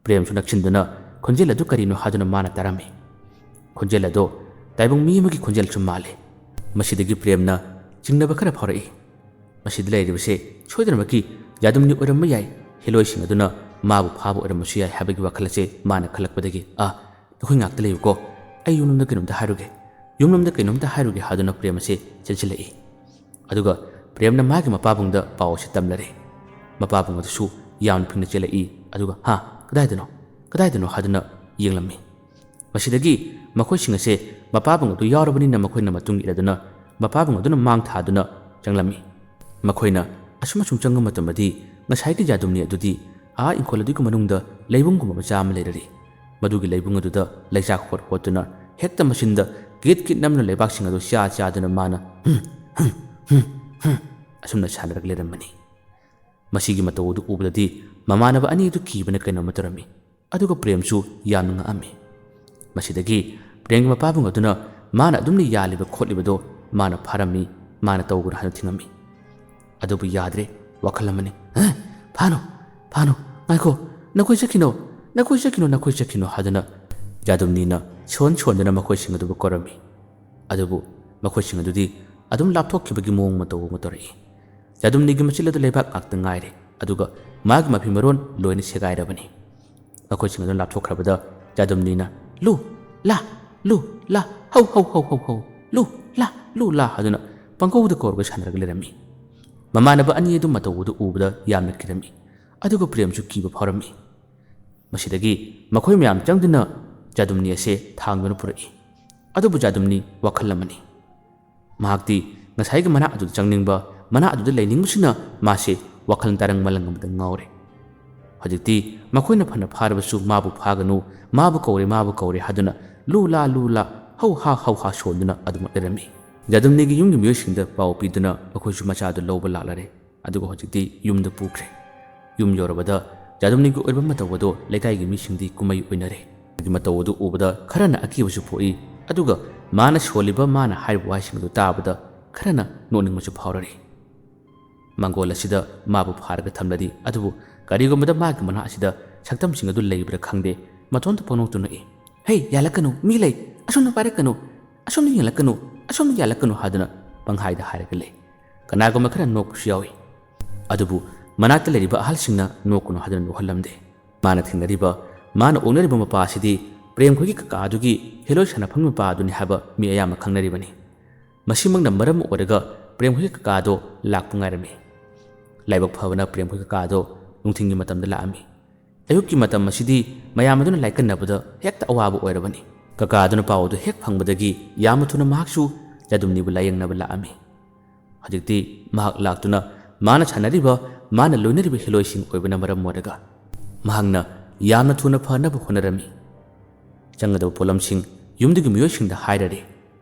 prem su nakshinduna khonjel adu karino haduna mana tarami khonjel ado taibung mi amagi khonjel su male masidagi premna jingnaba khara phorai masid leiribase choidramaki yadumni oramma yai heloi sing aduna mabu phabu oramsu yai habagi wakhalase mana khalakpadagi khoi ngak tele ko ai yunumda kinumda haruge haduna premase chenchilai aduga premna magi mapabungda pawse tamlare mapabung adu yaun phingna chelai aduga kadai dano haduna yenglammi masidagi makhoi singase mapabung adu yarabani na makhoi na matung iraduna mapabung aduna mang thaduna changlammi makhoina asum changam matamadi ngasai ki jadumni adudi inkoladi ku manungda leibung ku macha am leirari madugi leibung aduda leijak hotuna hekta masinda gate kit namna lebak sing adu cha duna mana asumna chalarak leramani masigi matodu ubdadi mamanaba ani du kibana kaino matarami aduga premsu yamnga ami masidagi preng mapabung aduna mana adumni yaliba khotlibado mana pharami mana tawgur hanu thingami adubu yadre wakhalamani phano ngaiko nakoi chakino hadana jadumnina chondana makoi sing adu korami adubu makoi sing adudi adum lapthokibagi mong matori jadumni gi machiladu lebak akta ngaire aduga mag mafi maron loini segairabani makoi sing adu lapthokrabada jadumnina lu la hau lu la haduna pangkauda korga sanaraga lerami mamanaba ani adu matawudu ubada yamna kirami aduga premsu kiba pharami masidagi makhoi myam changduna jadumni ase thangduna purai adubu jadumni wakhalamani mahakti ngasai ga mana adu changningba mana adu leiningmusina mase wakhal tarang malangamda ngaure hajikti makhoina phana pharabasu mabu phaganu mabu kaure haduna lu la hau ha sonduna aduma erami jadumni gi yumgi miyosingda paw piduna makhoisu macha adu loba lalare adugo hajikti yumda pukre yum yorabada jadumni gi orba matawado lekai gi misingdi kumai oinare gi matawado ubada kharana akibasu phoi aduga mana sholiba mana haibu waisingdu tabada kharana noning musu phawrari ꯃꯪꯒꯣꯜ ꯑꯁꯤꯗ ꯃꯥꯕꯨ ꯐꯥꯔꯒ ꯊꯝꯂꯗꯤ ꯑꯗꯨꯕꯨ ꯀꯔꯤꯒꯨꯝꯕꯗ ꯃꯥꯒꯤ ꯃꯅꯥ ꯑꯁꯤꯗ ꯁꯛꯇꯝꯁꯤꯡ ꯑꯗꯨ ꯂꯩꯕ꯭ꯔꯥ ꯈꯪꯗꯦ ꯃꯇꯣꯟꯇ ꯄꯣꯛꯅꯣꯛꯇꯨ ꯅꯣꯛꯏ ꯍꯩ ꯌꯥꯜꯂꯛꯀꯅꯨ ꯃꯤ ꯂꯩ ꯑꯁꯣꯝꯗ ꯄꯥꯏꯔꯛꯀꯅꯨ ꯑꯁꯣꯝꯗ ꯌꯦꯡꯂꯛꯀꯅꯨ ꯑꯁꯣꯝꯗ ꯌꯥꯜꯂꯛꯀꯅꯨ ꯍꯥꯏꯗꯨꯅ ꯄꯪꯍꯥꯏꯗ ꯍꯥꯏꯔꯒ ꯂꯩ ꯀꯅꯥꯒꯨꯝꯕ ꯈꯔ ꯅꯣꯛꯄꯁꯨ ꯌꯥꯎꯏ ꯑꯗꯨꯕꯨ ꯃꯅꯥꯛꯇ ꯂꯩꯔꯤꯕ ꯑꯍꯜꯁꯤꯡꯅ ꯅꯣꯛꯀꯅꯨ ꯍꯥꯏꯗꯨꯅ ꯅꯣꯛꯍꯜꯂꯝꯗꯦ ꯃꯥꯅ ꯊꯦꯡꯅꯔꯤꯕ ꯃꯥꯅ ꯑꯣꯛꯅꯔꯤꯕ ꯃꯄꯥ ꯑꯁꯤꯗꯤ ꯄ꯭ꯔꯦꯝꯈꯣꯏꯒꯤ ꯀꯀꯥ ꯑꯗꯨꯒꯤ ꯍꯦꯂꯣꯏ ꯁꯥꯟꯅꯐꯝ ꯃꯄꯥ ꯑꯗꯨꯅꯤ ꯍꯥꯏꯕ ꯃꯤ ꯑꯌꯥꯝꯕ ꯈꯪꯅꯔꯤꯕꯅꯤ ꯃꯁꯤꯃꯛꯅ ꯃꯔꯝ ꯑꯣꯏꯔꯒ ꯄ꯭ꯔꯦꯝꯈꯣꯏꯒꯤ ꯀꯀꯥꯗꯣ ꯂꯥꯛꯄ ꯉꯥꯏꯔꯝꯃꯤ ꯂꯥꯏꯕꯛ ꯐꯕꯅ ꯄ꯭ꯔꯦꯝꯈꯣꯏ ꯀꯀꯥꯗꯣ ꯅꯨꯡꯊꯤꯜꯒꯤ ꯃꯇꯝꯗ ꯂꯥꯛꯑꯝꯃꯤ ꯑꯌꯨꯛꯀꯤ ꯃꯇꯝ ꯑꯁꯤꯗꯤ ꯃꯌꯥꯝ ꯑꯗꯨꯅ ꯂꯥꯏꯀꯟꯅꯕꯗ ꯍꯦꯛꯇ ꯑꯋꯥꯕ ꯑꯣꯏꯔꯕꯅꯤ ꯀꯀꯥ ꯑꯗꯨꯅ ꯄꯥꯎ ꯑꯗꯨ ꯍꯦꯛ ꯐꯪꯕꯗꯒꯤ ꯌꯥꯝꯅ ꯊꯨꯅ ꯃꯍꯥꯛꯁꯨ ꯖꯗꯨꯝꯅꯤꯕꯨ ꯂꯥꯌꯦꯡꯅꯕ ꯂꯥꯛꯑꯝꯃꯤ ꯍꯧꯖꯤꯛꯇꯤ ꯃꯍꯥꯛ ꯂꯥꯛꯇꯨꯅ ꯃꯥꯅ ꯁꯥꯟꯅꯔꯤꯕ ꯃꯥꯅ ꯂꯣꯏꯅꯔꯤꯕ ꯍꯤꯂꯣꯏꯁꯤꯡ ꯑꯣꯏꯕꯅ ꯃꯔꯝ ꯑꯣꯏꯔꯒ ꯃꯍꯥꯛꯅ ꯌꯥꯝꯅ ꯊꯨꯅ ꯐꯅꯕ ꯍꯣꯠꯅꯔꯝꯃꯤ ꯆꯪꯒꯗꯕ ꯄꯣꯠꯂꯝꯁꯤꯡ ꯌꯨꯝꯗꯨꯒꯤ ꯃꯤꯑꯣꯏꯁꯤꯡꯗ ꯍꯥꯏꯔꯔꯦ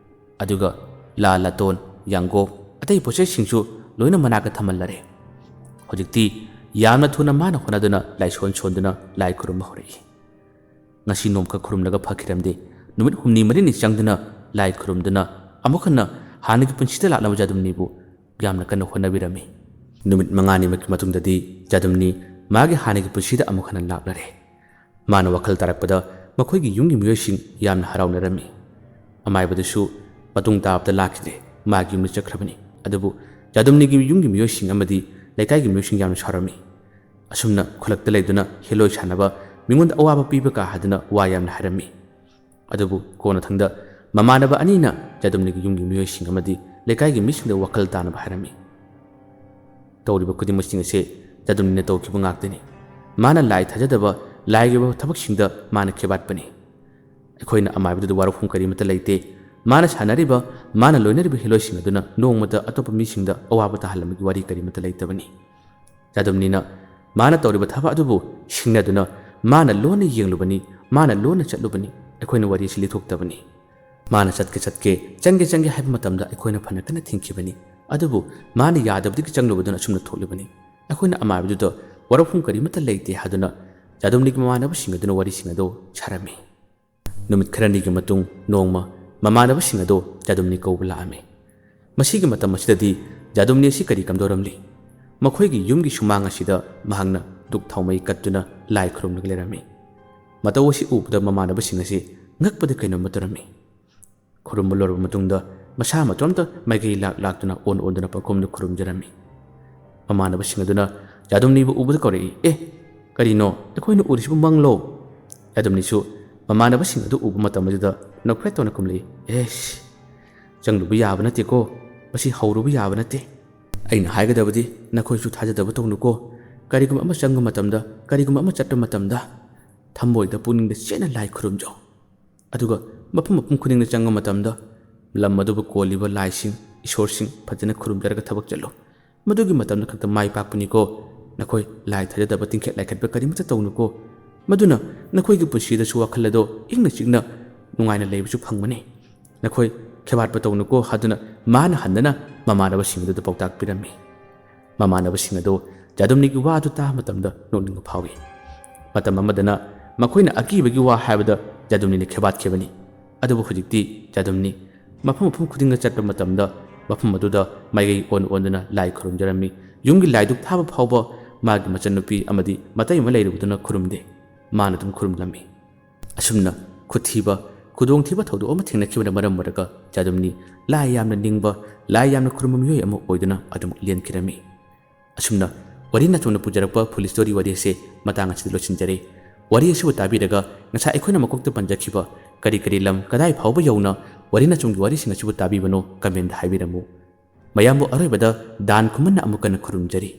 ꯑꯗꯨꯒ ꯂꯥ ꯂꯥꯇꯣꯟ ꯌꯥꯡꯒꯣꯞ ꯑꯇꯩ ꯄꯣꯠꯆꯩꯁꯤꯡꯁꯨ ꯂꯣꯏꯅ ꯃꯅꯥꯛꯇ ꯊꯝꯍꯜꯂꯔꯦ ꯍꯧꯖꯤꯛꯇꯤ ꯌꯥꯝꯅ ꯊꯨꯅ ꯃꯥꯅ ꯍꯣꯠꯅꯗꯨꯅ ꯂꯥꯏꯁꯣꯟ ꯁꯣꯟꯗꯨꯅ ꯂꯥꯏ ꯈꯨꯔꯨꯝꯕ ꯍꯧꯔꯛꯏ ꯉꯁꯤ ꯅꯣꯡꯈꯛ ꯈꯨꯔꯨꯝꯂꯒ ꯐꯈꯤꯔꯝꯗꯦ ꯅꯨꯃꯤꯠ ꯍꯨꯝꯅꯤ ꯃꯔꯤꯅꯤ ꯆꯪꯗꯨꯅ ꯂꯥꯏ ꯈꯨꯔꯨꯝꯗꯨꯅ ꯑꯃꯨꯛ ꯍꯟꯅ ꯍꯥꯟꯅꯒꯤ ꯄꯨꯟꯁꯤꯗ ꯂꯥꯛꯅꯕ ꯖꯗꯨꯝꯅꯤꯕꯨ ꯌꯥꯝꯅ ꯀꯟꯅ ꯍꯣꯠꯅꯕꯤꯔꯝꯃꯤ ꯅꯨꯃꯤꯠ ꯃꯉꯥꯅꯤꯃꯛꯀꯤ ꯃꯇꯨꯡꯗꯗꯤ ꯖꯗꯨꯝꯅꯤ ꯃꯥꯒꯤ ꯍꯥꯟꯅꯒꯤ ꯄꯨꯟꯁꯤꯗ ꯑꯃꯨꯛ ꯍꯟꯅ ꯂꯥꯛꯂꯔꯦ ꯃꯥꯅ ꯋꯥꯈꯜ ꯇꯥꯔꯛꯄꯗ ꯃꯈꯣꯏꯒꯤ ꯌꯨꯝꯒꯤ ꯃꯤꯑꯣꯏꯁꯤꯡ ꯌꯥꯝꯅ ꯍꯔꯥꯎꯅꯔꯝꯃꯤ ꯑꯃꯥꯏꯕꯗꯨꯁꯨ ꯃꯇꯨꯡ ꯇꯥꯕꯗ ꯂꯥꯛꯈꯤꯗꯦ ꯃꯥꯒꯤ ꯌꯨꯝꯗ ꯆꯠꯈ꯭ꯔꯕꯅꯤ ꯑꯗꯨꯕꯨ ꯖꯗꯨꯝꯅꯤꯒꯤ ꯌꯨꯝꯒꯤ ꯃꯤꯑꯣꯏꯁꯤꯡ ꯑꯃꯗꯤ ꯂꯩꯀꯥꯏꯒꯤ ꯃꯤꯑꯣꯏꯁꯤꯡ ꯌꯥꯝꯅ ꯁꯥꯎꯔꯝꯃꯤ ꯑꯁꯨꯝꯅ ꯈꯨꯜꯂꯛꯇ ꯂꯩꯗꯨꯅ ꯍꯦꯂꯣꯏ ꯁꯥꯟꯅꯕ ꯃꯤꯉꯣꯟꯗ ꯑꯋꯥꯕ ꯄꯤꯕ ꯀꯥ ꯍꯥꯏꯗꯨꯅ ꯋꯥ ꯌꯥꯝꯅ ꯍꯥꯏꯔꯝꯃꯤ ꯑꯗꯨꯕꯨ ꯀꯣꯟꯅꯊꯪꯗ ꯃꯃꯥꯟꯅꯕ ꯑꯅꯤꯅ ꯖꯗꯨꯝꯅꯤꯒꯤ ꯌꯨꯝꯒꯤ ꯃꯤꯑꯣꯏꯁꯤꯡ ꯑꯃꯗꯤ ꯂꯩꯀꯥꯏꯒꯤ ꯃꯤꯁꯤꯡꯗ ꯋꯥꯈꯜ ꯇꯥꯅꯕ ꯍꯥꯏꯔꯝꯃꯤ ꯇꯧꯔꯤꯕ ꯈꯨꯗꯤꯡꯃꯛꯁꯤꯡ ꯑꯁꯤ ꯖꯗꯨꯝꯅꯤꯅ ꯇꯧꯈꯤꯕ ꯉꯥꯛꯇꯅꯤ ꯃꯥꯅ ꯂꯥꯏ ꯊꯥꯖꯗꯕ ꯂꯥꯏꯒꯤ ꯑꯣꯏꯕ ꯊꯕꯛꯁꯤꯡꯗ ꯃꯥꯅ ꯈꯦꯕꯥꯠꯄꯅꯤ ꯑꯩꯈꯣꯏꯅ ꯑꯃꯥꯏꯕꯗꯨꯗ ꯋꯥꯔꯧꯐꯝ ꯀꯔꯤꯃꯠꯇ ꯂꯩꯇꯦ ꯃꯥꯅ ꯁꯥꯟꯅꯔꯤꯕ ꯃꯥꯅ ꯂꯣꯏꯅꯔꯤꯕ ꯍꯤꯂꯣꯏꯁꯤꯡ ꯑꯗꯨꯅ ꯅꯣꯡꯃꯇ ꯑꯇꯣꯞꯄ ꯃꯤꯁꯤꯡꯗ ꯑꯋꯥꯕ ꯇꯥꯍꯜꯂꯝꯕꯒꯤ ꯋꯥꯔꯤ ꯀꯔꯤꯃꯠꯇ ꯂꯩꯇꯕꯅꯤ ꯖꯗꯨꯝꯅꯤꯅ ꯃꯥꯅ ꯇꯧꯔꯤꯕ ꯊꯕꯛ ꯑꯗꯨꯕꯨ ꯁꯤꯡꯅꯗꯨꯅ ꯃꯥꯅ ꯂꯣꯟꯅ ꯌꯦꯡꯂꯨꯕꯅꯤ ꯃꯥꯅ ꯂꯣꯟꯅ ꯆꯠꯂꯨꯕꯅꯤ ꯑꯩꯈꯣꯏꯅ ꯋꯥꯔꯤ ꯑꯁꯤ ꯂꯤꯊꯣꯛꯇꯕꯅꯤ ꯃꯥꯅ ꯆꯠꯀꯦ ꯆꯪꯒꯦ ꯍꯥꯏꯕ ꯃꯇꯝꯗ ꯑꯩꯈꯣꯏꯅ ꯐꯅ ꯀꯟꯅ ꯊꯤꯡꯈꯤꯕꯅꯤ ꯑꯗꯨꯕꯨ ꯃꯥꯅ ꯌꯥꯗꯕꯗꯒꯤ ꯆꯪꯂꯨꯕꯗꯨꯅ ꯑꯁꯨꯝꯅ ꯊꯣꯛꯂꯤꯕꯅꯤ ꯑꯩꯈꯣꯏꯅ ꯑꯃꯥꯏꯕꯗꯨꯗ ꯋꯥꯔꯧꯐꯝ ꯀꯔꯤꯃꯠꯇ ꯂꯩꯇꯦ ꯍꯥꯏꯗꯨꯅ ꯖꯗꯨꯝꯅꯤꯒꯤ ꯃꯃꯥꯟꯅꯕꯁꯤꯡ ꯑꯗꯨꯅ ꯋꯥꯔꯤꯁꯤꯡ ꯑꯗꯨ ꯁꯥꯔꯝꯃꯤ ꯅꯨꯃꯤꯠ ꯈꯔꯅꯤꯒꯤ ꯃꯇꯨꯡ ꯅꯣꯡꯃ ꯃꯃꯥꯟꯅꯕꯁꯤꯡ ꯑꯗꯨ ꯖꯗꯨꯝꯅꯤ ꯀꯧꯕ ꯂꯥꯛꯑꯝꯃꯤ ꯃꯁꯤꯒꯤ ꯃꯇꯝ ꯑꯁꯤꯗꯗꯤ ꯖꯗꯨꯝꯅꯤ ꯑꯁꯤ ꯀꯔꯤ ꯀꯝꯗꯧꯔꯝꯂꯤ ꯃꯈꯣꯏꯒꯤ ꯌꯨꯝꯒꯤ ꯁꯨꯃꯥꯡ ꯑꯁꯤꯗ ꯃꯍꯥꯛꯅ ꯗꯨꯛ ꯊꯥꯎꯃꯩ ꯀꯠꯇꯨꯅ ꯂꯥꯏ ꯈꯨꯔꯨꯝꯂꯒ ꯂꯩꯔꯝꯃꯤ ꯃꯇꯧ ꯑꯁꯤ ꯎꯕꯗ ꯃꯃꯥꯟꯅꯕꯁꯤꯡ ꯑꯁꯤ ꯉꯛꯄꯗ ꯀꯩꯅꯣꯝꯃ ꯇꯧꯔꯝꯃꯤ ꯈꯨꯔꯨꯝꯕ ꯂꯣꯏꯔꯕ ꯃꯇꯨꯡꯗ ꯃꯁꯥ ꯃꯇꯣꯝꯇ ꯃꯥꯏꯀꯩ ꯂꯥꯛꯇꯨꯅ ꯑꯣꯟꯗꯨꯅ ꯄꯪꯈꯨꯝꯗ ꯈꯨꯔꯨꯝꯖꯔꯝꯃꯤ ꯃꯃꯥꯟꯅꯕꯁꯤꯡ ꯑꯗꯨꯅ ꯖꯗꯨꯝꯅꯤꯕꯨ ꯎꯕꯗ ꯀꯧꯔꯛꯏ ꯀꯔꯤꯅꯣ ꯑꯩꯈꯣꯏꯅ ꯎꯔꯤꯁꯤꯕꯨ ꯃꯪꯂꯣ ꯖꯗꯨꯝꯅꯤꯁꯨ ꯃꯃꯥꯟꯅꯕꯁꯤꯡ ꯑꯗꯨ ꯎꯕ ꯃꯇꯝ ꯑꯗꯨꯗ ꯅꯣꯛꯐꯦꯠ ꯇꯧꯅ ꯈꯨꯝꯂꯛꯏ ꯆꯪꯂꯨꯕ ꯌꯥꯕ ꯅꯠꯇꯦꯀꯣ ꯃꯁꯤ ꯍꯧꯔꯨꯕ ꯌꯥꯕ ꯅꯠꯇꯦ ꯑꯩꯅ ꯍꯥꯏꯒꯗꯕꯗꯤ ꯅꯈꯣꯏꯁꯨ ꯊꯥꯖꯗꯕ ꯇꯧꯅꯨꯀꯣ ꯀꯔꯤꯒꯨꯝꯕ ꯑꯃ ꯆꯪꯕ ꯃꯇꯝꯗ ꯀꯔꯤꯒꯨꯝꯕ ꯑꯃ ꯆꯠꯄ ꯃꯇꯝꯗ ꯊꯃꯣꯏꯗ ꯄꯨꯛꯅꯤꯡꯗ ꯆꯦꯠꯅ ꯂꯥꯏ ꯈꯨꯔꯨꯝꯖꯧ ꯑꯗꯨꯒ ꯃꯐꯝ ꯈꯨꯗꯤꯡꯗ ꯆꯪꯕ ꯃꯇꯝꯗ ꯂꯝ ꯑꯗꯨꯕꯨ ꯀꯣꯜꯂꯤꯕ ꯂꯥꯏꯁꯤꯡ ꯏꯁꯣꯔꯁꯤꯡ ꯐꯖꯅ ꯈꯨꯔꯨꯝꯖꯔꯒ ꯊꯕꯛ ꯆꯠꯂꯨ ꯃꯗꯨꯒꯤ ꯃꯇꯝꯗ ꯈꯛꯇ ꯃꯥꯏ ꯄꯥꯛꯄꯅꯤꯀꯣ ꯅꯈꯣꯏ ꯂꯥꯏ ꯊꯥꯖꯗꯕ ꯇꯤꯡꯈꯦꯠ ꯂꯥꯏꯈꯠꯄ ꯀꯔꯤꯃꯠꯇ ꯇꯧꯅꯨꯀꯣ ꯃꯗꯨꯅ ꯅꯈꯣꯏꯒꯤ ꯄꯨꯟꯁꯤꯗꯁꯨ ꯋꯥꯈꯜ ꯑꯗꯣ ꯏꯪꯅ ꯆꯤꯛꯅ ꯅꯨꯡꯉꯥꯏꯅ ꯂꯩꯕꯁꯨ ꯐꯪꯕꯅꯤ ꯅꯈꯣꯏ ꯈꯦꯕꯥꯠꯄ ꯇꯧꯅꯨꯀꯣ ꯍꯥꯏꯗꯨꯅ ꯃꯥꯅ ꯍꯟꯗꯅ ꯃꯃꯥꯟꯅꯕꯁꯤꯡ ꯑꯗꯨꯗ ꯄꯥꯎꯇꯥꯛ ꯄꯤꯔꯝꯃꯤ ꯃꯃꯥꯟꯅꯕꯁꯤꯡ ꯑꯗꯨ ꯖꯗꯨꯝꯅꯤꯒꯤ ꯋꯥ ꯑꯗꯨ ꯇꯥꯕ ꯃꯇꯝꯗ ꯅꯣꯛꯅꯤꯡꯕ ꯐꯥꯎꯏ ꯃꯇꯝ ꯑꯃꯗꯅ ꯃꯈꯣꯏꯅ ꯑꯀꯤꯕꯒꯤ ꯋꯥ ꯍꯥꯏꯕꯗ ꯖꯗꯨꯝꯅꯤꯅ ꯈꯦꯕꯥꯠꯈꯤꯕꯅꯤ ꯑꯗꯨꯕꯨ ꯍꯧꯖꯤꯛꯇꯤ ꯖꯗꯨꯝꯅꯤ ꯃꯐꯝ ꯈꯨꯗꯤꯡꯗ ꯆꯠꯄ ꯃꯇꯝꯗ ꯃꯐꯝ ꯑꯗꯨꯗ ꯃꯥꯏꯀꯩ ꯑꯣꯟꯗꯨꯅ ꯂꯥꯏ ꯈꯨꯔꯨꯝꯖꯔꯝꯃꯤ ꯌꯨꯝꯒꯤ ꯂꯥꯏꯗꯨꯛ ꯊꯥꯕ ꯐꯥꯎꯕ ꯃꯥꯒꯤ ꯃꯆꯟꯅꯨꯄꯤ ꯑꯃꯗꯤ ꯃꯇꯩ ꯑꯃ ꯂꯩꯔꯨꯕꯗꯨꯅ ꯈꯨꯔꯨꯝꯗꯦ ꯃꯥꯅ ꯑꯗꯨꯝ ꯈꯨꯔꯨꯝꯂꯝꯃꯤ ꯑꯁꯨꯝꯅ ꯈꯨꯠꯊꯤꯕ ꯈꯨꯗꯣꯡꯊꯤꯕ ꯊꯧꯗꯣꯛ ꯑꯃ ꯊꯦꯡꯅꯈꯤꯕꯅ ꯃꯔꯝ ꯑꯣꯏꯔꯒ ꯖꯗꯨꯝꯅꯤ ꯂꯥꯏ ꯌꯥꯝꯅ ꯅꯤꯡꯕ ꯂꯥꯏ ꯌꯥꯝꯅ ꯈꯨꯔꯨꯝꯕ ꯃꯤꯑꯣꯏ ꯑꯃ ꯑꯣꯏꯗꯨꯅ ꯑꯗꯨꯃꯛ ꯂꯦꯟꯈꯤꯔꯝꯃꯤ ꯑꯁꯨꯝꯅ ꯋꯥꯔꯤ ꯅꯆꯨꯝꯅ ꯄꯨꯖꯔꯛꯄ ꯐꯨꯜ ꯁ꯭ꯇꯣꯔꯤ ꯋꯥꯔꯤ ꯑꯁꯤ ꯃꯇꯥꯡ ꯑꯁꯤꯗ ꯂꯣꯏꯁꯤꯟꯖꯔꯦ ꯋꯥꯔꯤ ꯑꯁꯤꯕꯨ ꯇꯥꯕꯤꯔꯒ ꯉꯁꯥꯏ ꯑꯩꯈꯣꯏꯅ ꯃꯀꯣꯛꯇ ꯄꯟꯖꯈꯤꯕ ꯀꯔꯤ ꯂꯝ ꯀꯗꯥꯏ ꯐꯥꯎꯕ ꯌꯧꯅ ꯋꯥꯔꯤ ꯅꯆꯨꯝꯒꯤ ꯋꯥꯔꯤꯁꯤꯡ ꯑꯁꯤꯕꯨ ꯇꯥꯕꯤꯕꯅꯣ ꯀꯃꯦꯟꯗ ꯍꯥꯏꯕꯤꯔꯝꯃꯨ ꯃꯌꯥꯝꯕꯨ ꯑꯔꯣꯏꯕꯗ ꯗꯥꯟ ꯈꯨꯃꯟꯅ ꯑꯃꯨꯛ ꯍꯟꯅ ꯈꯨꯔꯨꯝꯖꯔꯤ